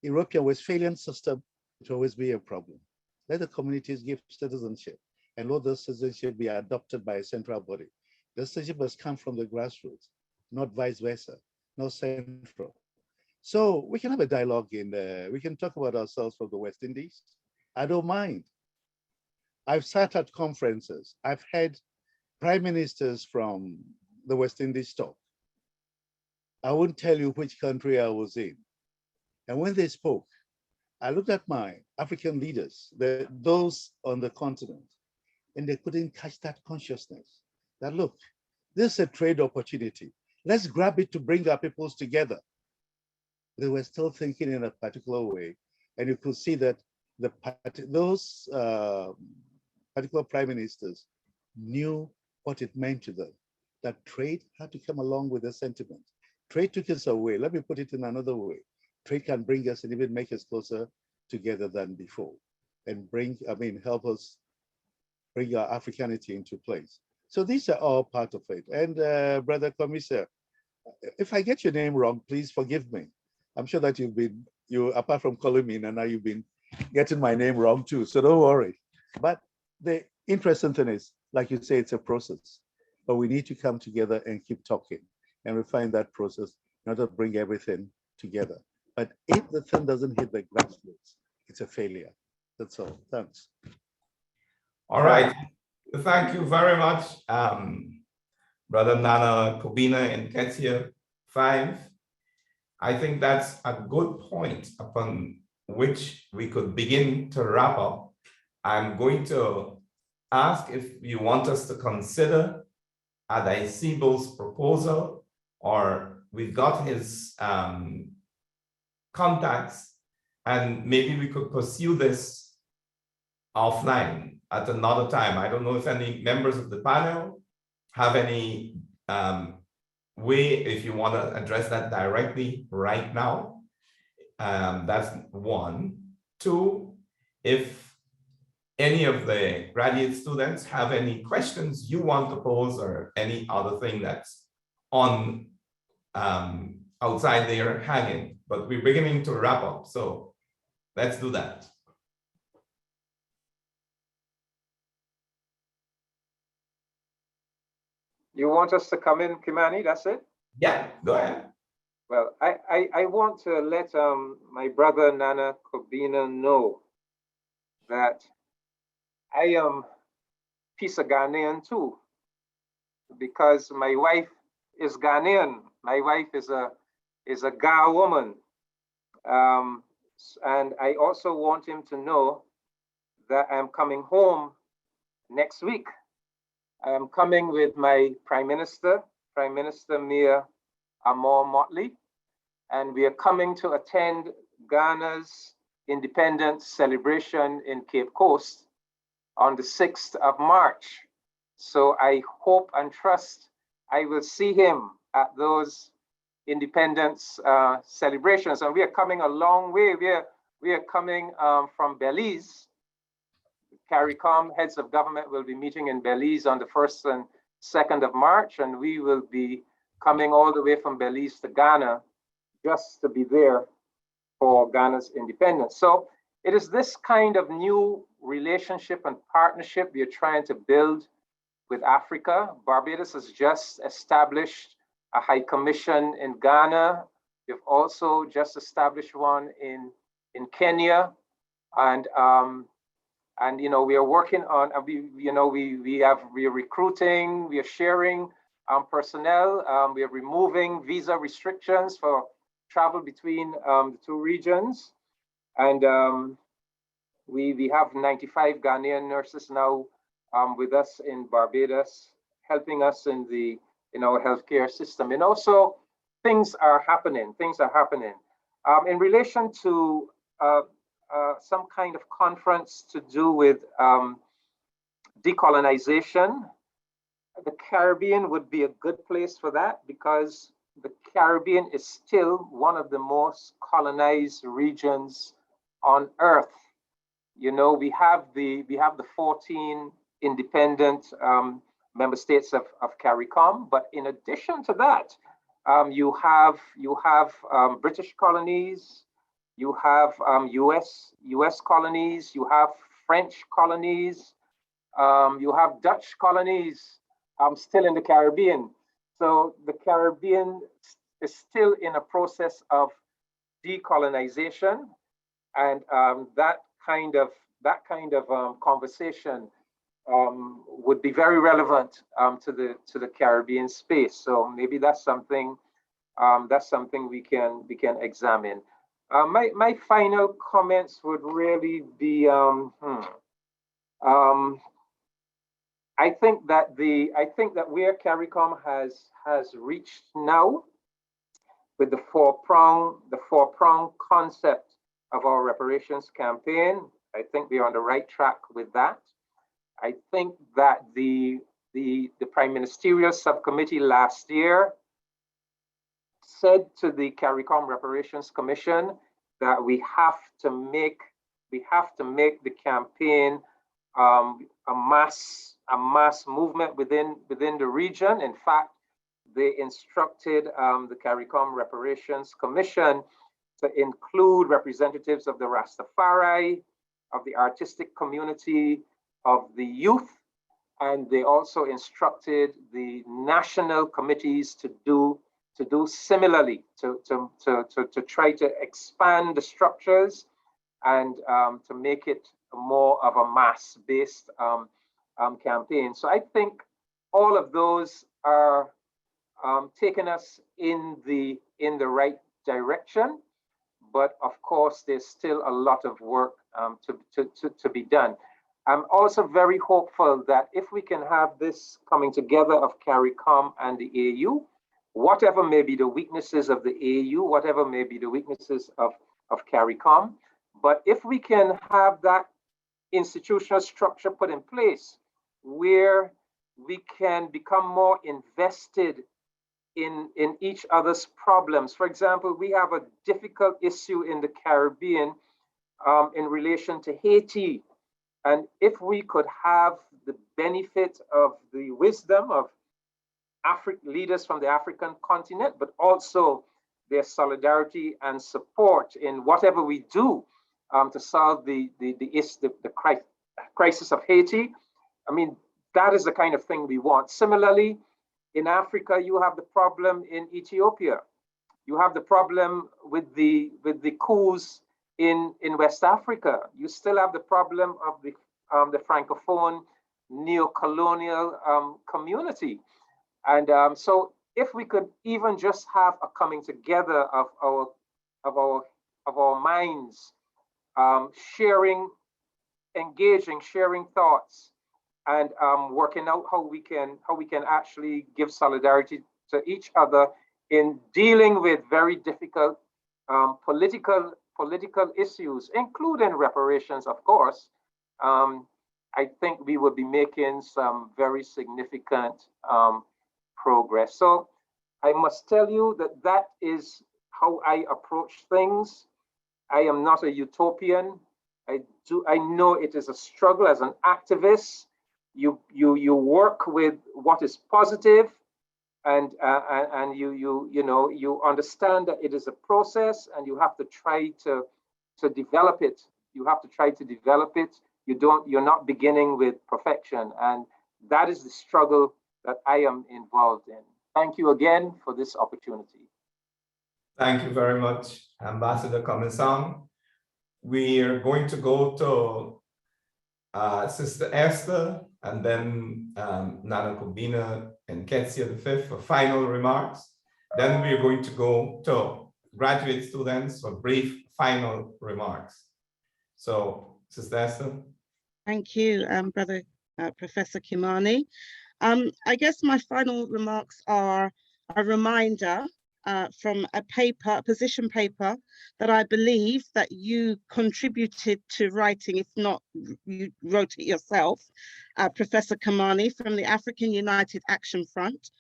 Speaker 7: European Westphalian system, it will always be a problem. Let the communities give citizenship and let the citizenship be adopted by a central body. The citizenship must come from the grassroots, not vice versa, not central. So we can have a dialogue we can talk about ourselves from the West Indies. I don't mind. I've sat at conferences. I've had prime ministers from the West Indies talk. I won't tell you which country I was in. And when they spoke, I looked at my African leaders, those on the continent, and they couldn't catch that consciousness that, look, this is a trade opportunity. Let's grab it to bring our peoples together. They were still thinking in a particular way. And you could see that those particular prime ministers knew what it meant to them, that trade had to come along with the sentiment. Trade took us away. Let me put it in another way. Trade can bring us and even make us closer together than before and help us bring our Africanity into place. So these are all part of it. And Brother Commissaire, if I get your name wrong, please forgive me. I'm sure that you apart from calling me, Nana, you've been getting my name wrong too, so don't worry. But the interesting thing is, like you say, it's a process, but we need to come together and keep talking and refine that process in order to bring everything together. But if the thing doesn't hit the grassroots, it's a failure. That's all. Thanks.
Speaker 1: All right. Thank you very much, Brother Nana Kobina and Ketia 5. I think that's a good point upon which we could begin to wrap up. I'm going to ask if you want us to consider Adaisibo's proposal, or we've got his contacts, and maybe we could pursue this offline at another time. I don't know if any members of the panel have any way, if you want to address that directly right now. That's one. Two, if any of the graduate students have any questions you want to pose or any other thing that's on outside there hanging, but we're beginning to wrap up. So Let's do that.
Speaker 5: You want us to come in, Kamani? That's it?
Speaker 1: Yeah, go ahead.
Speaker 5: Well, I want to let my brother Nana Kobina know that I am piece of Ghanaian too, because my wife is Ghanaian. My wife is a Ga woman. And I also want him to know that I'm coming home next week. I am coming with my Prime Minister Mia Amor Motley, and we are coming to attend Ghana's independence celebration in Cape Coast on the 6th of March. So I hope and trust I will see him at those independence celebrations. And we are coming a long way. We are coming from Belize. CARICOM heads of government will be meeting in Belize on the 1st and 2nd of March, and we will be coming all the way from Belize to Ghana just to be there for Ghana's independence. So it is this kind of new relationship and partnership we are trying to build with Africa. Barbados has just established a High Commission in Ghana. We've also just established one in Kenya, and you know, we are working on, we are recruiting, we are sharing personnel, we are removing visa restrictions for travel between the two regions, and we have 95 Ghanaian nurses now with us in Barbados, helping us in our healthcare system. And also, things are happening. In relation to some kind of conference to do with decolonization, the Caribbean would be a good place for that, because the Caribbean is still one of the most colonized regions on Earth. You know, we have the 14 independent member states of CARICOM, but in addition to that, you have British colonies, you have US colonies, you have French colonies, you have Dutch colonies still in the Caribbean. So the Caribbean is still in a process of decolonization, and that kind of conversation would be very relevant to the Caribbean space. So maybe that's something we can examine. My final comments would really be I think that where CARICOM has reached now with the four-prong concept of our reparations campaign, I think we're on the right track with that. I think that the Prime Ministerial Subcommittee last year said to the CARICOM Reparations Commission that we have to make the campaign a mass movement within the region. In fact, they instructed the CARICOM Reparations Commission to include representatives of the Rastafari, of the artistic community, of the youth, and they also instructed the national committees to do similarly, to try to expand the structures and to make it more of a mass-based campaign. So I think all of those are taking us in the right direction, but of course there's still a lot of work to be done. I'm also very hopeful that if we can have this coming together of CARICOM and the AU, whatever may be the weaknesses of the AU, whatever may be the weaknesses of CARICOM, but if we can have that institutional structure put in place where we can become more invested in each other's problems. For example, we have a difficult issue in the Caribbean in relation to Haiti. And if we could have the benefit of the wisdom of leaders from the African continent, but also their solidarity and support in whatever we do to solve the crisis of Haiti. I mean, that is the kind of thing we want. Similarly, in Africa, you have the problem in Ethiopia. You have the problem with the coups in West Africa. You still have the problem of the Francophone neo-colonial community. And so if we could even just have a coming together of our minds, sharing, engaging, sharing thoughts, and working out how we can actually give solidarity to each other in dealing with very difficult political issues, including reparations, of course. I think we will be making some very significant progress. So I must tell you that that is how I approach things. I am not a utopian. I know it is a struggle as an activist. You work with what is positive, and you understand that it is a process, and you have to try to develop it. You have to try to develop it. You're not beginning with perfection, and that is the struggle that I am involved in. Thank you again for this opportunity.
Speaker 1: Thank you very much, Ambassador Commisong. We are going to go to Sister Esther, and then Nana Kubina and Ketsia V for final remarks. Then we're going to go to graduate students for brief final remarks. So, Sister Esther.
Speaker 8: Thank you, Brother Professor Kamani. I guess my final remarks are a reminder from a position paper that I believe that you contributed to writing, if not you wrote it yourself, Professor Kamani, from the African United Action Front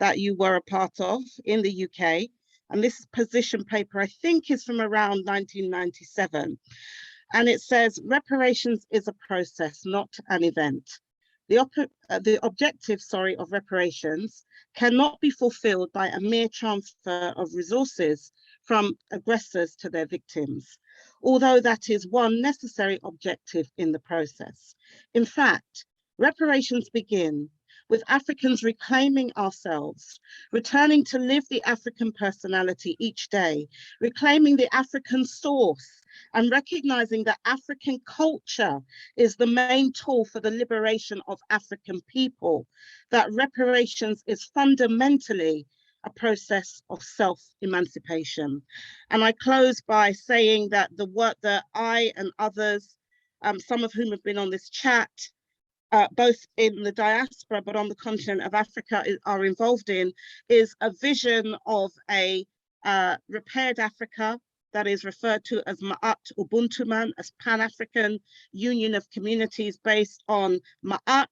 Speaker 8: that you were a part of in the UK. And this position paper, I think, is from around 1997. And it says, reparations is a process, not an event. The objective, of reparations cannot be fulfilled by a mere transfer of resources from aggressors to their victims, although that is one necessary objective in the process. In fact, reparations begin with Africans reclaiming ourselves, returning to live the African personality each day, reclaiming the African source, and recognizing that African culture is the main tool for the liberation of African people, that reparations is fundamentally a process of self-emancipation. And I close by saying that the work that I and others, some of whom have been on this chat, both in the diaspora but on the continent of Africa are involved in, is a vision of a repaired Africa that is referred to as Ma'at Ubuntuman, as Pan-African Union of Communities based on Ma'at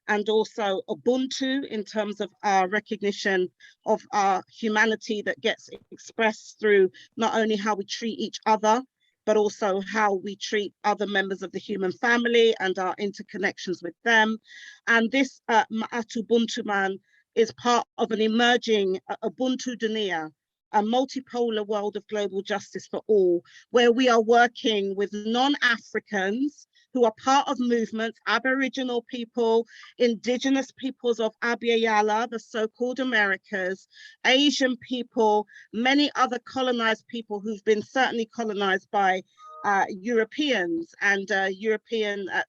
Speaker 8: and also Ubuntu in terms of our recognition of our humanity that gets expressed through not only how we treat each other, but also how we treat other members of the human family and our interconnections with them. And this Ma'at Ubuntuman is part of an emerging Ubuntu Dunia, a multipolar world of global justice for all, where we are working with non-Africans who are part of movements, Aboriginal people, indigenous peoples of Abya-Yala, the so-called Americas, Asian people, many other colonized people who've been certainly colonized by Europeans and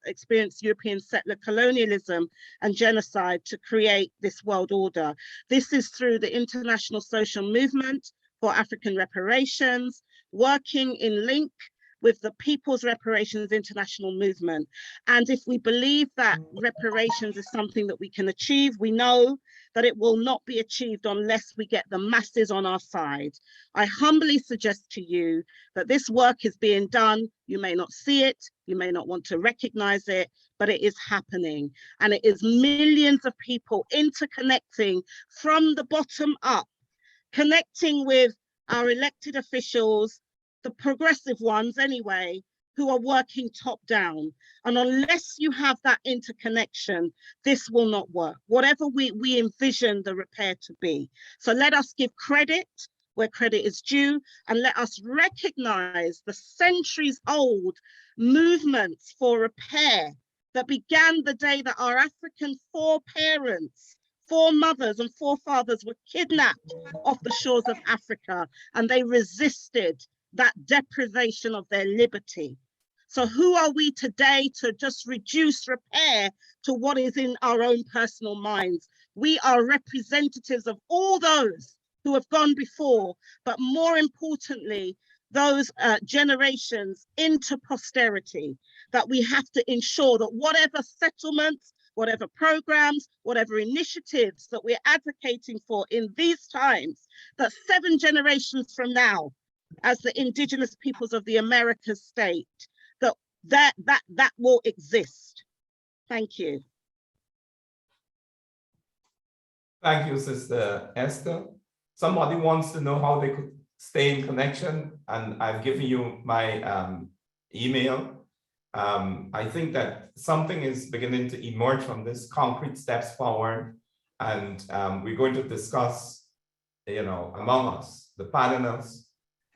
Speaker 8: experienced European settler colonialism and genocide to create this world order. This is through the international social movement for African reparations, working in link with the People's Reparations International Movement. And if we believe that reparations is something that we can achieve, we know that it will not be achieved unless we get the masses on our side. I humbly suggest to you that this work is being done. You may not see it, you may not want to recognize it, but it is happening. And it is millions of people interconnecting from the bottom up, connecting with our elected officials, the progressive ones anyway, who are working top down. And unless you have that interconnection, this will not work, whatever we envision the repair to be. So let us give credit where credit is due, and let us recognize the centuries-old movements for repair that began the day that our African foremothers and forefathers were kidnapped off the shores of Africa, and they resisted that deprivation of their liberty. So who are we today to just reduce repair to what is in our own personal minds? We are representatives of all those who have gone before, but more importantly, those generations into posterity, that we have to ensure that whatever settlements, whatever programs, whatever initiatives that we're advocating for in these times, that 7 generations from now, as the indigenous peoples of the Americas state, that will exist. Thank you.
Speaker 1: Thank you, Sister Esther. Somebody wants to know how they could stay in connection, and I've given you my email. I think that something is beginning to emerge from this, concrete steps forward, and we're going to discuss, among us, the panelists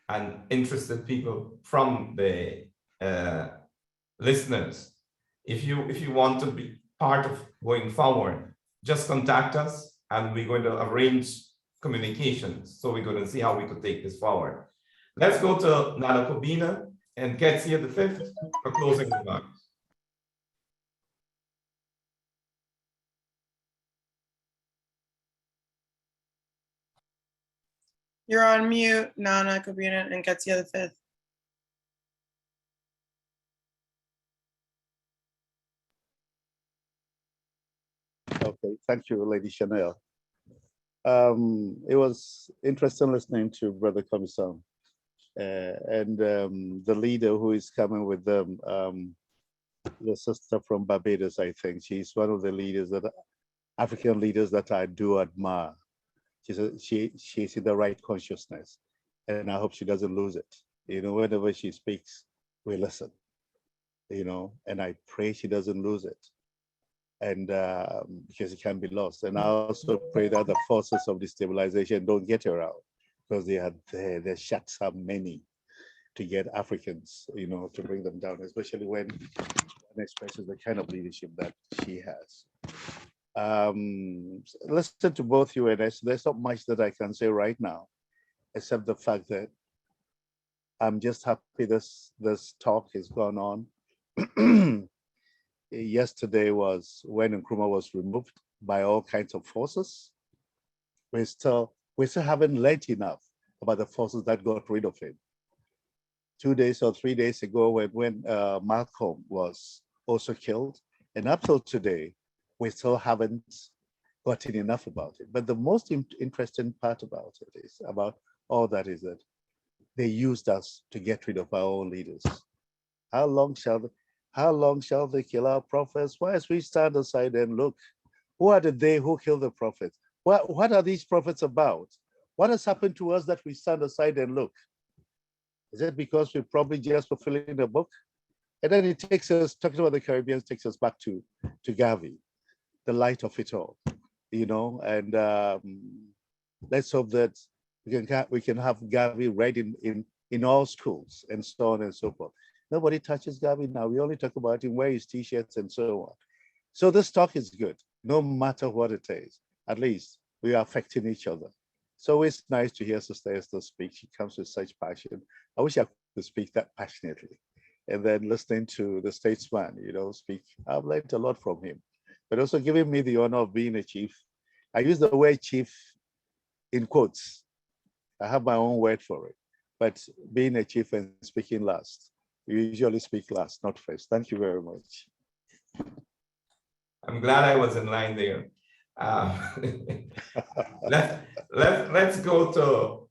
Speaker 1: and interested people from the listeners. If you want to be part of going forward, just contact us and we're going to arrange communications. So we're going to see how we could take this forward. Let's go to Nana Kobina and Ketsia the Fifth for closing remarks.
Speaker 2: You're on mute, Nana Kobina and Ketsia the Fifth.
Speaker 7: Okay, thank you, Lady Chanel. It was interesting listening to Brother Komisang and the leader who is coming with them, the sister from Barbados, I think. She's one of the leaders, African leaders that I do admire. She's in the right consciousness, and I hope she doesn't lose it. Whenever she speaks, we listen, and I pray she doesn't lose it. And because it can be lost. And I also pray that the forces of destabilization don't get her out, because their shots are many to get Africans, to bring them down, especially when one expresses the kind of leadership that she has. Listen to both you and us. There's not much that I can say right now, except the fact that I'm just happy this talk has gone on. Yesterday was when Nkrumah was removed by all kinds of forces. We still haven't learned enough about the forces that got rid of him. 2 days or 3 days ago, when Malcolm was also killed, and up till today, we still haven't gotten enough about it. But the most interesting part about it is about all that is that they used us to get rid of our own leaders. How long shall they kill our prophets? Whilst we stand aside and look, who are they who killed the prophets? What are these prophets about? What has happened to us that we stand aside and look? Is it because we're probably just fulfilling the book? And then it takes us, talking about the Caribbean, takes us back to Gavi, the light of it all, and let's hope that we can have Gavi read in all schools and so on and so forth. Nobody touches Gavi now. We only talk about him, wear his t-shirts and so on. So this talk is good, no matter what it is. At least we are affecting each other. So it's nice to hear Sister Esther speak. She comes with such passion. I wish I could speak that passionately. And then listening to the statesman, speak, I've learned a lot from him. But also giving me the honor of being a chief. I use the word chief in quotes. I have my own word for it. But being a chief and speaking last, you usually speak last, not first. Thank you very much.
Speaker 1: I'm glad I was in line there. Let's go to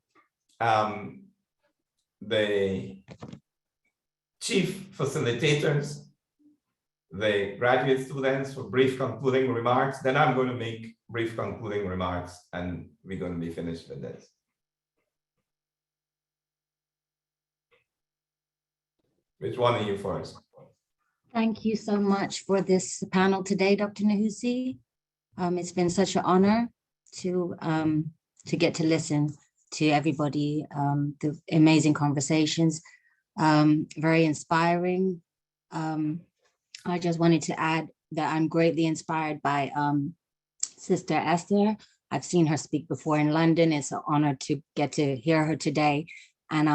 Speaker 1: the chief facilitators, the graduate students, for brief concluding remarks. Then I'm going to make brief concluding remarks and we're going to be finished with this. Which one are you first?
Speaker 3: Thank you so much for this panel today, Dr. Nahusi. It's been such an honor to get to listen to everybody. The amazing conversations, very inspiring. I just wanted to add that I'm greatly inspired by Sister Esther. I've seen her speak before in London. It's an honor to get to hear her today. And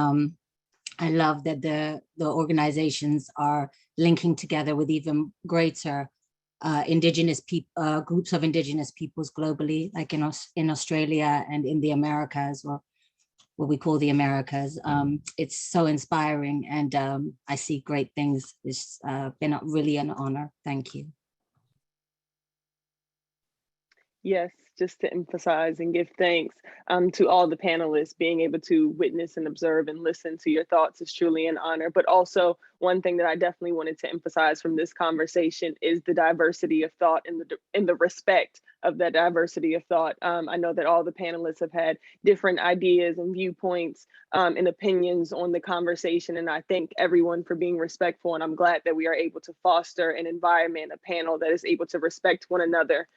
Speaker 3: I love that the organizations are linking together with even greater indigenous people, groups of indigenous peoples globally, like in Australia and in the Americas, or what we call the Americas. It's so inspiring, and I see great things. It's been really an honor. Thank you.
Speaker 6: Yes, just to emphasize and give thanks to all the panelists. Being able to witness and observe and listen to your thoughts is truly an honor. But also, one thing that I definitely wanted to emphasize from this conversation is the diversity of thought and the respect of that diversity of thought. I know that all the panelists have had different ideas and viewpoints and opinions on the conversation, and I thank everyone for being respectful. And I'm glad that we are able to foster an environment, a panel that is able to respect one another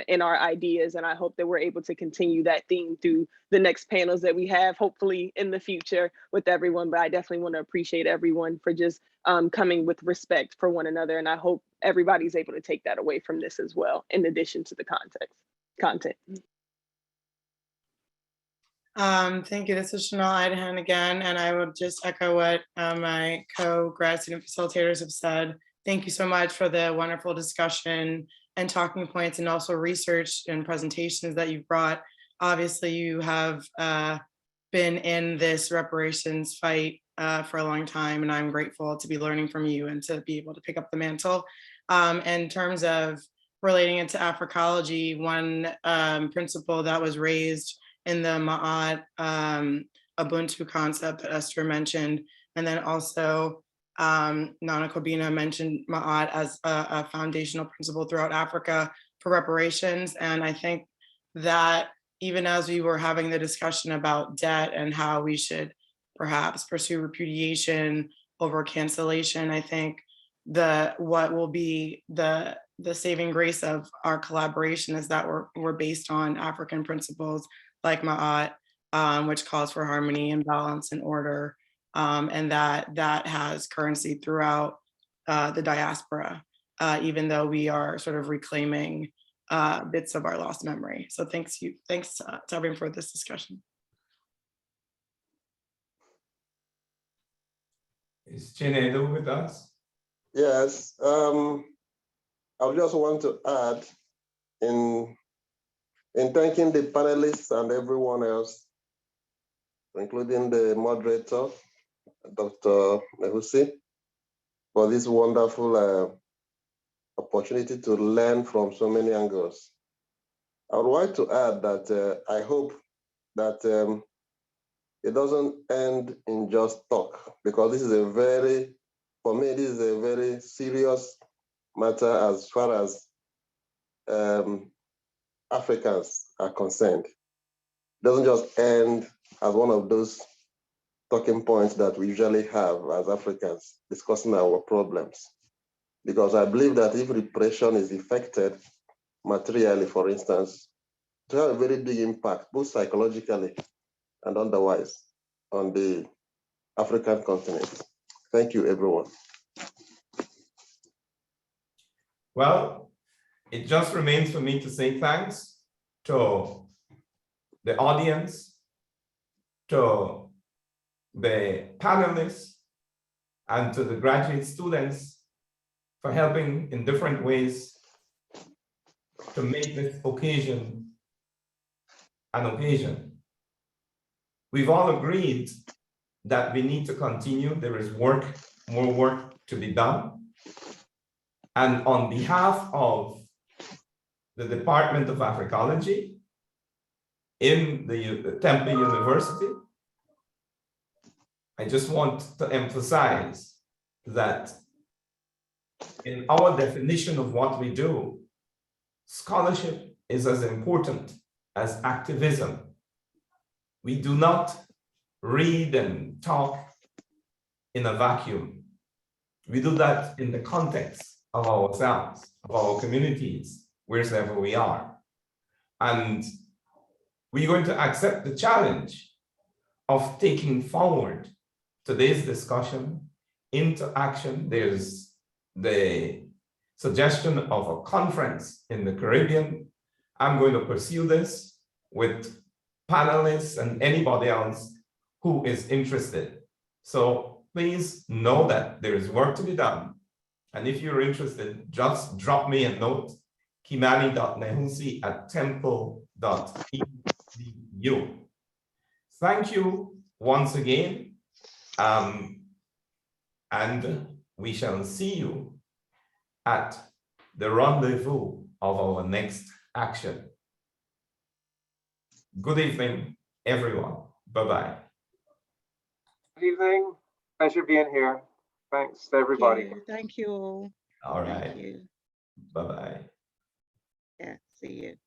Speaker 6: in our ideas. And I hope that we're able to continue that theme through the next panels that we have, hopefully in the future, with everyone. But I definitely want to appreciate everyone for just coming with respect for one another. And I hope everybody's able to take that away from this as well, in addition to the content.
Speaker 2: Thank you. This is Chanel Idahan again, and I will just echo what my co-grad student facilitators have said. Thank you so much for the wonderful discussion and talking points, and also research and presentations that you've brought. Obviously, you have been in this reparations fight for a long time, and I'm grateful to be learning from you and to be able to pick up the mantle. In terms of relating it to Africology, one principle that was raised in the Ma'at Ubuntu concept that Esther mentioned, and then also Nana Kobina mentioned Ma'at as a foundational principle throughout Africa for reparations. And I think that even as we were having the discussion about debt and how we should perhaps pursue repudiation over cancellation, I think what will be the saving grace of our collaboration is that we're based on African principles like Ma'at, which calls for harmony and balance and order. And that has currency throughout the diaspora, even though we are sort of reclaiming bits of our lost memory. So thanks to everyone for this discussion.
Speaker 1: Is Chinedu with us?
Speaker 4: Yes, I just want to add in thanking the panelists and everyone else, including the moderator, Dr. Nahusi, for this wonderful opportunity to learn from so many angles. I would like to add that I hope that it doesn't end in just talk, because this is for me, this is a very serious matter as far as Africans are concerned. It doesn't just end as one of those talking points that we usually have as Africans discussing our problems. Because I believe that if repression is effected materially, for instance, to have a very big impact, both psychologically and otherwise, on the African continent. Thank you, everyone.
Speaker 1: Well, it just remains for me to say thanks to the audience, to the panelists, and to the graduate students for helping in different ways to make this occasion an occasion. We've all agreed that we need to continue. There is more work to be done. And on behalf of the Department of Africology in the Temple University, I just want to emphasize that in our definition of what we do, scholarship is as important as activism. We do not read and talk in a vacuum. We do that in the context of ourselves, of our communities, wherever we are. And we're going to accept the challenge of taking forward today's discussion into action. There's the suggestion of a conference in the Caribbean. I'm going to pursue this with panelists and anybody else who is interested. So please know that there is work to be done. And if you're interested, just drop me a note, kimani.nahusi@temple.edu. Thank you once again. And we shall see you at the rendezvous of our next action. Good evening, everyone. Bye-bye.
Speaker 5: Good evening. Pleasure being here. Thanks to everybody.
Speaker 8: Thank you all.
Speaker 1: All
Speaker 8: Thank
Speaker 1: right.
Speaker 8: you.
Speaker 1: Bye-bye.
Speaker 8: Yeah, see you.